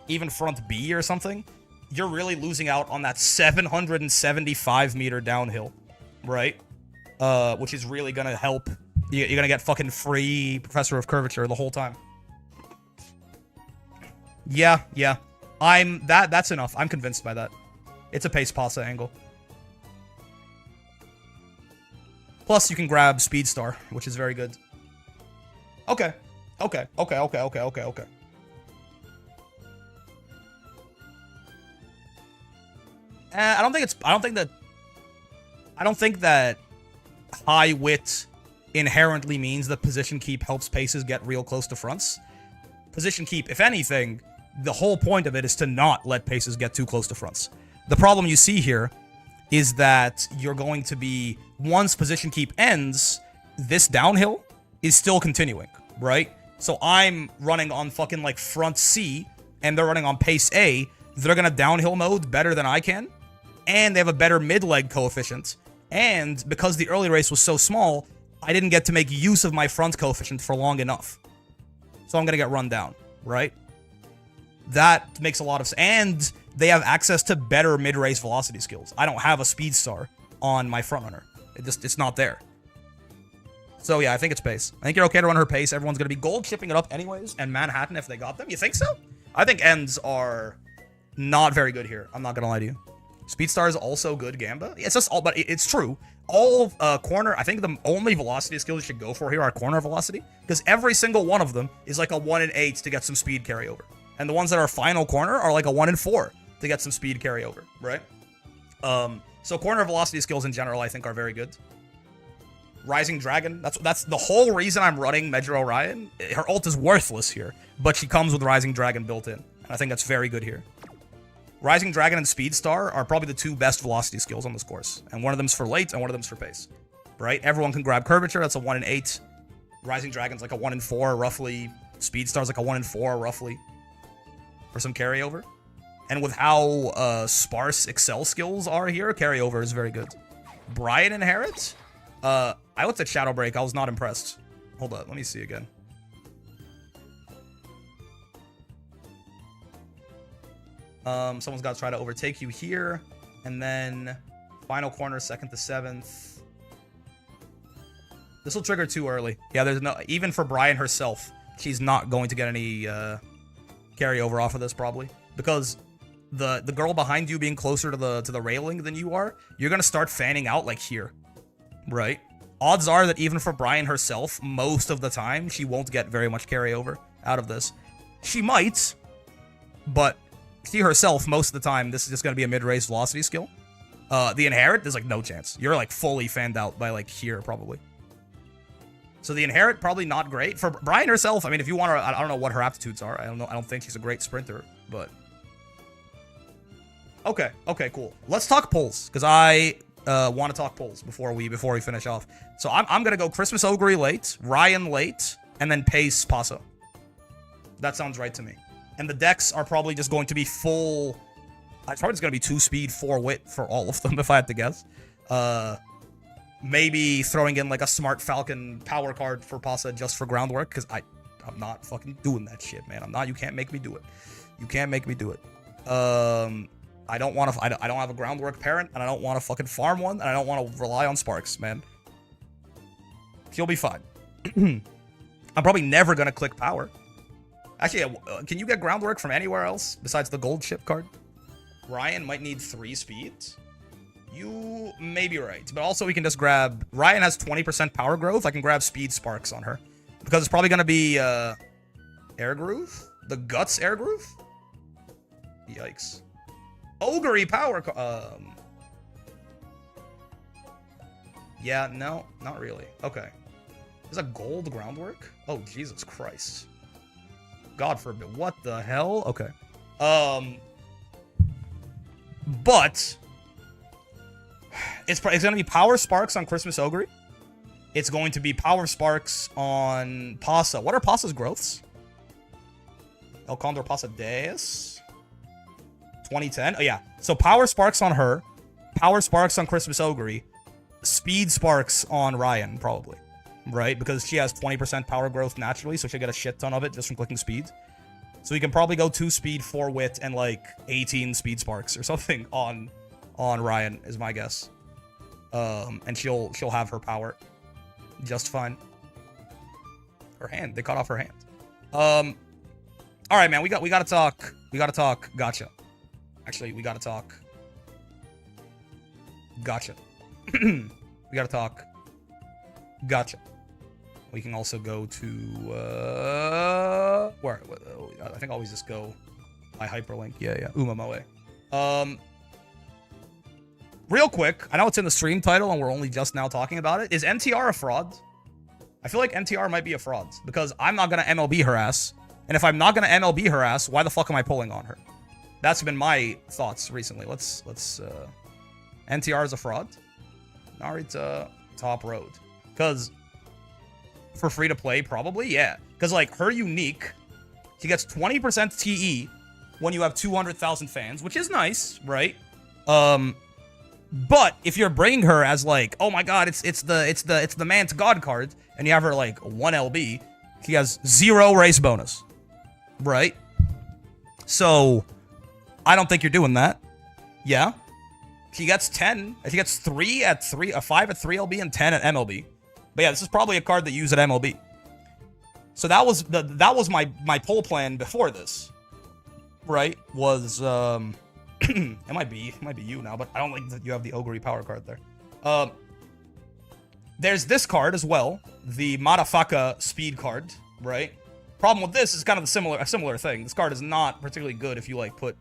even front B or something, you're really losing out on that 775 meter downhill, right? Which is really gonna help. You're gonna get fucking free Professor of Curvature the whole time. Yeah. That's enough. I'm convinced by that. It's a pace Pasa angle. Plus, you can grab Speedstar, which is very good. Okay. I don't think that high width inherently means that position keep helps paces get real close to fronts. Position keep, if anything, the whole point of it is to not let paces get too close to fronts. The problem you see here is that you're going to be, once position keep ends, this downhill is still continuing, right? So I'm running on fucking like front C, and they're running on pace A. They're gonna downhill mode better than I can, and they have a better mid-leg coefficient. And because the early race was so small, I didn't get to make use of my front coefficient for long enough. So I'm gonna get run down, right? That makes a lot of sense. And they have access to better mid-race velocity skills. I don't have a speed star on my frontrunner. It's not there. So yeah, I think it's pace. I think you're okay to run her pace. Everyone's gonna be gold chipping it up anyways, and Manhattan if they got them. You think so? I think ends are not very good here. I'm not gonna lie to you. Speedstar is also good Gamba. It's just all, but it's true. All corner, I think the only velocity skills you should go for here are corner velocity, because every single one of them is like a 1 in 8 to get some speed carryover. And the ones that are final corner are like a 1 in 4 to get some speed carryover, right? So corner velocity skills in general, I think, are very good. Rising Dragon, that's the whole reason I'm running Medra Orion. Her ult is worthless here, but she comes with Rising Dragon built in, and I think that's very good here. Rising Dragon and Speedstar are probably the 2 best velocity skills on this course, and one of them's for late and one of them's for pace, right? Everyone can grab Curvature, that's a 1 in 8. Rising Dragon's like a 1 in 4, roughly. Speedstar's like a 1 in 4, roughly, for some carryover. And with how sparse Excel skills are here, carryover is very good. Brian Inherit? I looked at Shadow Break. I was not impressed. Hold up. Let me see again. Someone's got to try to overtake you here. And then final corner, 2nd to 7th. This will trigger too early. Yeah, there's no... Even for Brian herself, she's not going to get any carryover off of this, probably. Because the girl behind you being closer to the railing than you are, you're going to start fanning out like here. Right? Odds are that even for Brian herself, most of the time, she won't get very much carryover out of this. She might, but she herself, most of the time, this is just going to be a mid-race velocity skill. The Inherit, there's like no chance. You're like fully fanned out by like here, probably. So the Inherit, probably not great. For Brian herself, I mean, if you want her, I don't know what her aptitudes are. I don't know. I don't think she's a great sprinter, but... Okay, cool. Let's talk pulls, because I... want to talk pulls before we finish off. So I'm gonna go Christmas Ogre late, Ryan late, and then Pace Paso. That sounds right to me. And the decks are probably just going to be full. It's probably just gonna be 2 speed, 4 wit for all of them if I had to guess. Maybe throwing in like a Smart Falcon power card for Pasa just for groundwork, because I'm not fucking doing that shit, man. I'm not. You can't make me do it. You can't make me do it. I don't want to. I don't have a groundwork parent, and I don't want to fucking farm one, and I don't want to rely on Sparks, man. She'll be fine. I'm probably never gonna click power. Actually, can you get groundwork from anywhere else besides the gold chip card? Ryan might need 3 speeds. You may be right, but also we can just grab. Ryan has 20% power growth. I can grab speed Sparks on her because it's probably gonna be Air Groove, the Guts Air Groove. Yikes. Ogre power. Yeah, no, not really. Okay. There's a gold groundwork? Oh, Jesus Christ. God forbid. What the hell? Okay. But it's going to be Power Sparks on Christmas Ogre. It's going to be Power Sparks on Pasa. What are Pasa's growths? El Condor Pasa Deus. 2010. Oh, yeah. So Power Sparks on her. Power Sparks on Christmas Ogre. Speed Sparks on Ryan, probably. Right? Because she has 20% power growth naturally, so she'll get a shit ton of it just from clicking speed. So we can probably go 2 speed, 4 wit, and like 18 speed Sparks or something on Ryan, is my guess. And she'll have her power just fine. Her hand. They cut off her hand. Alright, man. We gotta talk. Gotcha. Actually, we gotta talk. Gotcha. We gotta talk. Gotcha. We can also go to where? I think I always just go by hyperlink. Yeah. Umamoe. Real quick, I know it's in the stream title and we're only just now talking about it. Is NTR a fraud? I feel like NTR might be a fraud because I'm not gonna MLB her ass, and if I'm not gonna MLB her ass, why the fuck am I pulling on her? That's been my thoughts recently. Let's NTR is a fraud. Narita top road. Because for free to play, probably, yeah. Because like her unique, she gets 20% TE when you have 200,000 fans, which is nice, right? But if you're bringing her as like, oh my god, it's the man to god card, and you have her like 1 LB, she has 0 race bonus, right? So I don't think you're doing that. Yeah. He gets 10. If he gets 3 at 3, a 5 at 3LB and 10 at MLB. But yeah, this is probably a card that you use at MLB. So that was my poll plan before this. Right? Was it might be you now, but I don't think that you have the Ogre power card there. There's this card as well, the Madafaka speed card, right? Problem with this is kind of a similar thing. This card is not particularly good if you like put.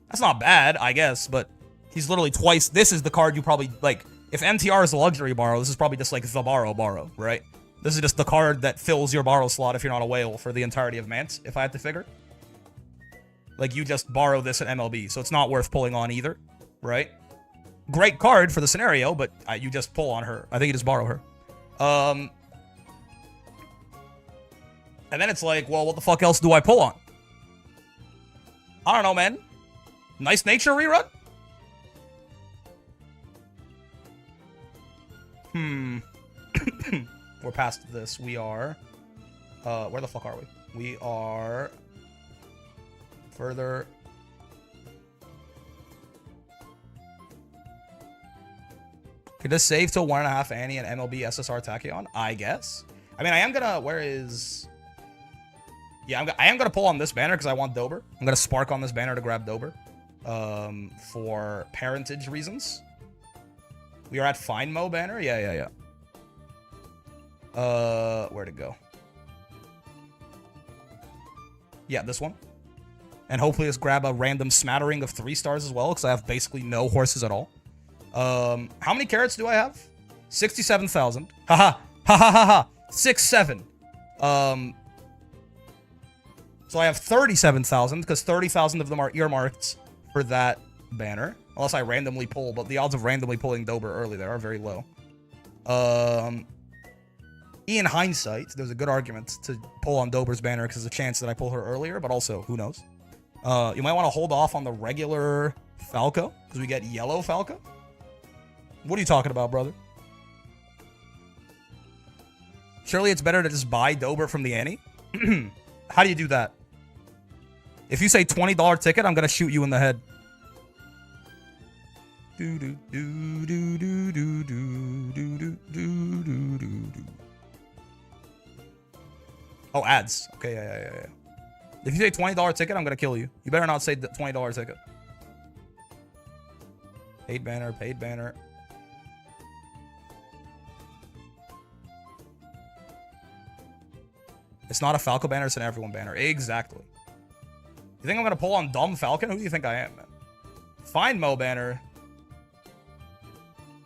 That's not bad, I guess, but he's literally twice. This is the card you probably like. If NTR is a luxury borrow, this is probably just like the borrow, right? This is just the card that fills your borrow slot if you're not a whale for the entirety of Mance, if I had to figure. Like, you just borrow this at MLB, so it's not worth pulling on either, right? Great card for the scenario, but you just pull on her. I think you just borrow her. And then it's like, well, what the fuck else do I pull on? I don't know, man. Nice Nature rerun? We're past this. We are... where the fuck are we? We are... further... Could this save till 1.5 Annie and MLB SSR Tachyon? I guess. I mean, I am gonna... Where is... Yeah, I am gonna pull on this banner because I want Dober. I'm gonna spark on this banner to grab Dober. For parentage reasons. We are at Fine Mo banner? Yeah. Where'd it go? Yeah, this one. And hopefully let's grab a random smattering of 3 stars as well, because I have basically no horses at all. How many carrots do I have? 67,000. Haha. 6-7. So I have 37,000, because 30,000 of them are earmarked for that banner. Unless I randomly pull, but the odds of randomly pulling Dober early there are very low. In hindsight, there's a good argument to pull on Dober's banner because there's a chance that I pull her earlier, but also, who knows? You might want to hold off on the regular Falco, because we get yellow Falco. What are you talking about, brother? Surely it's better to just buy Dober from the Annie? How do you do that? If you say $20 ticket, I'm gonna shoot you in the head. Oh, ads. Okay, yeah. If you say $20 ticket, I'm gonna kill you. You better not say the $20 ticket. Paid banner. It's not a Falco banner, it's an everyone banner. Exactly. You think I'm gonna pull on dumb Falcon? Who do you think I am, man? Fine Mo banner.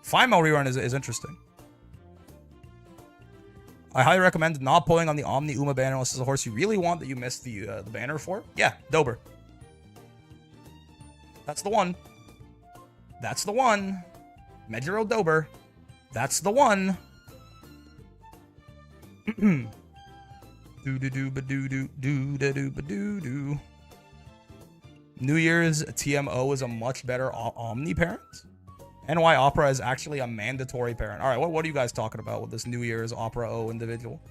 Fine Mo rerun is interesting. I highly recommend not pulling on the Omni Uma banner unless it's a horse you really want that you missed the banner for. Yeah, Dober. That's the one. That's the one. Medjiro Dober. That's the one. New Year's TMO is a much better Omni parent. NY Opera is actually a mandatory parent. All right, what are you guys talking about with this New Year's Opera O individual?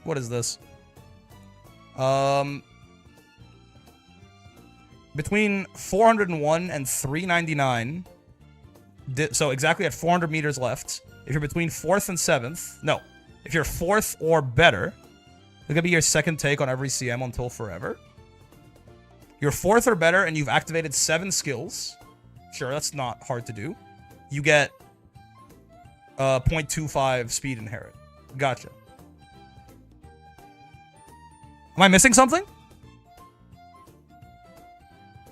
What is this? Between 401 and 399. So exactly at 400 meters left. If you're between 4th and 7th, no. If you're 4th or better, it's gonna be your second take on every CM until forever. You're 4th or better, and you've activated 7 skills. Sure, that's not hard to do. You get 0.25 speed inherit. Gotcha. Am I missing something?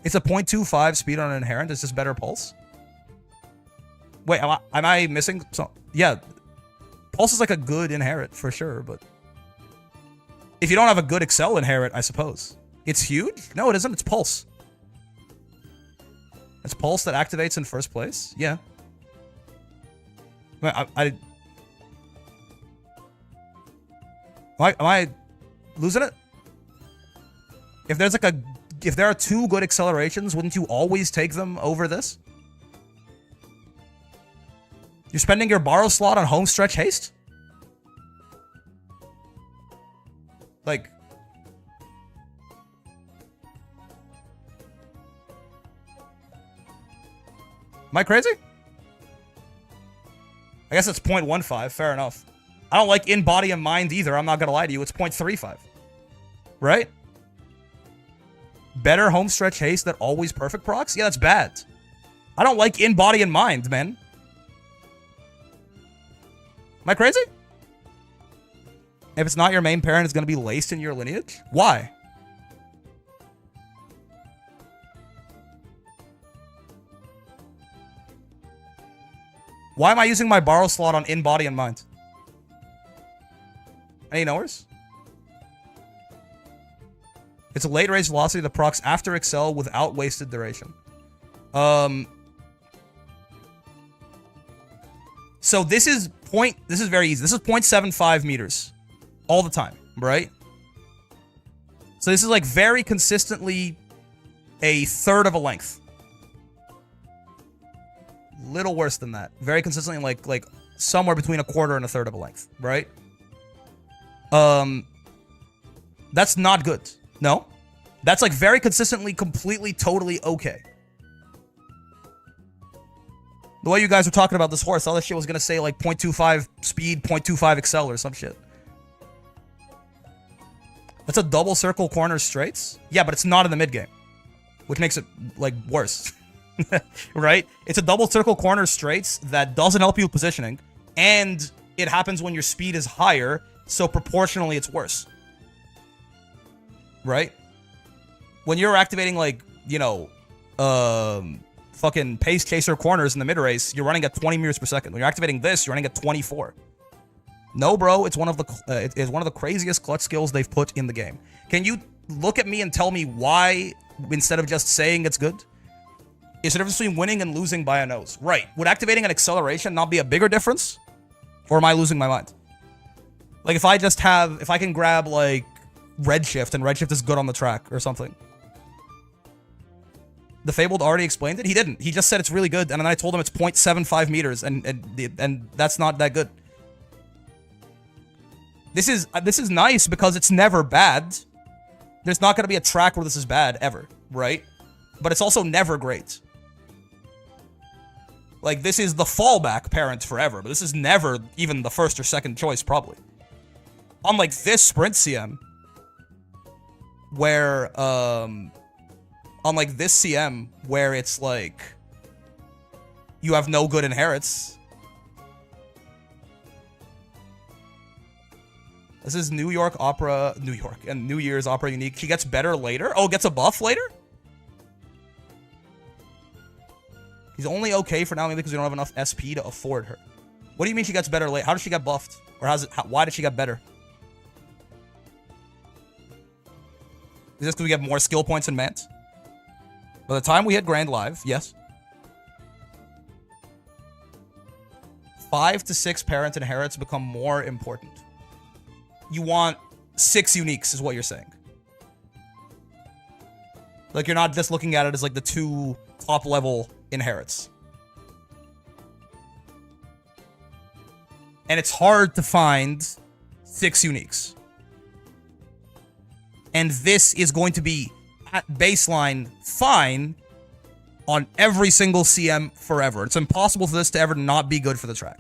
It's a 0.25 speed on an inherent. It's just better pulse. Wait, am I missing some? Yeah, pulse is like a good inherit for sure, but if you don't have a good Excel inherit, I suppose. It's huge? No, it isn't. It's pulse. It's pulse that activates in first place? Yeah. Am I losing it? If there's like if there are 2 good accelerations, wouldn't you always take them over this? You're spending your borrow slot on home stretch haste? Like, Am I crazy? I guess it's 0.15. Fair enough. I don't like in body and mind either. I'm not going to lie to you. It's 0.35. Right? Better home stretch haste that always perfect procs? Yeah, that's bad. I don't like in body and mind, man. Am I crazy? If it's not your main parent, it's going to be laced in your lineage? Why? Why am I using my borrow slot on in body and mind? Any knowers? It's a late range velocity that procs after Excel without wasted duration. So this is very easy. This is 0.75 meters all the time, right? So this is like very consistently a third of a length. Little worse than that. Very consistently like somewhere between a quarter and a third of a length, right? That's not good. No? That's like very consistently, completely, totally okay. The way you guys were talking about this horse, all this shit was gonna say like 0.25 speed, 0.25 excel or some shit. That's a double circle corner straights? Yeah, but it's not in the mid game, which makes it like worse. Right? It's a double circle corner straights that doesn't help you with positioning, and it happens when your speed is higher, so proportionally it's worse. Right? When you're activating like, you know, fucking pace chaser corners in the mid race, you're running at 20 meters per second. When you're activating this, you're running at 24. No, bro, it's one of the craziest clutch skills they've put in the game. Can you look at me and tell me why, instead of just saying it's good? Is the difference between winning and losing by a nose? Right. Would activating an acceleration not be a bigger difference? Or am I losing my mind? Like if I can grab like Redshift, and Redshift is good on the track or something. The Fabled already explained it? He didn't. He just said it's really good, and then I told him it's 0.75 meters, and that's not that good. This is nice because it's never bad. There's not going to be a track where this is bad, ever, right? But it's also never great. Like, this is the fallback parent forever, but this is never even the first or second choice, probably. Unlike this sprint CM, where, unlike this CM, where it's like, you have no good inherits. This is New Year's Opera unique. She gets better later? Oh, gets a buff later? He's only okay for now, maybe because we don't have enough SP to afford her. What do you mean she gets better late? How does she get buffed? Or why did she get better? Is this because we get more skill points in Mant? By the time we hit Grand Live, yes. 5 to 6 parent inherits become more important. You want 6 uniques, is what you're saying. Like, you're not just looking at it as like the 2 top level inherits. And it's hard to find 6 uniques. And this is going to be at baseline fine on every single CM forever. It's impossible for this to ever not be good for the track.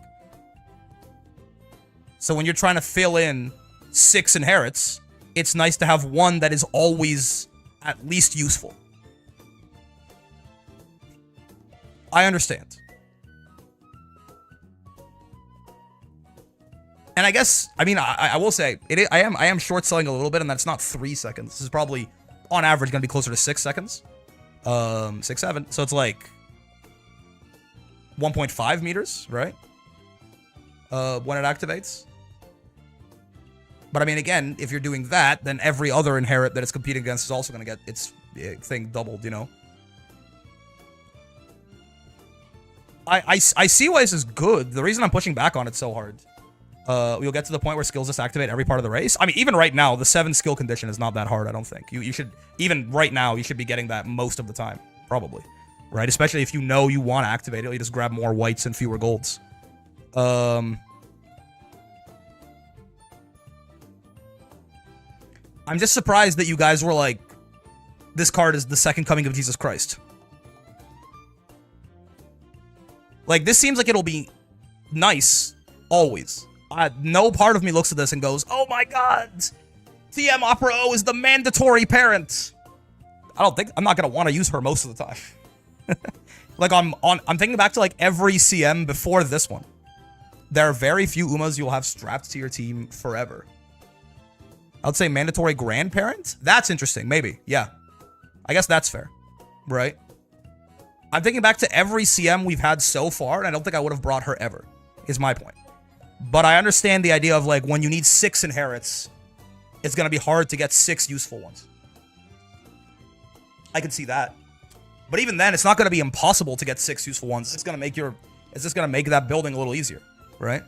So when you're trying to fill in 6 inherits, it's nice to have one that is always at least useful. I understand. And I guess, I mean, I will say, I am short selling a little bit, and that's not 3 seconds. This is probably, on average, going to be closer to 6 seconds. 6, 7. So it's like 1.5 meters, right? When it activates. But I mean, again, if you're doing that, then every other inherit that it's competing against is also going to get its thing doubled, you know? I see why this is good. The reason I'm pushing back on it so hard, we'll get to the point where skills just activate every part of the race. I mean, even right now, the 7 skill condition is not that hard, I don't think. You should, even right now, you should be getting that most of the time, probably. Right? Especially if you know you want to activate it, you just grab more whites and fewer golds. I'm just surprised that you guys were like, this card is the second coming of Jesus Christ. Like, this seems like it'll be nice always. No part of me looks at this and goes, oh my god, TM Opera O is the mandatory parent. I'm not gonna want to use her most of the time. Like, I'm thinking back to like every CM before this one. There are very few Umas you'll have strapped to your team forever. I would say mandatory grandparent? That's interesting, maybe. Yeah. I guess that's fair. Right? I'm thinking back to every CM we've had so far, and I don't think I would have brought her ever, is my point. But I understand the idea of, like, when you need 6 inherits, it's going to be hard to get 6 useful ones. I can see that. But even then, it's not going to be impossible to get 6 useful ones. It's just going to make that building a little easier, right?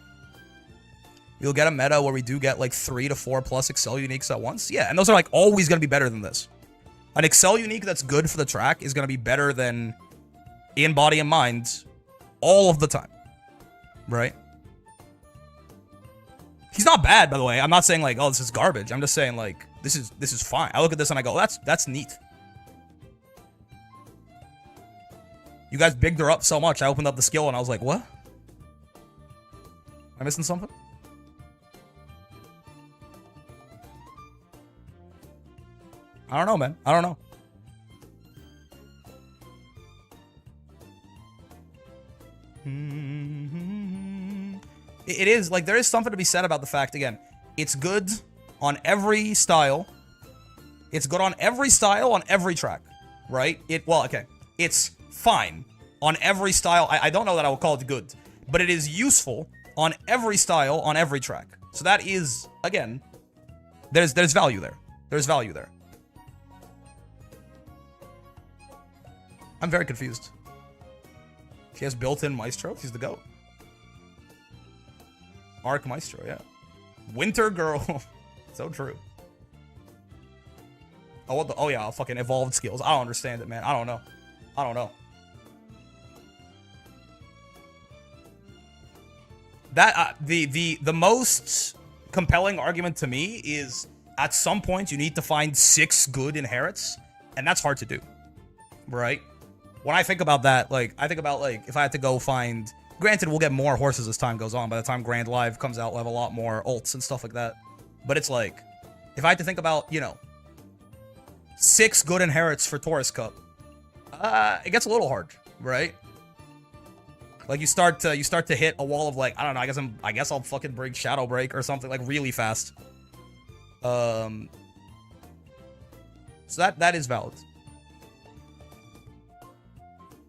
You'll get a meta where we do get, like, 3 to 4 plus Excel uniques at once. Yeah, and those are, like, always going to be better than this. An Excel unique that's good for the track is going to be better than in body and mind all of the time, right? He's not bad, by the way. I'm not saying like, oh, this is garbage. I'm just saying like, this is fine. I look at this and I go, that's neat. You guys bigged her up so much. I opened up the skill and I was like, what? Am I missing something? I don't know, man. I don't know. It is, like, there is something to be said about the fact, again, it's good on every style. It's good on every style, on every track, right? Well, okay, it's fine on every style. I don't know that I would call it good, but it is useful on every style, on every track. So that is, again, there's value there. There's value there. I'm very confused. She has built-in Maestro. She's the GOAT. Arc Maestro, yeah. Winter Girl. So true. Oh, what the? Oh, yeah, fucking evolved skills. I don't understand it, man. I don't know. I don't know. That, the most compelling argument to me is at some point you need to find 6 good inherits, and that's hard to do. Right? When I think about that, like, I think about, like, if I had to go find... Granted, we'll get more horses as time goes on. By the time Grand Live comes out, we'll have a lot more ults and stuff like that. But it's like, if I had to think about, you know, 6 good inherits for Taurus Cup, it gets a little hard, right? Like, you start to hit a wall of, like, I don't know, I guess I'll fucking bring Shadow Break or something, like, really fast. So that is valid.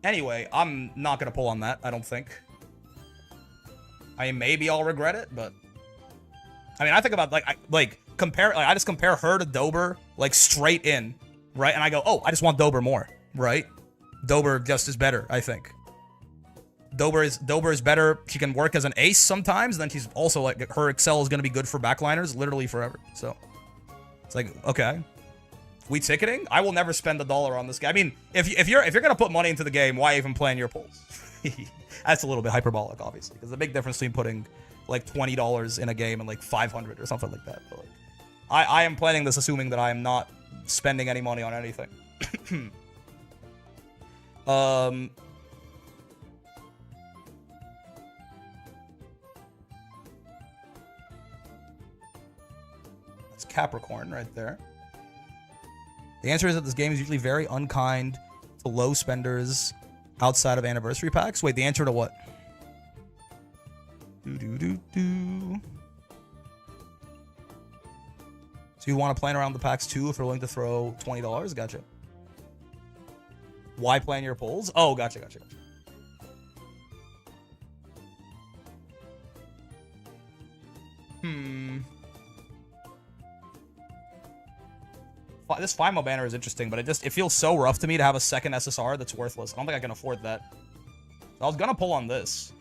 Anyway, I'm not gonna pull on that, I don't think. I mean, maybe I'll regret it, but... I mean, I think about, like, I just compare her to Dober, like, straight in, right? And I go, oh, I just want Dober more, right? Dober just is better, I think. Dober is better. She can work as an ace sometimes, then she's also, like, her Excel is gonna be good for backliners literally forever, so... It's like, okay. We ticketing? I will never spend $1 on this game. I mean, if you're gonna put money into the game, why even plan your pulls? That's a little bit hyperbolic, obviously. There's a big difference between putting like $20 in a game and like 500 or something like that. But like, I am planning this assuming that I am not spending any money on anything. That's Capricorn right there. The answer is that this game is usually very unkind to low spenders outside of anniversary packs. Wait, the answer to what? So you want to plan around the packs too if you're willing to throw $20? Gotcha. Why plan your pulls? Oh, gotcha. This FIMO banner is interesting, but it feels so rough to me to have a second SSR that's worthless. I don't think I can afford that. I was gonna pull on this.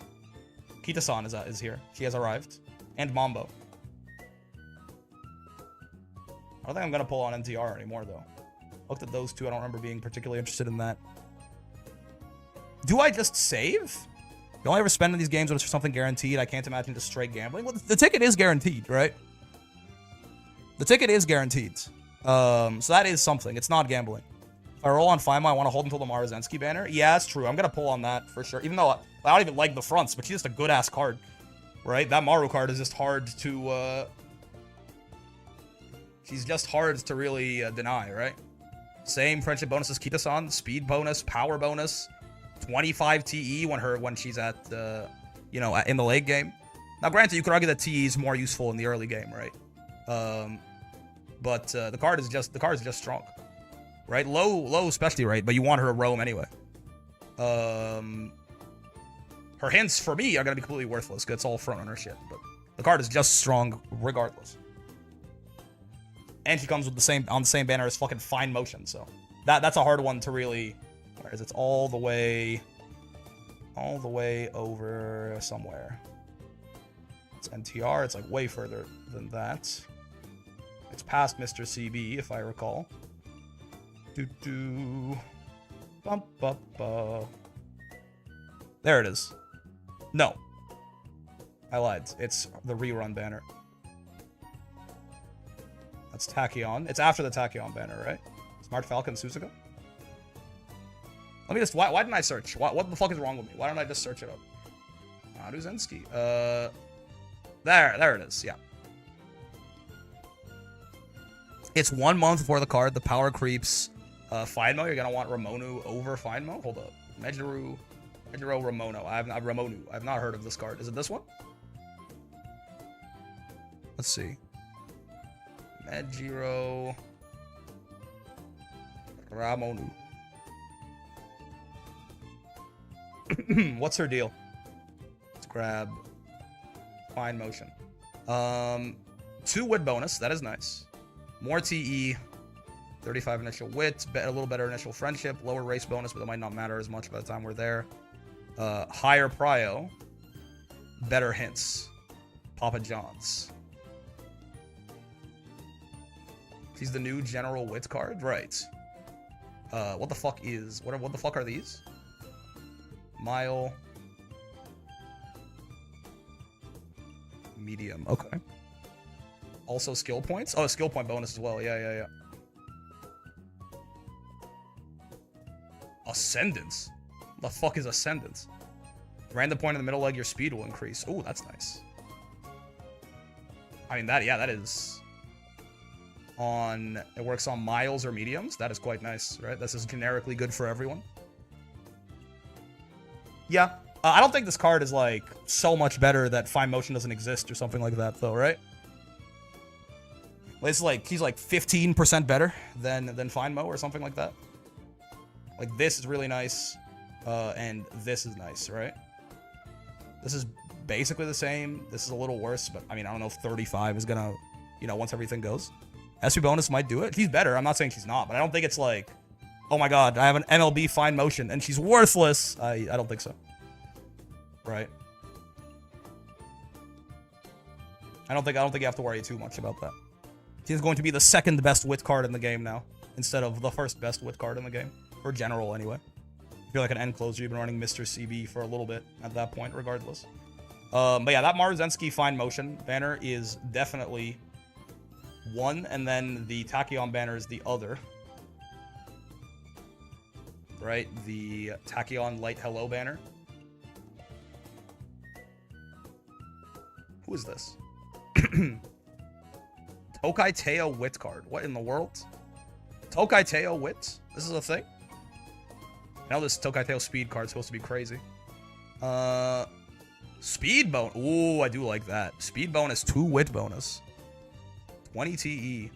Kita-san is here. She has arrived. And Mambo. I don't think I'm gonna pull on NTR anymore, though. Looked at those two. I don't remember being particularly interested in that. Do I just save? You only ever spend in these games when it's for something guaranteed. I can't imagine just straight gambling. Well, the ticket is guaranteed, right? The ticket is guaranteed. So that is something. It's not gambling. If I roll on Fimo, I want to hold until the Marzensky banner. Yeah, that's true. I'm going to pull on that for sure. Even though I don't even like the fronts, but she's just a good-ass card. Right? That Maru card is just hard to, she's just hard to really deny, right? Same friendship bonuses Kita-san. Speed bonus, power bonus. 25 TE when she's at, you know, in the late game. Now, granted, you could argue that TE is more useful in the early game, right? But the card is just strong. Right? Low especially, right? But you want her to roam anyway. Her hints, for me, are going to be completely worthless, because it's all front runner shit. But the card is just strong regardless. And she comes with on the same banner as fucking Fine Motion, so... That's a hard one to really... Where is it? It's all the way over somewhere. It's NTR. It's like way further than that. It's past Mr. CB, if I recall. Bum, bum, bum. There it is. No. I lied. It's the rerun banner. That's Tachyon. It's after the Tachyon banner, right? Smart Falcon Suzuka? Let me just... Why didn't I search? What the fuck is wrong with me? Why don't I just search it up? Aduzensky. There it is. Yeah. It's 1 month before the card. The power creeps. Finemo, you're going to want Ramonu over Finemo? Hold up. Mejiro Ramono. Ramonu. I've not heard of this card. Is it this one? Let's see. Mejiro Ramonu. What's her deal? Let's grab Fine Motion. 2 wit bonus. That is nice. More TE. 35 initial wit. A little better initial friendship. Lower race bonus, but that might not matter as much by the time we're there. Higher prio. Better hints. Papa John's. She's the new general wit card? Right. What the fuck is... What the fuck are these? Mile. Medium. Okay. Also skill points? Oh, skill point bonus as well. Yeah. Ascendance? What the fuck is Ascendance? Random point in the middle leg, your speed will increase. Ooh, that's nice. I mean, that is... It works on miles or mediums. That is quite nice, right? This is generically good for everyone. Yeah. I don't think this card is, like, so much better that Fine Motion doesn't exist or something like that, though, right? It's like, he's like 15% better than Fine Mo or something like that. Like, this is really nice, and this is nice, right? This is basically the same. This is a little worse, but, I mean, I don't know if 35 is gonna, you know, once everything goes. SP bonus might do it. She's better. I'm not saying she's not, but I don't think it's like, oh my god, I have an MLB Fine Motion, and she's worthless. I don't think so. Right? I don't think you have to worry too much about that. She's going to be the second best wit card in the game now, instead of the first best wit card in the game. For general, anyway. If you're like an end closer, you've been running Mr. CB for a little bit at that point, regardless. But yeah, that Marzensky Fine Motion banner is definitely one, and then the Tachyon banner is the other. Right? The Tachyon Light Hello banner. Who is this? Tokai Teo Wit card. What in the world? Tokai Teo Wit? This is a thing? I know this Tokai Teo Speed card is supposed to be crazy. Speed bonus. Ooh, I do like that. Speed bonus, 2 wit bonus. 20 TE.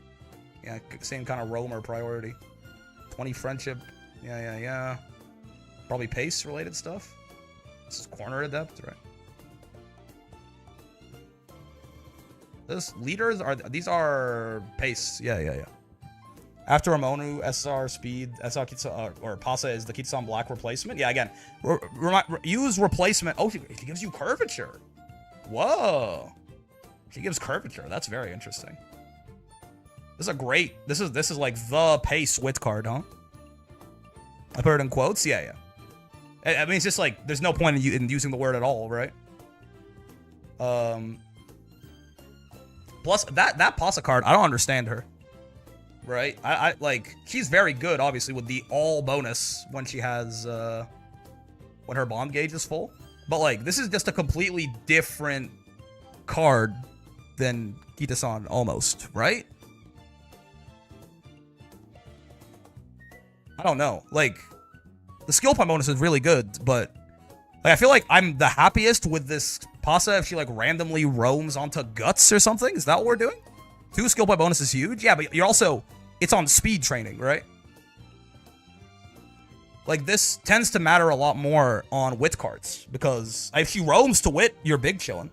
Yeah, same kind of roamer priority. 20 friendship. Yeah. Probably pace related stuff. This is corner adept, right? This leaders these are pace. Yeah. After Ramonu, SR speed, SR Kitsa, or Pasa is the Kitsan black replacement. Yeah, again, use replacement. Oh, she gives you curvature. Whoa, she gives curvature. That's very interesting. This is a great. This is like the pace wit card, huh? I put it in quotes. Yeah. I mean, it's just like there's no point in using the word at all, right? Plus that Pasa card, I don't understand her. right? I like, she's very good, obviously, with the all bonus when she has, when her bond gauge is full. But, like, this is just a completely different card than Kita-san, almost, right? I don't know. Like, the skill point bonus is really good, but like, I feel like I'm the happiest with this Pasa if she, like, randomly roams onto Guts or something. Is that what we're doing? 2 skill point bonus is huge. Yeah, but you're also... It's on speed training, right? Like, this tends to matter a lot more on wit cards, because if she roams to wit, you're big chillin'.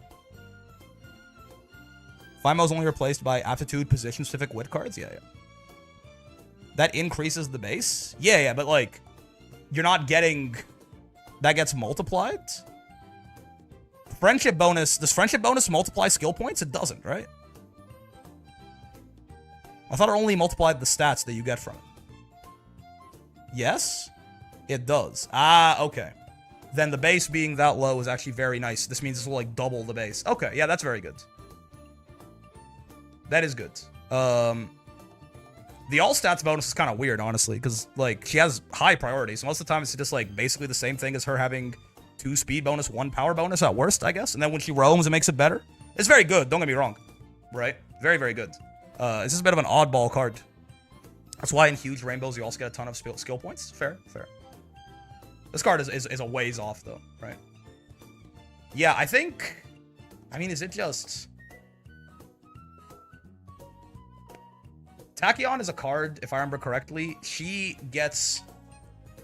Fimo is only replaced by aptitude, position-specific wit cards? Yeah, yeah. That increases the base? Yeah, yeah, but, like, you're not getting... That gets multiplied? Friendship bonus... Does friendship bonus multiply skill points? It doesn't, right? I thought it only multiplied the stats that you get from it. Yes? It does. Ah, okay. Then the base being that low is actually very nice. This means this will, like, double the base. Okay, yeah, that's very good. That is good. The all stats bonus is kind of weird, honestly, because, like, she has high priorities. Most of the time, it's just, like, basically the same thing as her having 2 speed bonus, 1 power bonus at worst, I guess. And then when she roams, it makes it better. It's very good, don't get me wrong. Right? Very, very good. It's just a bit of an oddball card. That's why in huge rainbows, you also get a ton of skill points. Fair, fair. This card is a ways off, though, right? Yeah, I think... I mean, is it just... Tachyon is a card, if I remember correctly. She gets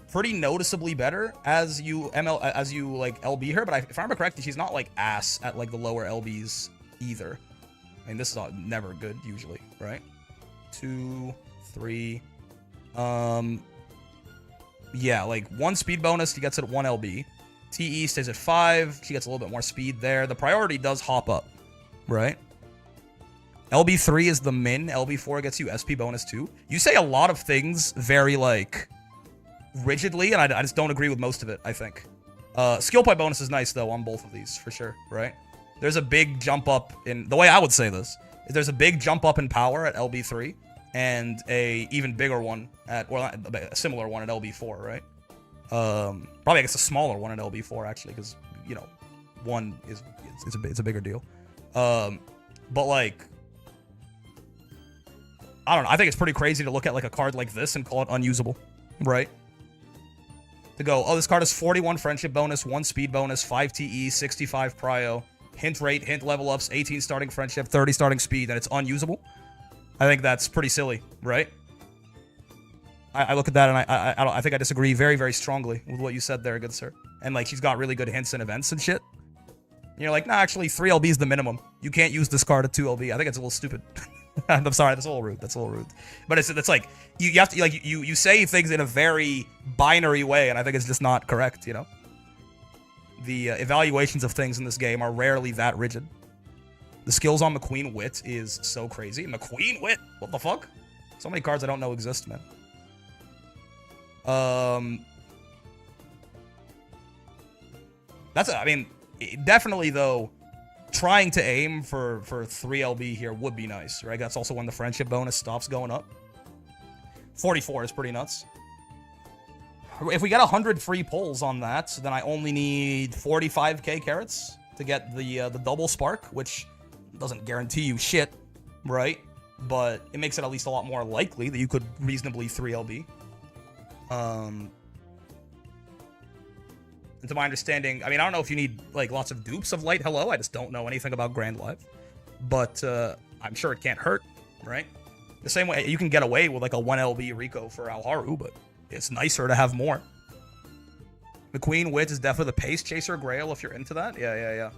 pretty noticeably better as you like LB her, but if I remember correctly, she's not like ass at like the lower LBs either. I mean, this is never good usually, right? 2, 3. Yeah, like 1 speed bonus, she gets it at 1 LB. TE stays at 5. She gets a little bit more speed there. The priority does hop up, right? LB3 is the min. LB4 gets you SP bonus too. You say a lot of things very, like, rigidly, and I just don't agree with most of it, I think. Skill point bonus is nice, though, on both of these, for sure, right? There's a big jump up in... The way I would say this is there's a big jump up in power at LB3, and a even bigger one at... Well, a similar one at LB4, right? Probably, I guess, a smaller one at LB4, actually, because, you know, 1 is... It's a bigger deal. But, like... I don't know. I think it's pretty crazy to look at like a card like this and call it unusable, right? To go, oh, this card has 41 friendship bonus, 1 speed bonus, 5 TE, 65 prio, hint rate, hint level ups, 18 starting friendship, 30 starting speed, and it's unusable. I think that's pretty silly, right? I look at that and I think I disagree very, very strongly with what you said there, good sir. And like, she's got really good hints and events and shit. And you're like, nah, actually 3 LB is the minimum. You can't use this card at 2 LB. I think it's a little stupid. I'm sorry, that's a little rude. That's a little rude. But it's like you have to like you say things in a very binary way, and I think it's just not correct. You know, the evaluations of things in this game are rarely that rigid. The skills on McQueen Wit is so crazy. McQueen Wit, what the fuck? So many cards I don't know exist, man. I mean, definitely though. Trying to aim for 3 LB here would be nice, right? That's also when the friendship bonus stops going up. 44 is pretty nuts. If we get 100 free pulls on that, then I only need 45k carats to get the double spark, which doesn't guarantee you shit, right? But it makes it at least a lot more likely that you could reasonably 3 LB. And to my understanding, I mean, I don't know if you need, like, lots of dupes of Light Hello. I just don't know anything about Grand Live. But I'm sure it can't hurt, right? The same way you can get away with, like, a 1LB Rico for Alharu, but it's nicer to have more. McQueen Wit is definitely the Pace Chaser Grail if you're into that. Yeah.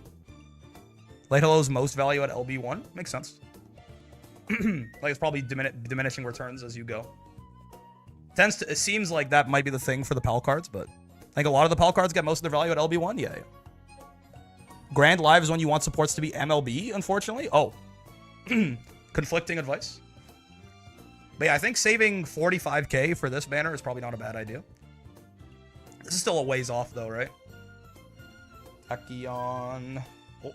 Light Hello's most value at LB1. Makes sense. Like, it's probably diminishing returns as you go. It seems like that might be the thing for the PAL cards, but... I think a lot of the PAL cards get most of their value at LB1. Yeah. Grand Live is when you want supports to be MLB, unfortunately. Oh. Conflicting advice. But yeah, I think saving 45k for this banner is probably not a bad idea. This is still a ways off, though, right? Tachyon. Oh.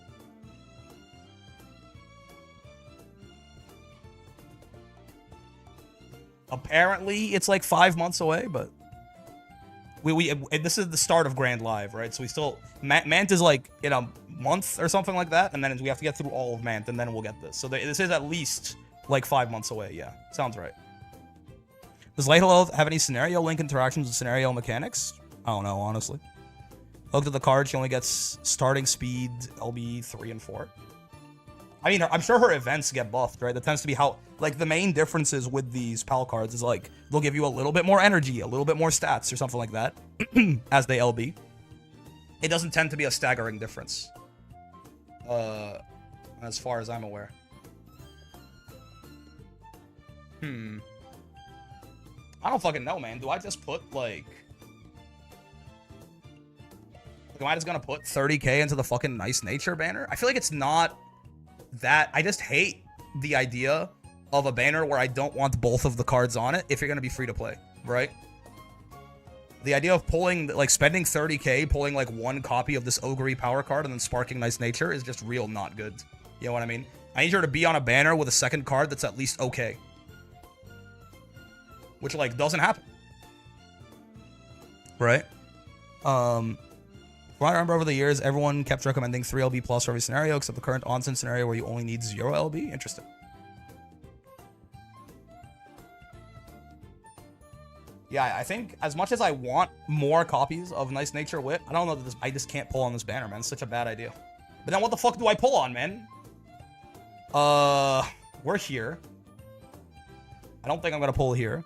Apparently, it's like 5 months away, but this is the start of Grand Live, right? So we still Mant is like in a month or something like that, and then we have to get through all of Mant, and then we'll get this. So this is at least like 5 months away. Yeah, sounds right. Does Light Hello have any scenario link interactions with scenario mechanics? I don't know, honestly. Look at the card. She only gets starting speed LB 3 and 4. I mean, I'm sure her events get buffed, right? That tends to be how, like, the main differences with these PAL cards is, like, they'll give you a little bit more energy, a little bit more stats, or something like that, as they LB. It doesn't tend to be a staggering difference, as far as I'm aware. I don't fucking know, man. Do I just put, like... Am I just gonna put 30k into the fucking Nice Nature banner? I feel like it's not... that I just hate the idea of a banner where I don't want both of the cards on it if you're going to be free to play, right? The idea of pulling, like, spending 30k, pulling, like, one copy of this Ogre power card and then sparking Nice Nature is just real not good. You know what I mean? I need her to be on a banner with a second card that's at least okay. Which, like, doesn't happen. Right? From what I remember over the years, everyone kept recommending 3 LB plus for every scenario, except the current Onsen scenario where you only need 0 LB. Interesting. Yeah, I think as much as I want more copies of Nice Nature Wit, I don't know that this, I just can't pull on this banner, man. It's such a bad idea. But then what the fuck do I pull on, man? We're here. I don't think I'm gonna pull here.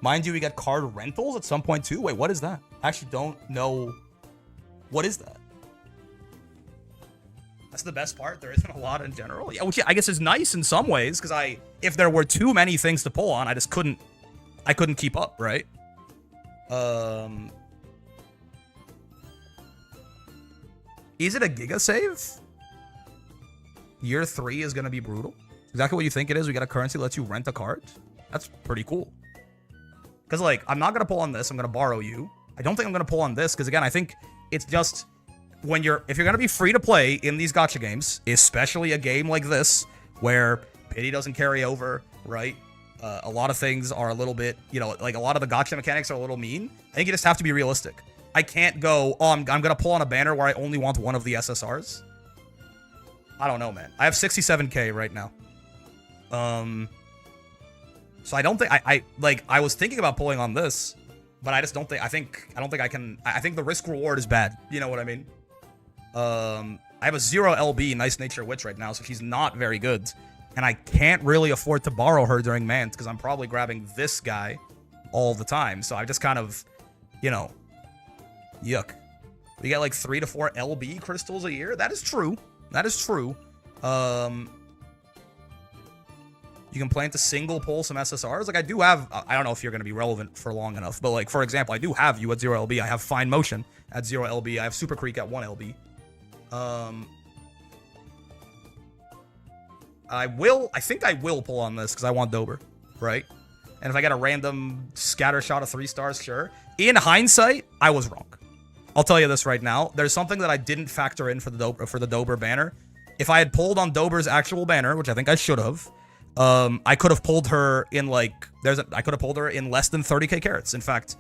Mind you, we got card rentals at some point too. Wait, what is that? I actually don't know. What is that? That's the best part. There isn't a lot in general. Yeah, which I guess is nice in some ways, because if there were too many things to pull on, I just couldn't keep up, right? Is it a Giga save? Year 3 is gonna be brutal. Exactly what you think it is. We got a currency that lets you rent a card. That's pretty cool. Because, like, I'm not gonna pull on this. I'm gonna borrow you. I don't think I'm gonna pull on this, because again, I think it's just if you're gonna be free to play in these gacha games, especially a game like this where pity doesn't carry over, right? A lot of things are a little bit, you know, like a lot of the gacha mechanics are a little mean. I think you just have to be realistic. I can't go, oh, I'm gonna pull on a banner where I only want one of the SSRs. I don't know, man. I have 67k right now. So I don't think I was thinking about pulling on this. But I just don't think, I don't think I can, I think the risk reward is bad. You know what I mean? I have a 0 LB Nice Nature Witch right now, so she's not very good. And I can't really afford to borrow her during Mant, because I'm probably grabbing this guy all the time. So I just kind of, you know, yuck. We get like 3 to 4 LB crystals a year. That is true. That is true. You can plan to single pull some SSRs. Like, I do have, I don't know if you're going to be relevant for long enough, but, like, for example, I do have you at 0 LB. I have Fine Motion at 0 LB. I have Super Creek at 1 LB. I think I will pull on this because I want Dober, right? And if I get a random scatter shot of 3 stars, sure. In hindsight, I was wrong. I'll tell you this right now. There's something that I didn't factor in for the Dober banner. If I had pulled on Dober's actual banner, which I think I should have, I could have pulled her in like I could have pulled her in less than 30k carats. In fact,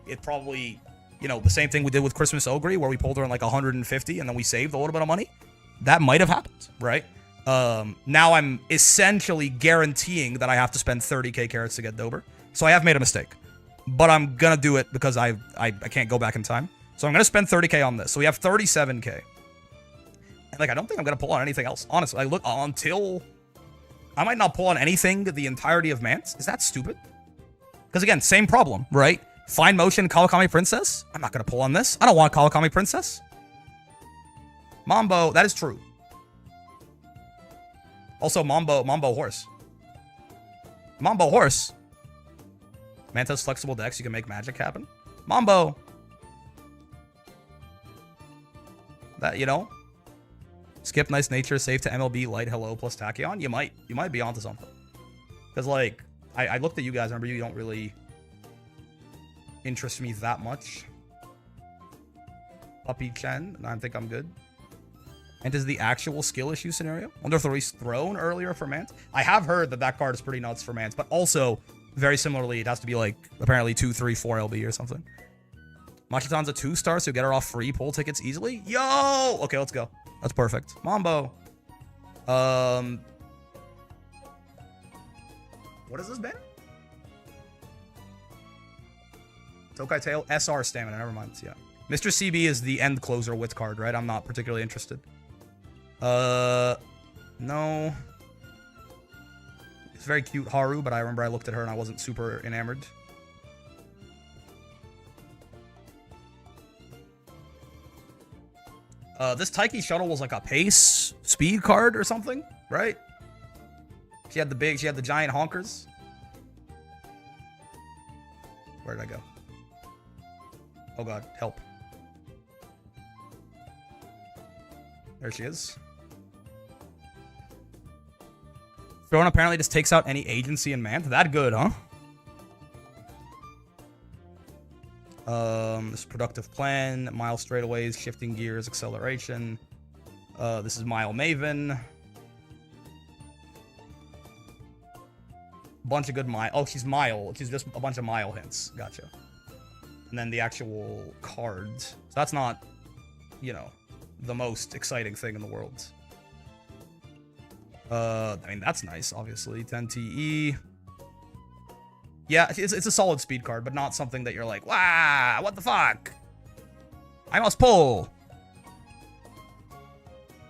it probably, you know, the same thing we did with Christmas Ogre, where we pulled her in like 150 and then we saved a little bit of money. That might have happened, right? Now I'm essentially guaranteeing that I have to spend 30k carats to get Dober. So I have made a mistake, but I'm gonna do it because I can't go back in time. So I'm gonna spend 30k on this. So we have 37k. And like, I don't think I'm gonna pull on anything else. Honestly, like, look, until I might not pull on anything the entirety of Mance. Is that stupid? Because again, same problem, right? Fine Motion, Kawakami Princess. I'm not going to pull on this. I don't want Kawakami Princess. Mambo, that is true. Also, Mambo Horse. Mambo Horse. Manta's flexible decks, you can make magic happen. Mambo. That, you know? Skip Nice Nature, save to MLB, Light Hello plus Tachyon. You might be onto something. Because, like, I looked at you guys. Remember, you don't really interest me that much. Puppy Chen. I think I'm good. And is the actual skill issue scenario? Wonder if the Reese thrown earlier for Mant. I have heard that card is pretty nuts for Mant. But also, Very similarly, it has to be like apparently 2, 3, 4 LB or something. Machitan's a 2-star, so you get her off free poll tickets easily. Yo! Okay, let's go. That's perfect. Mambo. What is this banner? Tokai Tail, SR stamina, never mind. Yeah. Mr. CB is the end closer wit card, right? I'm not particularly interested. No. It's very cute Haru, but I remember I looked at her and I wasn't super enamored. This Taiki shuttle was like a pace speed card or something, right? She had the giant honkers. Where did I go? Oh god, help. There she is. Throne apparently just takes out any agency in Mant. That good, huh? This productive plan, mile straightaways, shifting gears, acceleration. This is Mile Maven. Bunch of good mile. Oh, she's mile. She's just a bunch of mile hints. Gotcha. And then the actual cards. So that's not, you know, the most exciting thing in the world. I mean, that's nice, obviously. 10 TE. Yeah, it's a solid speed card, but not something that you're like, wow, what the fuck? I must pull.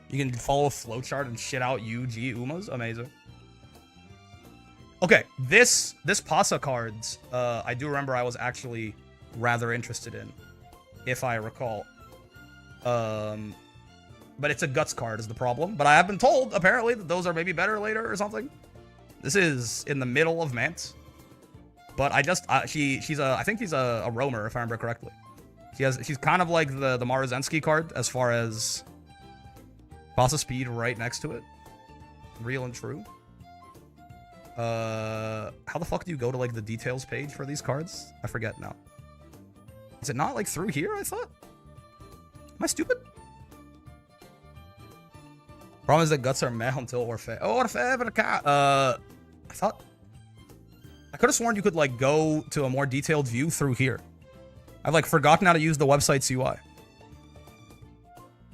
You can follow a flowchart and shit out UG Umas. Amazing. Okay, this Pasa cards, I do remember I was actually rather interested in, if I recall. But it's a Guts card is the problem. But I have been told, apparently, that those are maybe better later or something. This is in the middle of Mant. But I just, I think she's a roamer, if I remember correctly. She's kind of like the Maruzensky card, as far as Pasa speed right next to it. Real and true. How the fuck do you go to, like, the details page for these cards? I forget now. Is it not, like, through here, I thought? Am I stupid? Problem is that Guts are meh until Orphe. Oh, Orphe, but a cat. I thought... I could have sworn you could, like, go to a more detailed view through here. I've, like, forgotten how to use the website's UI.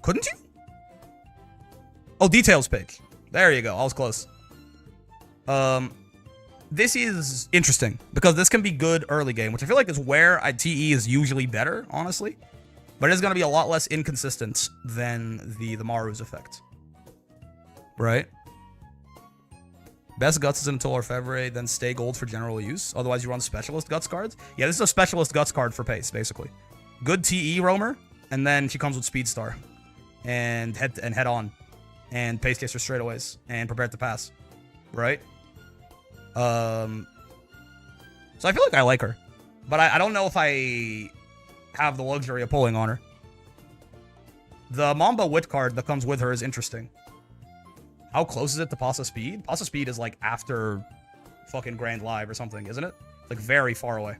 Couldn't you? Oh, details page. There you go. I was close. This is interesting because this can be good early game, which I feel like is where TE is usually better, honestly. But it's going to be a lot less inconsistent than the Maru's effect. Right? Best Guts is until Orfevre, then stay gold for general use. Otherwise, you run specialist Guts cards. Yeah, this is a specialist Guts card for pace, basically. Good TE roamer, and then she comes with Speed Star. And head on. And pace chaser straightaways. And prepared to pass. Right? So I feel like I like her. But I don't know if I have the luxury of pulling on her. The Mamba Wit card that comes with her is interesting. How close is it to Pasa Speed? Pasa Speed is like after fucking Grand Live or something, isn't it? Like very far away.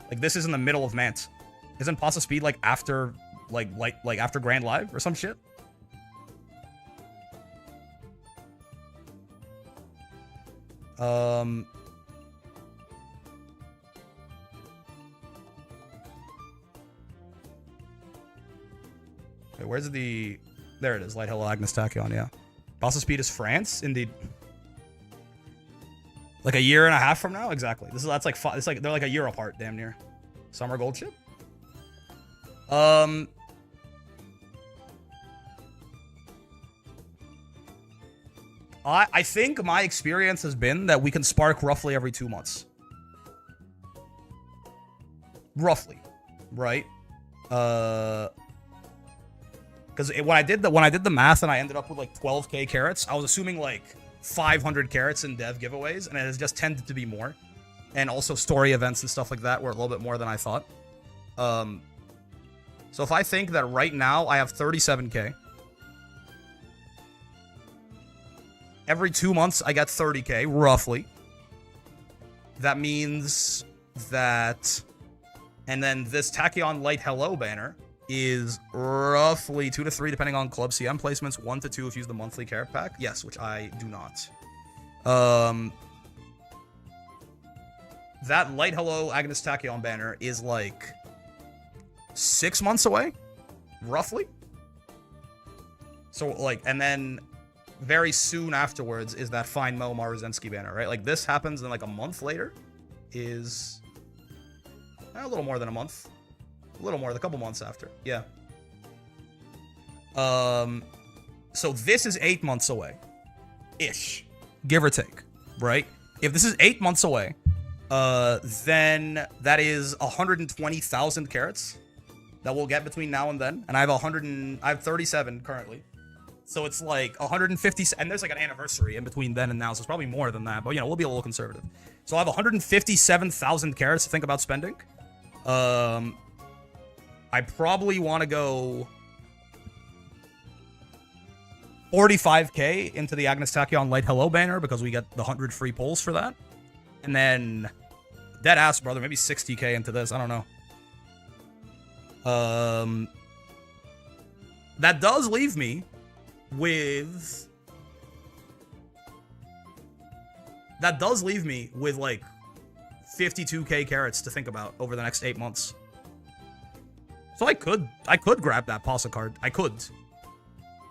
Like this is in the middle of Mant. Isn't Pasa Speed like after like after Grand Live or some shit? Okay, where's the... There it is, Light Hello Agnes Tachyon, yeah. Pasa Speed is France? Indeed. Like a year and a half from now? Exactly. That's like... It's like they're like a year apart, damn near. Summer Gold Chip? I think my experience has been that we can spark roughly every 2 months. Roughly. Right? Because when I did the math and I ended up with like 12k carats, I was assuming like 500 carats in dev giveaways, and it has just tended to be more. And also story events and stuff like that were a little bit more than I thought. So if I think that right now I have 37k, every 2 months I get 30k, roughly. That means that... And then this Tachyon Light Hello banner is roughly 2 to 3 depending on club CM placements, 1 to 2 if you use the monthly carrot pack. Yes, which I do not. that Light Hello Agnes Tachyon banner is like 6 months away, roughly. So, like, and then very soon afterwards is that Fine Mo Maruzensky banner, right? Like, this happens, and like a month later is a little more than a month. A little more, a couple months after. Yeah. So this is 8 months away. Ish. Give or take, right? If this is 8 months away, then that is 120,000 carats that we'll get between now and then. And I have 37 currently. So it's like 150, and there's like an anniversary in between then and now, so it's probably more than that, but, you know, we'll be a little conservative. So I have 157,000 carats to think about spending. I probably want to go 45k into the Agnes Tachyon Light Hello banner because we get the 100 free pulls for that. And then, dead ass, brother, maybe 60k into this. I don't know. That does leave me with... That does leave me with, like, 52k carats to think about over the next 8 months. So I could grab that Pasa card. I could.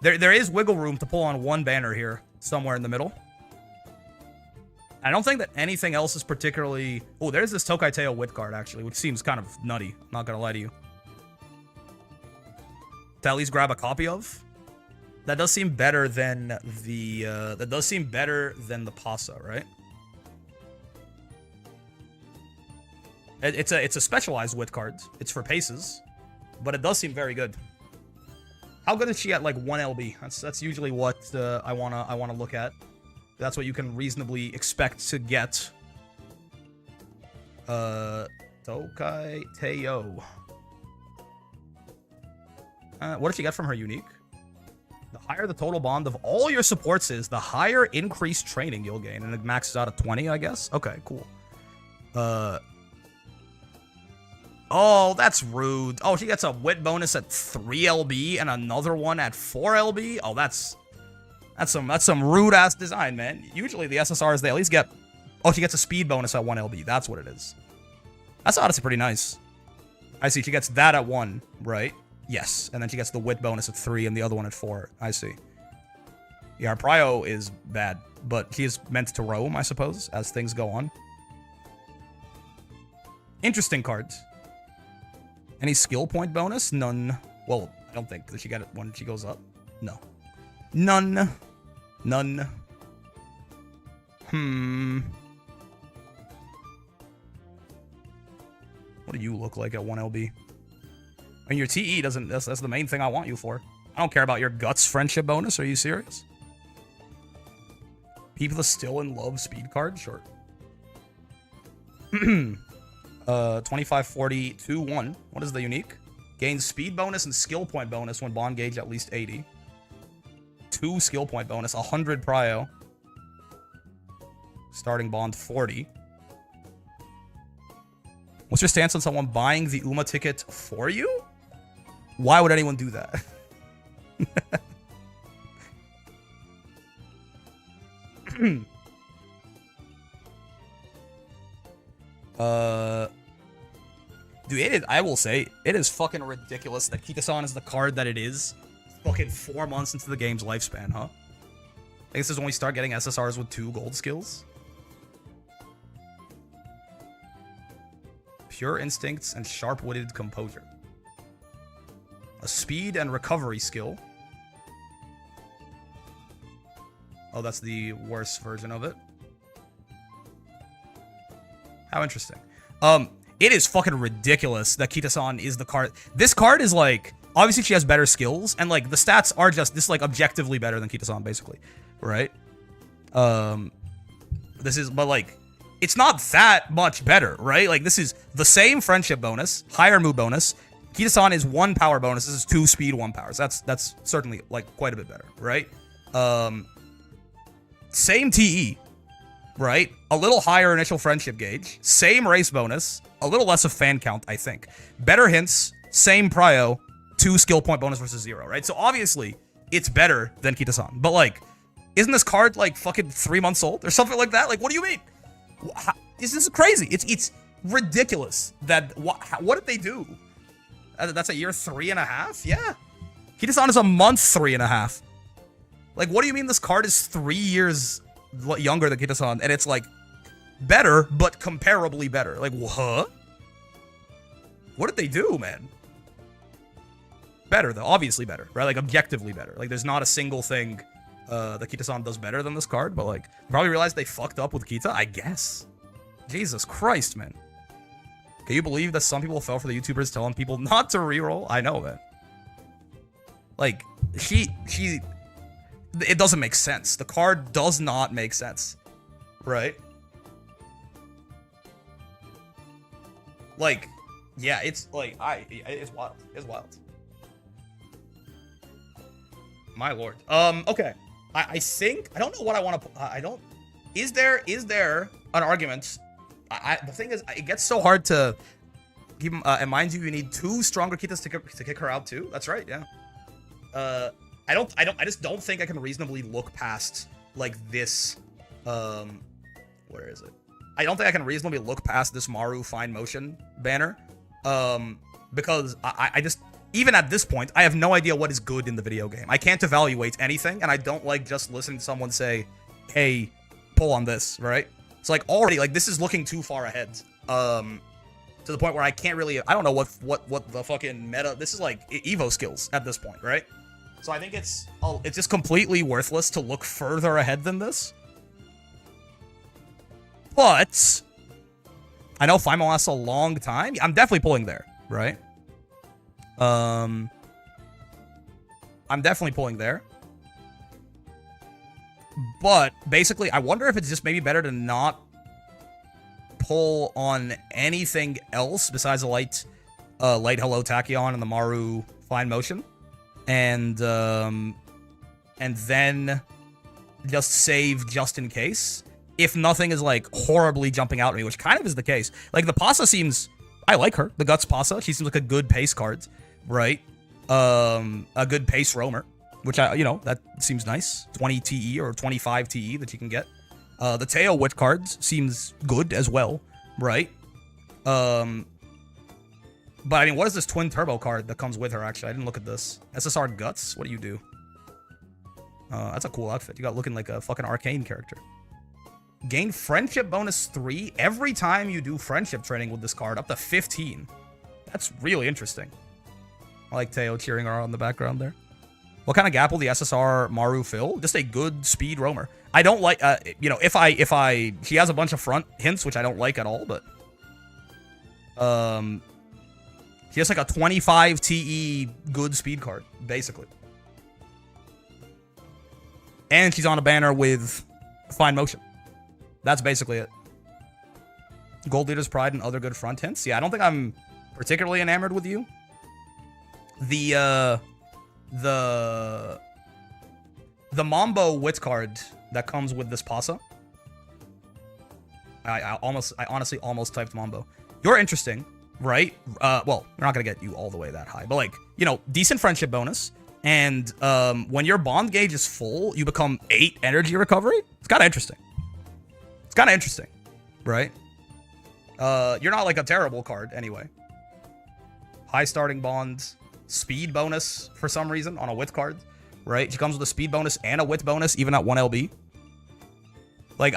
There is wiggle room to pull on one banner here, somewhere in the middle. I don't think that anything else is particularly... Oh, there's this Tokai Teo Wit card, actually, which seems kind of nutty. Not gonna lie to you. To at least grab a copy of. That does seem better than the... that does seem better than the Pasa, right? It's a specialized Wit card. It's for paces. But it does seem very good. How good is she at, like, 1 LB? That's usually what I wanna look at. That's what you can reasonably expect to get. Tokai Teo. What did she get from her unique? The higher the total bond of all your supports is, the higher increased training you'll gain. And it maxes out at 20, I guess? Okay, cool. Oh, that's rude. Oh, she gets a wit bonus at 3 LB and another one at 4 LB? Oh, that's some rude-ass design, man. Usually the SSRs, they at least get... Oh, she gets a speed bonus at 1 LB. That's what it is. That's honestly pretty nice. I see. She gets that at 1, right? Yes. And then she gets the wit bonus at 3 and the other one at 4. I see. Yeah, our prio is bad, but he is meant to roam, I suppose, as things go on. Interesting cards. Any skill point bonus? None. Well, I don't think. Does she get it when she goes up? No. None. None. What do you look like at 1 LB? I mean, your TE doesn't... That's the main thing I want you for. I don't care about your guts friendship bonus. Are you serious? People are still in love speed card? Sure. 25, 40, 2, 1. What is the unique? Gains speed bonus and skill point bonus when bond gauge at least 80. 2 skill point bonus, 100 prio. Starting bond 40. What's your stance on someone buying the UMA ticket for you? Why would anyone do that? Dude, it is, I will say, it is fucking ridiculous that Kita-san is the card that it is fucking 4 months into the game's lifespan, huh? I guess this is when we start getting SSRs with 2 gold skills. Pure instincts and sharp-witted composure. A speed and recovery skill. Oh, that's the worst version of it. How interesting. It is fucking ridiculous that Kita-san is the card. This card is like, obviously she has better skills, and like the stats are just this like objectively better than Kita-san, basically, right? This is, but like, it's not that much better, right? Like this is the same friendship bonus, higher move bonus. Kita-san is 1 power bonus. This is 2 speed, 1 powers. That's certainly like quite a bit better, right? Same TE. Right? A little higher initial friendship gauge. Same race bonus. A little less of fan count, I think. Better hints. Same prio. 2 skill point bonus versus 0, right? So obviously, it's better than Kita-san. But like, isn't this card like fucking 3 months old or something like that? Like, what do you mean? This is crazy. It's ridiculous that what did they do? That's a year 3.5. Yeah, Kita-san is a month 3.5. Like, what do you mean this card is 3 years younger than Kita-san, and it's like better, but comparably better? Like, huh? What did they do, man? Better though, obviously better, right? Like objectively better. Like, there's not a single thing that Kita-san does better than this card, but like, probably realized they fucked up with Kita, I guess. Jesus Christ, man. Can you believe that some people fell for the YouTubers telling people not to reroll? I know, man. Like, it doesn't make sense. The card does not make sense, right? Like, yeah, it's like, it's wild. It's wild. My lord. Okay. I think, I don't know what I want to, is there an argument? The thing is, it gets so hard to keep, and mind you need 2 stronger Kitas to kick her out too. That's right, yeah. I just don't think I can reasonably look past, like, this, where is it? I don't think I can reasonably look past this Maru Fine Motion banner, because I just, even at this point, I have no idea what is good in the video game. I can't evaluate anything, and I don't like just listening to someone say, hey, pull on this, right? It's like, already, like, this is looking too far ahead, to the point where I can't really, I don't know what the fucking meta, this is like Evo skills at this point, right? So I think it's just completely worthless to look further ahead than this. But I know Fimo lasts a long time. I'm definitely pulling there, right? I'm definitely pulling there. But basically, I wonder if it's just maybe better to not pull on anything else besides the light Hello Tachyon and the Maru Fine Motion, and then just save just in case. If nothing is like horribly jumping out at me, which kind of is the case. Like, the Pasa seems, I like her, the Guts Pasa. She seems like a good pace card, right? A good pace roamer, which that seems nice. 20 TE or 25 TE that you can get. The Teo Witch cards seems good as well, right? But I mean, what is this twin turbo card that comes with her? Actually, I didn't look at this. SSR Guts. What do you do? That's a cool outfit. You got looking like a fucking arcane character. Gain friendship bonus 3 every time you do friendship training with this card, up to 15. That's really interesting. I like Teo cheering her on in the background there. What kind of gap will the SSR Maru fill? Just a good speed roamer. I don't like, she has a bunch of front hints, which I don't like at all, but, she has like a 25 TE good speed card, basically. And she's on a banner with Fine Motion. That's basically it. Gold Leader's Pride and other good front hints. Yeah, I don't think I'm particularly enamored with you. The Mambo Wit card that comes with this Pasa. I honestly almost typed Mambo. You're interesting, right? Well, we're not gonna get you all the way that high, but like, decent friendship bonus. And when your bond gauge is full, you become 8 energy recovery. It's kind of interesting. It's kind of interesting, right? You're not like a terrible card anyway. High starting bond, speed bonus for some reason on a wit card, right? She comes with a speed bonus and a wit bonus, even at 1 LB. Like,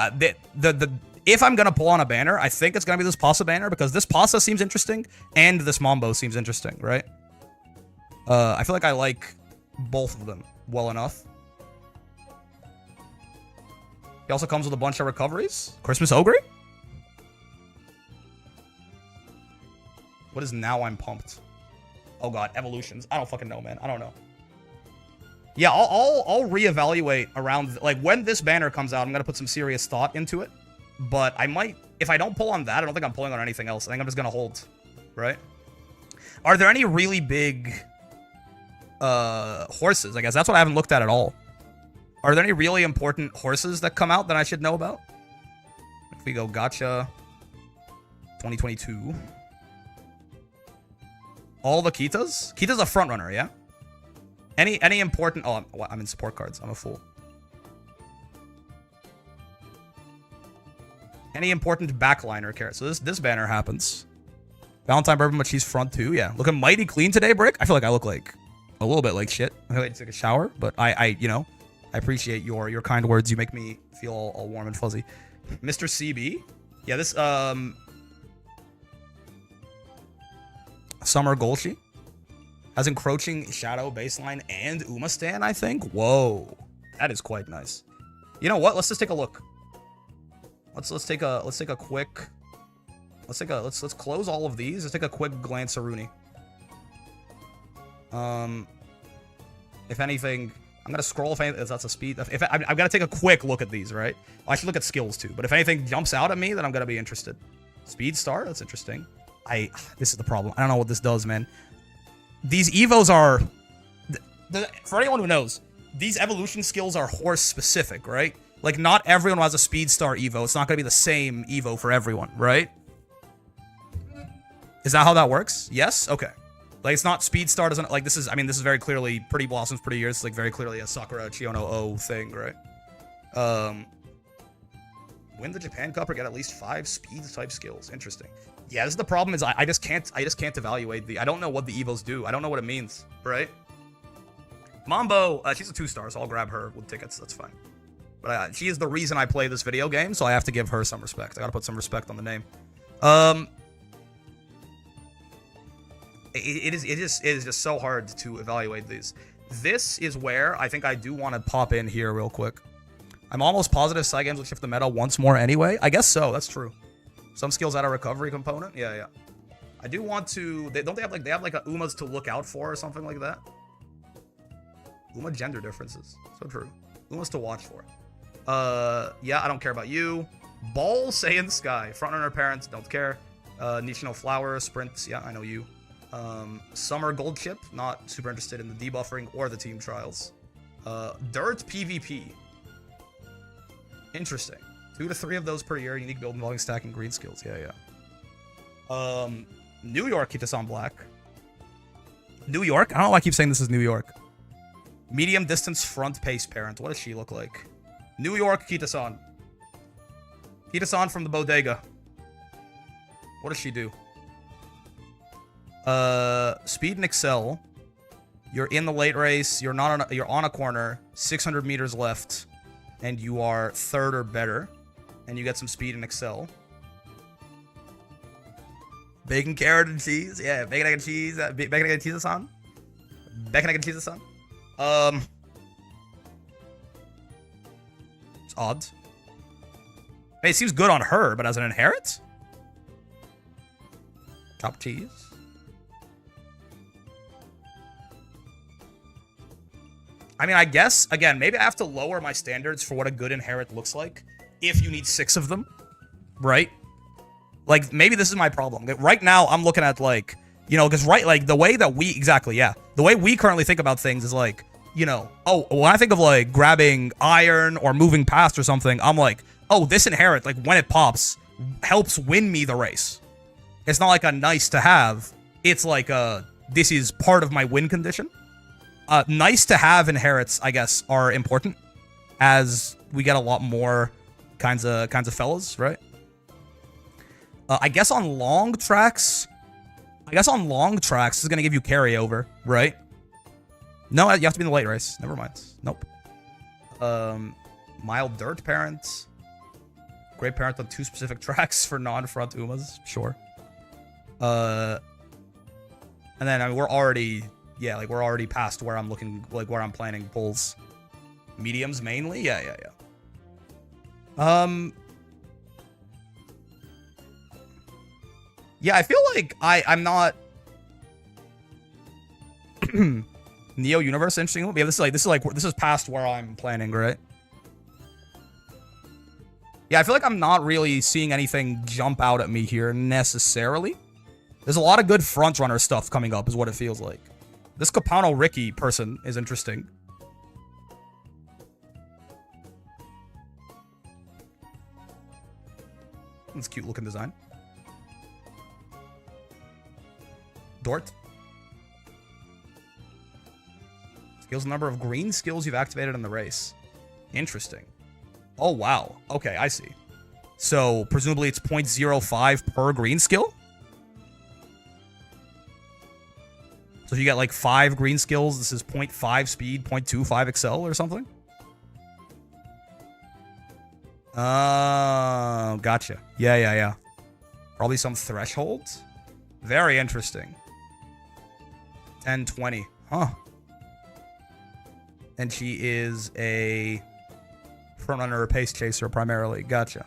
if I'm gonna pull on a banner, I think it's gonna be this Pasa banner, because this Pasa seems interesting and this Mambo seems interesting, right? I feel like I like both of them well enough. He also comes with a bunch of recoveries. Christmas Ogre? What is Now I'm Pumped? Oh god, evolutions. I don't fucking know, man. I don't know. Yeah, I'll reevaluate around, like, when this banner comes out, I'm gonna put some serious thought into it. But I might, if I don't pull on that, I don't think I'm pulling on anything else. I think I'm just gonna hold, right? Are there any really big horses? I guess that's what I haven't looked at all. Are there any really important horses that come out that I should know about? If we go Gacha 2022. All the Kitas? Kita's a front runner, yeah? Any important... Oh, I'm in support cards. I'm a fool. Any important backliner care. So this banner happens. Valentine bourbon, but she's front too. Yeah, looking mighty clean today, Brick. I feel like I look like a little bit like shit. I need to take a shower, but I you know, I appreciate your kind words. You make me feel all warm and fuzzy. Mr. CB. Yeah, this Summer Golshi has encroaching shadow baseline and Uma Stan, I think. Whoa, that is quite nice. You know what? Let's just take a look. Let's take a quick. Let's close all of these. Let's take a quick glance at Rooney. If anything, I'm gonna scroll. If anything, that's a speed. If I've got to take a quick look at these, right? I should look at skills too. But if anything jumps out at me, then I'm gonna be interested. Speed star. That's interesting. This is the problem. I don't know what this does, man. These evos are. For anyone who knows, these evolution skills are horse specific, right? Like, not everyone who has a speed star evo. It's not gonna be the same evo for everyone, right? Is that how that works? Yes? Okay. Like, it's not speed star doesn't, like, this is, I mean, this is very clearly Pretty Blossoms, Pretty Years. It's, like, very clearly a Sakura Chiono O thing, right? Win the Japan Cup or get at least 5 speed type skills. Interesting. Yeah, this is the problem is I just can't evaluate I don't know what the evos do. I don't know what it means, right? Mambo, she's a 2-star, so I'll grab her with tickets. That's fine. But she is the reason I play this video game, so I have to give her some respect. I gotta put some respect on the name. It is just so hard to evaluate these. This is where I think I do want to pop in here real quick. I'm almost positive side games will shift the meta once more anyway. I guess so. That's true. Some skills add a recovery component. Yeah. I do want to. Don't they have like a Umas to look out for or something like that? Uma gender differences. So true. Umas to watch for. Yeah, I don't care about you. Ball Saiyan Sky. Frontrunner parents, don't care. Nishino Flower, Sprints, yeah, I know you. Summer Gold Chip, not super interested in the debuffering or the team trials. Dirt PvP. Interesting. 2 to 3 of those per year. Unique build involving stacking green skills. Yeah. New York, keep this on black. New York? I don't know why I keep saying this is New York. Medium distance front pace parent. What does she look like? New York, Kita-san. Kita-san from the bodega. What does she do? Speed and excel. You're in the late race. You're on a corner. 600 meters left, and you are 3rd or better, and you get some speed and excel. Bacon, carrot, and cheese. Yeah, bacon, egg, and cheese. Bacon, egg, and cheese-san. Bacon, egg, and cheese-san. It's odd. Hey, it seems good on her, but as an inherit? Chopped cheese. I mean, I guess, again, maybe I have to lower my standards for what a good inherit looks like if you need 6 of them, right? Like, maybe this is my problem. Right now, I'm looking at, like, you know, because, right, like, the way that we, exactly, yeah. The way we currently think about things is, like, you know, oh, when I think of, like, grabbing iron or moving past or something, I'm like, oh, this inherit, like, when it pops, helps win me the race. It's not like a nice to have. It's like this is part of my win condition. Nice to have inherits, I guess, are important as we get a lot more kinds of fellas, right? I guess on long tracks, this is gonna give you carryover, right? No, you have to be in the late race. Never mind. Nope. Mild dirt parents. Great parent on 2 specific tracks for non-front Umas. Sure. And then, I mean, we're already past where I'm looking, like, where I'm planning pulls. Mediums mainly? Yeah. Yeah, I feel like I'm not... Neo Universe, interesting. Yeah, this is past where I'm planning, right? Yeah, I feel like I'm not really seeing anything jump out at me here necessarily. There's a lot of good front runner stuff coming up, is what it feels like. This Capano Ricky person is interesting. That's a cute looking design. Dort. Skills the number of green skills you've activated in the race. Interesting. Oh, wow. Okay, I see. So presumably it's 0.05 per green skill. So if you get like 5 green skills, this is 0.5 speed, 0.25 excel or something. Oh, gotcha. Yeah. Probably some threshold. Very interesting. 10, 20. Huh. And she is a front runner or pace chaser primarily. Gotcha.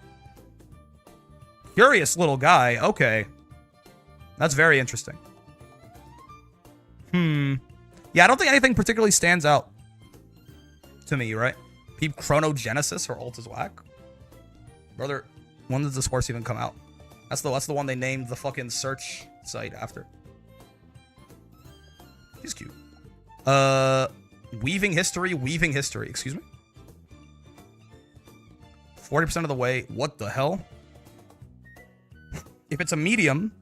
Curious little guy. Okay. That's very interesting. Yeah, I don't think anything particularly stands out to me, right? Peep Chronogenesis or ult is whack. Brother, when does this horse even come out? That's the one they named the fucking search site after. He's cute. Weaving history, excuse me. 40% of the way. What the hell? If it's a medium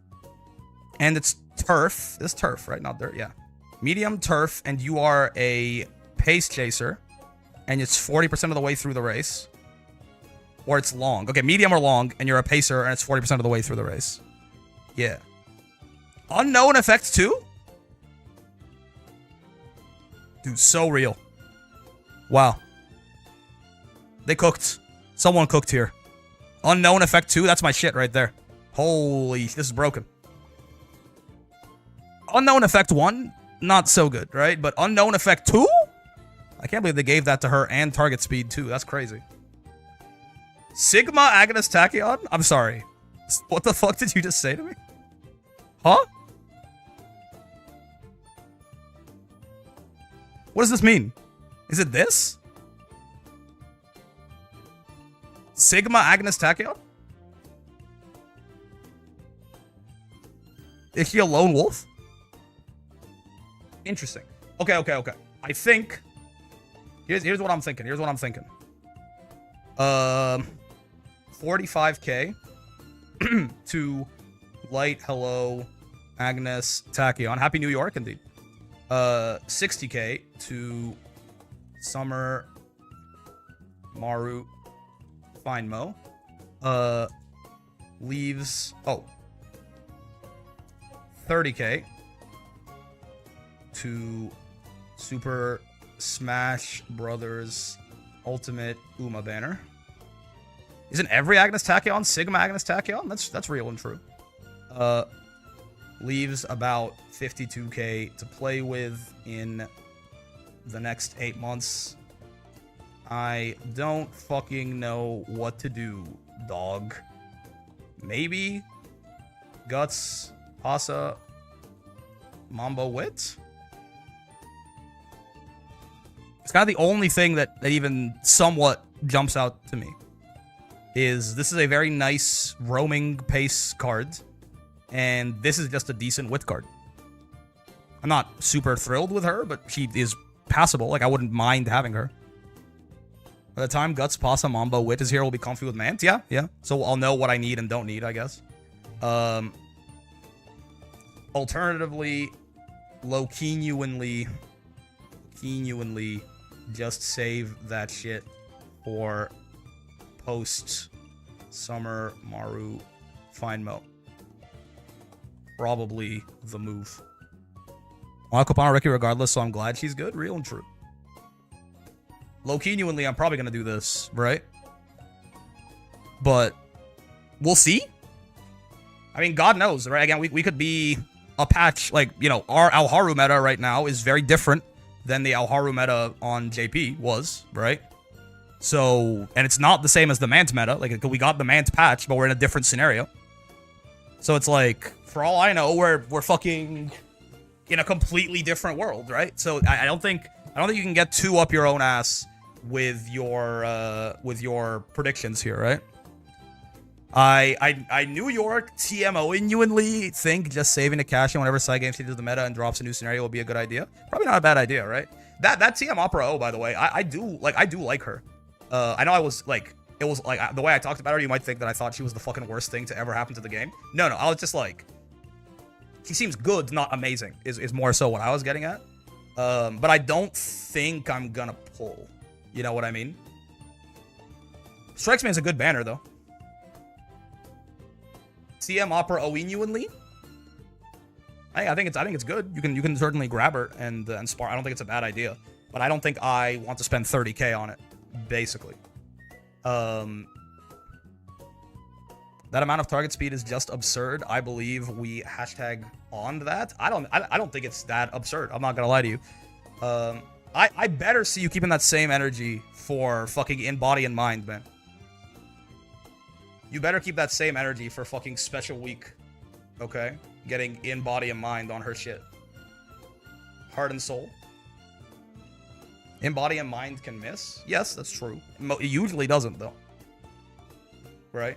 and it's turf, it's turf, right? Not dirt, yeah. Medium turf, and you are a pace chaser, and it's 40% of the way through the race. Or it's long. Okay, medium or long, and you're a pacer, and it's 40% of the way through the race. Yeah. Unknown effects too? Dude, so real. Wow. They cooked. Someone cooked here. Unknown effect 2? That's my shit right there. Holy, this is broken. Unknown effect 1? Not so good, right? But unknown effect 2? I can't believe they gave that to her and target speed 2. That's crazy. Sigma Agonist Tachyon? I'm sorry. What the fuck did you just say to me? Huh? What does this mean? Is it this? Sigma Agonist Tachyon? Is she a lone wolf? Interesting. Okay. I think... Here's what I'm thinking. 45k to Light Hello Agnes Tachyon. Happy New York, indeed. 60k to Summer Maru Fine Mo. Leaves... Oh. 30k to Super Smash Brothers Ultimate Uma banner. Isn't every Agnes Tachyon Sigma Agnes Tachyon? That's real and true. Leaves about 52k to play with in the next 8 months. I don't fucking know what to do, dog. Maybe Guts, Pasa, Mambo Wit? It's kind of the only thing that even somewhat jumps out to me. Is this is a very nice roaming pace card, and this is just a decent wit card. I'm not super thrilled with her, but she is passable. Like, I wouldn't mind having her. By the time Guts, Pasa, Mambo, Wit is here, we'll be comfy with Mant. Yeah. So I'll know what I need and don't need, I guess. Alternatively, genuinely just save that shit for post Summer Maru Fine Mo. Probably the move. I'll Capano Ricky regardless, so I'm glad she's good. Real and true. Genuinely, I'm probably gonna do this, right? But we'll see. I mean, God knows, right? Again, we could be a patch, like, you know, our Alharu meta right now is very different than the Alharu meta on JP was, right? So, and it's not the same as the Mant meta. Like, we got the Mant patch, but we're in a different scenario. So it's like, for all I know, we're fucking in a completely different world, right? So I don't think you can get too up your own ass with your predictions here, right? I New York TMO-genuinely think just saving the cash in whenever side game changes the meta and drops a new scenario will be a good idea. Probably not a bad idea, right? That TM Opera O, by the way, I do like her. I know it was like the way I talked about her, you might think that I thought she was the fucking worst thing to ever happen to the game. No, I was just like, she seems good, not amazing, is more so what I was getting at. But I don't think I'm gonna pull. You know what I mean? Strikes me as a good banner, though. TM Opera Oinuanly. I think it's good. You can certainly grab her and spar. I don't think it's a bad idea, but I don't think I want to spend 30k on it. Basically, that amount of target speed is just absurd. I believe we hashtag on that. I don't think it's that absurd. I'm not gonna lie to you. I better see you keeping that same energy for fucking in body and mind, man. You better keep that same energy for fucking special week, okay? Getting in body and mind on her shit. Heart and soul. In body and mind can miss. Yes, that's true. It usually doesn't, though. Right?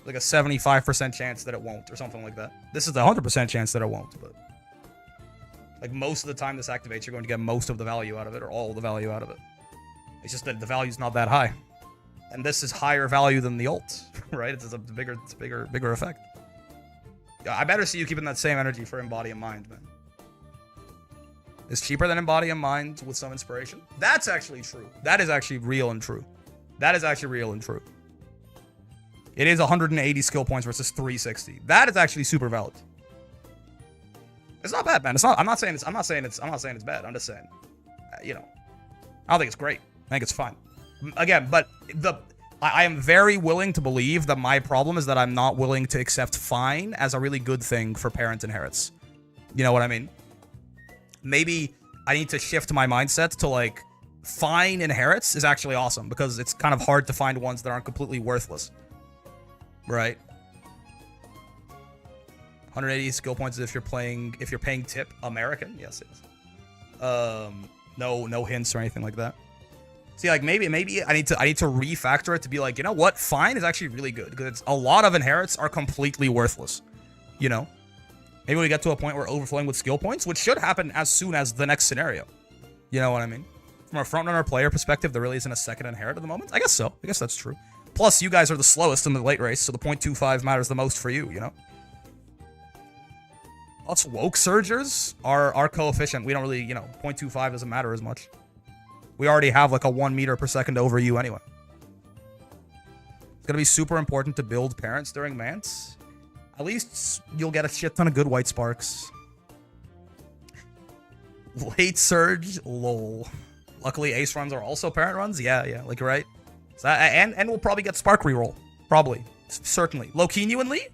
Like a 75% chance that it won't, or something like that. This is a 100% chance that it won't, but... like, most of the time this activates, you're going to get most of the value out of it, or all the value out of it. It's just that the value's not that high. And this is higher value than the ult, right? It's a bigger effect. I better see you keeping that same energy for Embody and Mind, man. It's cheaper than Embody and Mind with some inspiration. That's actually true. That is actually real and true. That is actually real and true. It is 180 skill points versus 360. That is actually super valid. It's not bad, man. It's not. I'm not saying it's bad. I'm just saying, you know, I don't think it's great. I think it's fine. Again, but I am very willing to believe that my problem is that I'm not willing to accept fine as a really good thing for parent inherits. You know what I mean? Maybe I need to shift my mindset to like fine inherits is actually awesome because it's kind of hard to find ones that aren't completely worthless. Right? 180 skill points if you're paying tip American. Yes, yes. No hints or anything like that. See, like maybe I need to refactor it to be like, you know what? Fine is actually really good because it's a lot of inherits are completely worthless. You know? Maybe we get to a point where overflowing with skill points, which should happen as soon as the next scenario. You know what I mean? From a frontrunner player perspective, there really isn't a second inherit at the moment. I guess so. I guess that's true. Plus, you guys are the slowest in the late race, so the 0.25 matters the most for you, you know? Us woke surgers are coefficient. We don't really, you know, 0.25 doesn't matter as much. We already have like a 1 meter per second over you anyway. It's going to be super important to build parents during Mance. At least you'll get a shit ton of good white sparks. Late surge, lol. Luckily, ace runs are also parent runs. Yeah, like right. So, and we'll probably get spark reroll. Probably. Certainly. Low-genuinely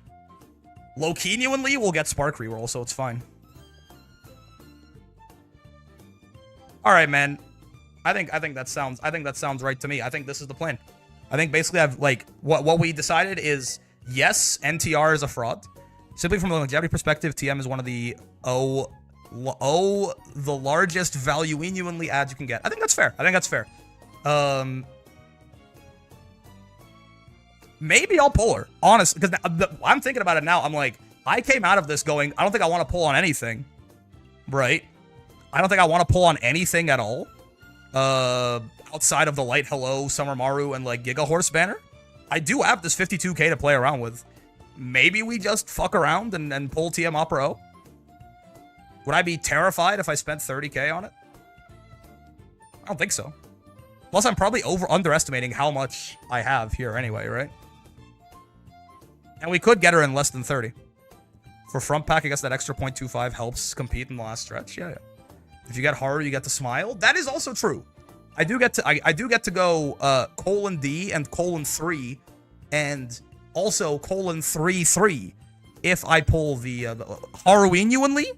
we'll get spark reroll, so it's fine. Alright, man. I think that sounds right to me. I think this is the plan. I think basically I've like what we decided is yes, NTR is a fraud. Simply from a longevity perspective, TM is one of the the largest value genuinely ads you can get. I think that's fair. Maybe I'll pull her, honestly, because I'm thinking about it now. I'm like, I came out of this going, I don't think I want to pull on anything, right? I don't think I want to pull on anything at all. Outside of the Light Hello, Summer Maru, and like Giga Horse banner. I do have this 52k to play around with. Maybe we just fuck around and pull TM Opera O. Would I be terrified if I spent 30k on it? I don't think so. Plus, I'm probably underestimating how much I have here anyway, right? And we could get her in less than 30. For front pack, I guess that extra 0.25 helps compete in the last stretch. Yeah. If you get Haru, you get to smile. That is also true. I do get to go :D and :3 and also :3 if I pull the Haruinuanly.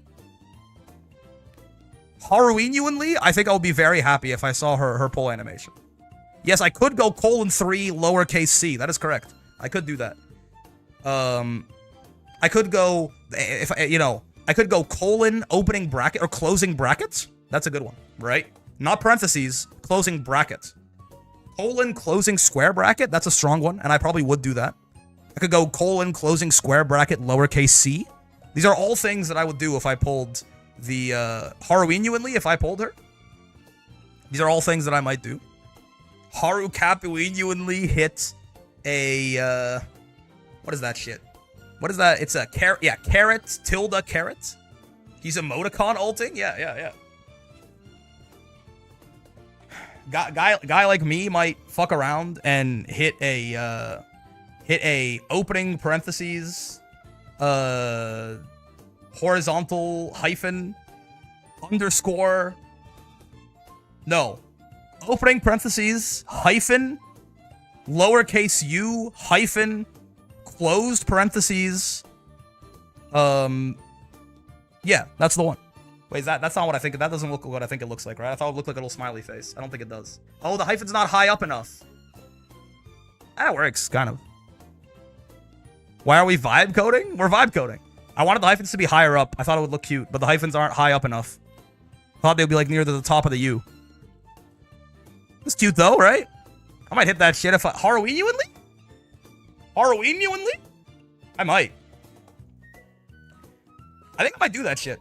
I think I'll be very happy if I saw her pull animation. Yes, I could go :3 lowercase c. That is correct. I could do that. I could go I could go : opening bracket or closing brackets. That's a good one, right? Not parentheses, closing brackets. Closing square bracket. That's a strong one, and I probably would do that. I could go : closing square bracket lowercase c. These are all things that I would do if I pulled the Haruinuanly, if I pulled her. These are all things that I might do. Haru Capuinuanly hit a what is that shit? What is that? It's a carrot. Yeah, carrot tilde carrot. He's emoticon ulting. Yeah. Guy like me might fuck around and hit a opening parentheses horizontal hyphen underscore. No. Opening parentheses hyphen lowercase u hyphen closed parentheses. Yeah, that's the one. Wait, that's not what I think. That doesn't look what I think it looks like, right? I thought it looked like a little smiley face. I don't think it does. Oh, the hyphen's not high up enough. That works, kind of. Why are we vibe coding? We're vibe coding. I wanted the hyphens to be higher up. I thought it would look cute, but the hyphens aren't high up enough. I thought they would be like near the top of the U. It's cute though, right? I might hit that shit if I... Halloween-uinly? Halloween-uinly? I might. I think I might do that shit.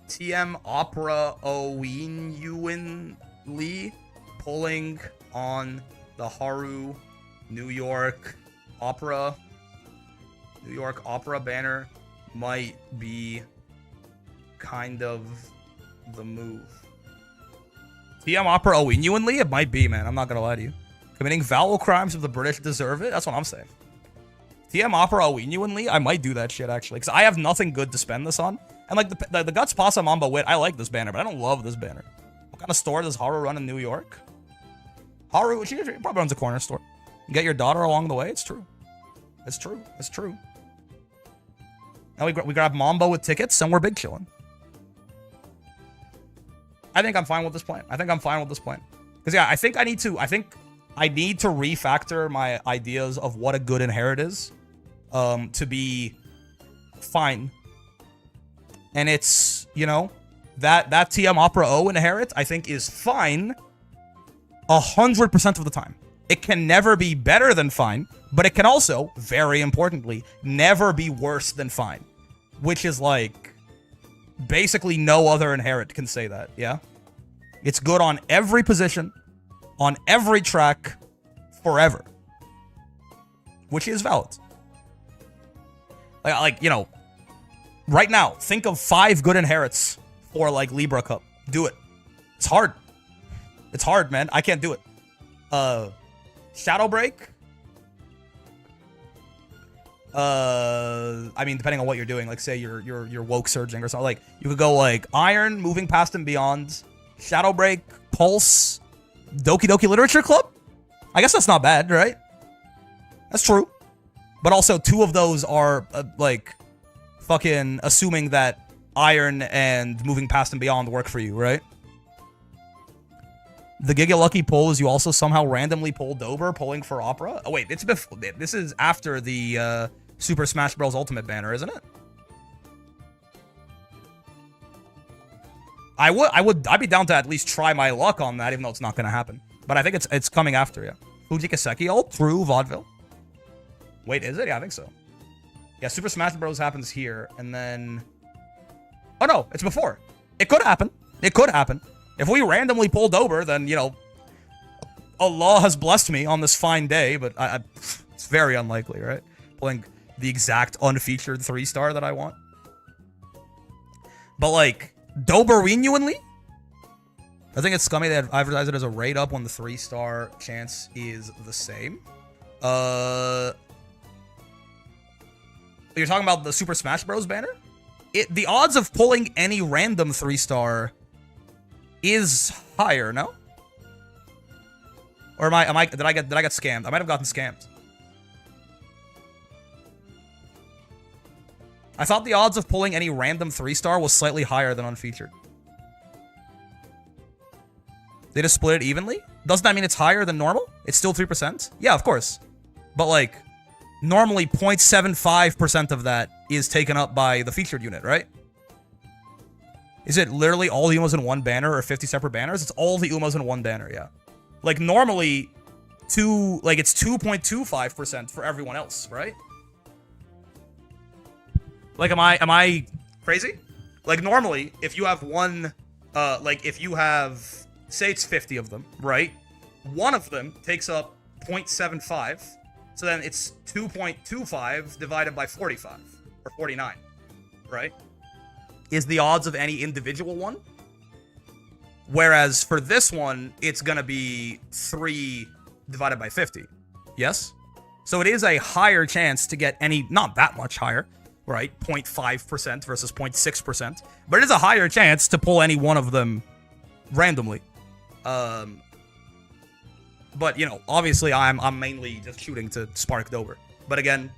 TM Opera Oween-uinly pulling on the Haru New York Opera banner might be kind of the move. TM Opera Oween-uinly? It might be, man. I'm not gonna lie to you. Committing foul crimes if the British deserve it? That's what I'm saying. TM Opera Oween-uinly? I might do that shit, actually. Because I have nothing good to spend this on. And, like, the Guts Pasa Mamba Wit, I like this banner, but I don't love this banner. What kind of store does Haru run in New York? Haru, she probably runs a corner store. You get your daughter along the way? It's true. It's true. It's true. Now we grab Mambo with tickets, and we're big chilling. I think I'm fine with this plan. Because, yeah, I think I need to refactor my ideas of what a good inherit is to be fine. And it's, you know, that TM Opera O inherit, I think, is fine 100% of the time. It can never be better than fine, but it can also, very importantly, never be worse than fine. Which is like, basically no other inherit can say that, yeah? It's good on every position, on every track, forever. Which is valid. Like, you know, right now, think of 5 good inherits for, like, Libra Cup. Do it. It's hard. It's hard, man. I can't do it. Shadow Break. I mean, depending on what you're doing, like, say you're woke surging or something, like, you could go, like, Iron, Moving Past and Beyond, Shadow Break, Pulse, Doki Doki Literature Club? I guess that's not bad, right? That's true. But also, 2 of those are, like, fucking assuming that Iron and Moving Past and Beyond work for you, right? The Giga Lucky pull is you also somehow randomly pull Dober, pulling for Opera. Oh, wait, it's before. This is after the Super Smash Bros. Ultimate banner, isn't it? I'd be down to at least try my luck on that, even though it's not gonna happen. But I think it's coming after, yeah. Fuji Kaseki ult, true vaudeville. Wait, is it? Yeah, I think so. Yeah, Super Smash Bros. Happens here, and then... Oh, no, it's before. It could happen. It could happen. If we randomly pulled over, then, you know, Allah has blessed me on this fine day, but it's very unlikely, right? Pulling the exact unfeatured 3-star that I want. But, like, Doberweenuinly? I think it's scummy they advertise it as a rate up when the 3-star chance is the same. You're talking about the Super Smash Bros. Banner? The odds of pulling any random 3-star is higher, no? Or did I get scammed? I might have gotten scammed. I thought the odds of pulling any random 3-star was slightly higher than unfeatured. They just split it evenly? Doesn't that mean it's higher than normal? It's still 3%? Yeah, of course. But, like, normally 0.75% of that is taken up by the featured unit, right? Is it literally all the Umos in one banner or 50 separate banners? It's all the Umos in one banner, yeah. Like, normally, it's 2.25% for everyone else, right? Like, am I crazy? Like, normally, if you have one, if you have, say it's 50 of them, right? One of them takes up 0.75, so then it's 2.25 divided by 45, or 49, right? Is the odds of any individual one. Whereas for this one, it's gonna be 3 divided by 50. Yes? So it is a higher chance to get any, not that much higher, right? 0.5% versus 0.6%. But it is a higher chance to pull any one of them randomly. But, you know, obviously I'm mainly just shooting to spark Dober. But again,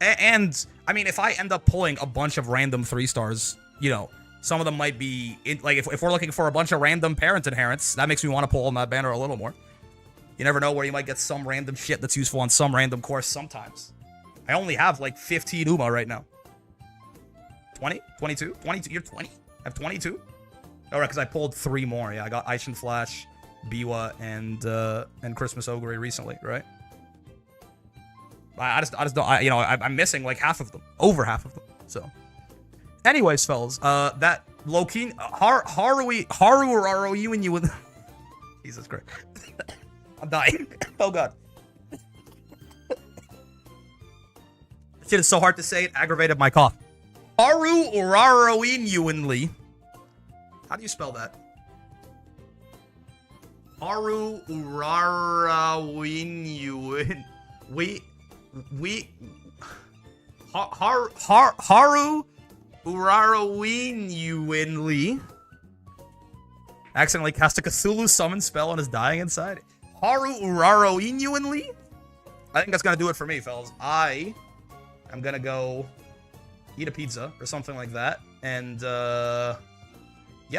and I mean, if I end up pulling a bunch of random 3-stars, you know, some of them might be, like, if we're looking for a bunch of random parent inherents, that makes me want to pull on that banner a little more. You never know where you might get some random shit that's useful on some random course sometimes. I only have like 15 Uma right now. 20? 22? 22? You're 20? I have 22? Oh, right, because I pulled 3 more. Yeah, I got Aishin Flash, Biwa, and Christmas Ogre recently, right? I just don't, you know, I'm missing like half of them. Over half of them, so. Anyways, fellas, that Loki, Haru, you and you with... Jesus Christ. I'm dying. Oh, God. Shit is so hard to say, it aggravated my cough. Haru Uraroinuinli. How do you spell that? Haru Uraroinuin. Haru Uraroinuinli. Accidentally cast a Cthulhu summon spell and is dying inside. Haru Uraroinuinli. I think that's gonna do it for me, fellas. I am gonna go eat a pizza or something like that, and yeah,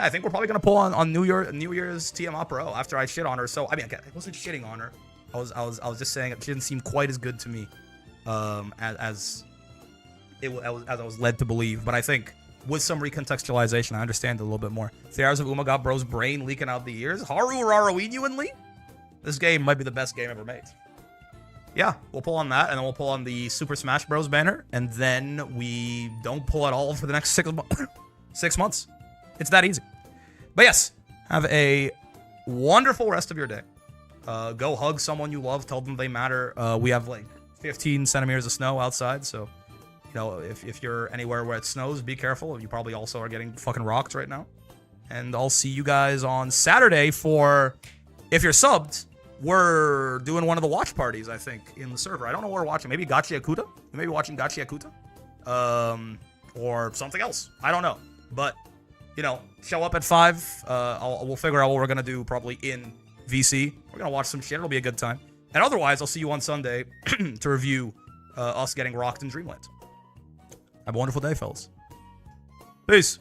I think we're probably gonna pull on New Year's TMA Pro after I shit on her. So I mean, I wasn't shitting on her. I was just saying she didn't seem quite as good to me, as I was led to believe. But I think with some recontextualization, I understand it a little bit more. 3 hours of Uma got bro's brain leaking out the ears. Haru Uraroinuinli. This game might be the best game ever made. Yeah, we'll pull on that, and then we'll pull on the Super Smash Bros. Banner, and then we don't pull at all for the next 6 months. It's that easy. But yes, have a wonderful rest of your day. Go hug someone you love. Tell them they matter. We have like 15 centimeters of snow outside, so you know, if you're anywhere where it snows, be careful. You probably also are getting fucking rocked right now. And I'll see you guys on Saturday for, if you're subbed, we're doing one of the watch parties, I think, in the server. I don't know what we're watching. Maybe Gachi Akuta? You may be watching Gachi Akuta? Or something else. I don't know. But, you know, show up at 5. We'll figure out what we're going to do probably in VC. We're going to watch some shit. It'll be a good time. And otherwise, I'll see you on Sunday to review us getting rocked in Dreamland. Have a wonderful day, fellas. Peace.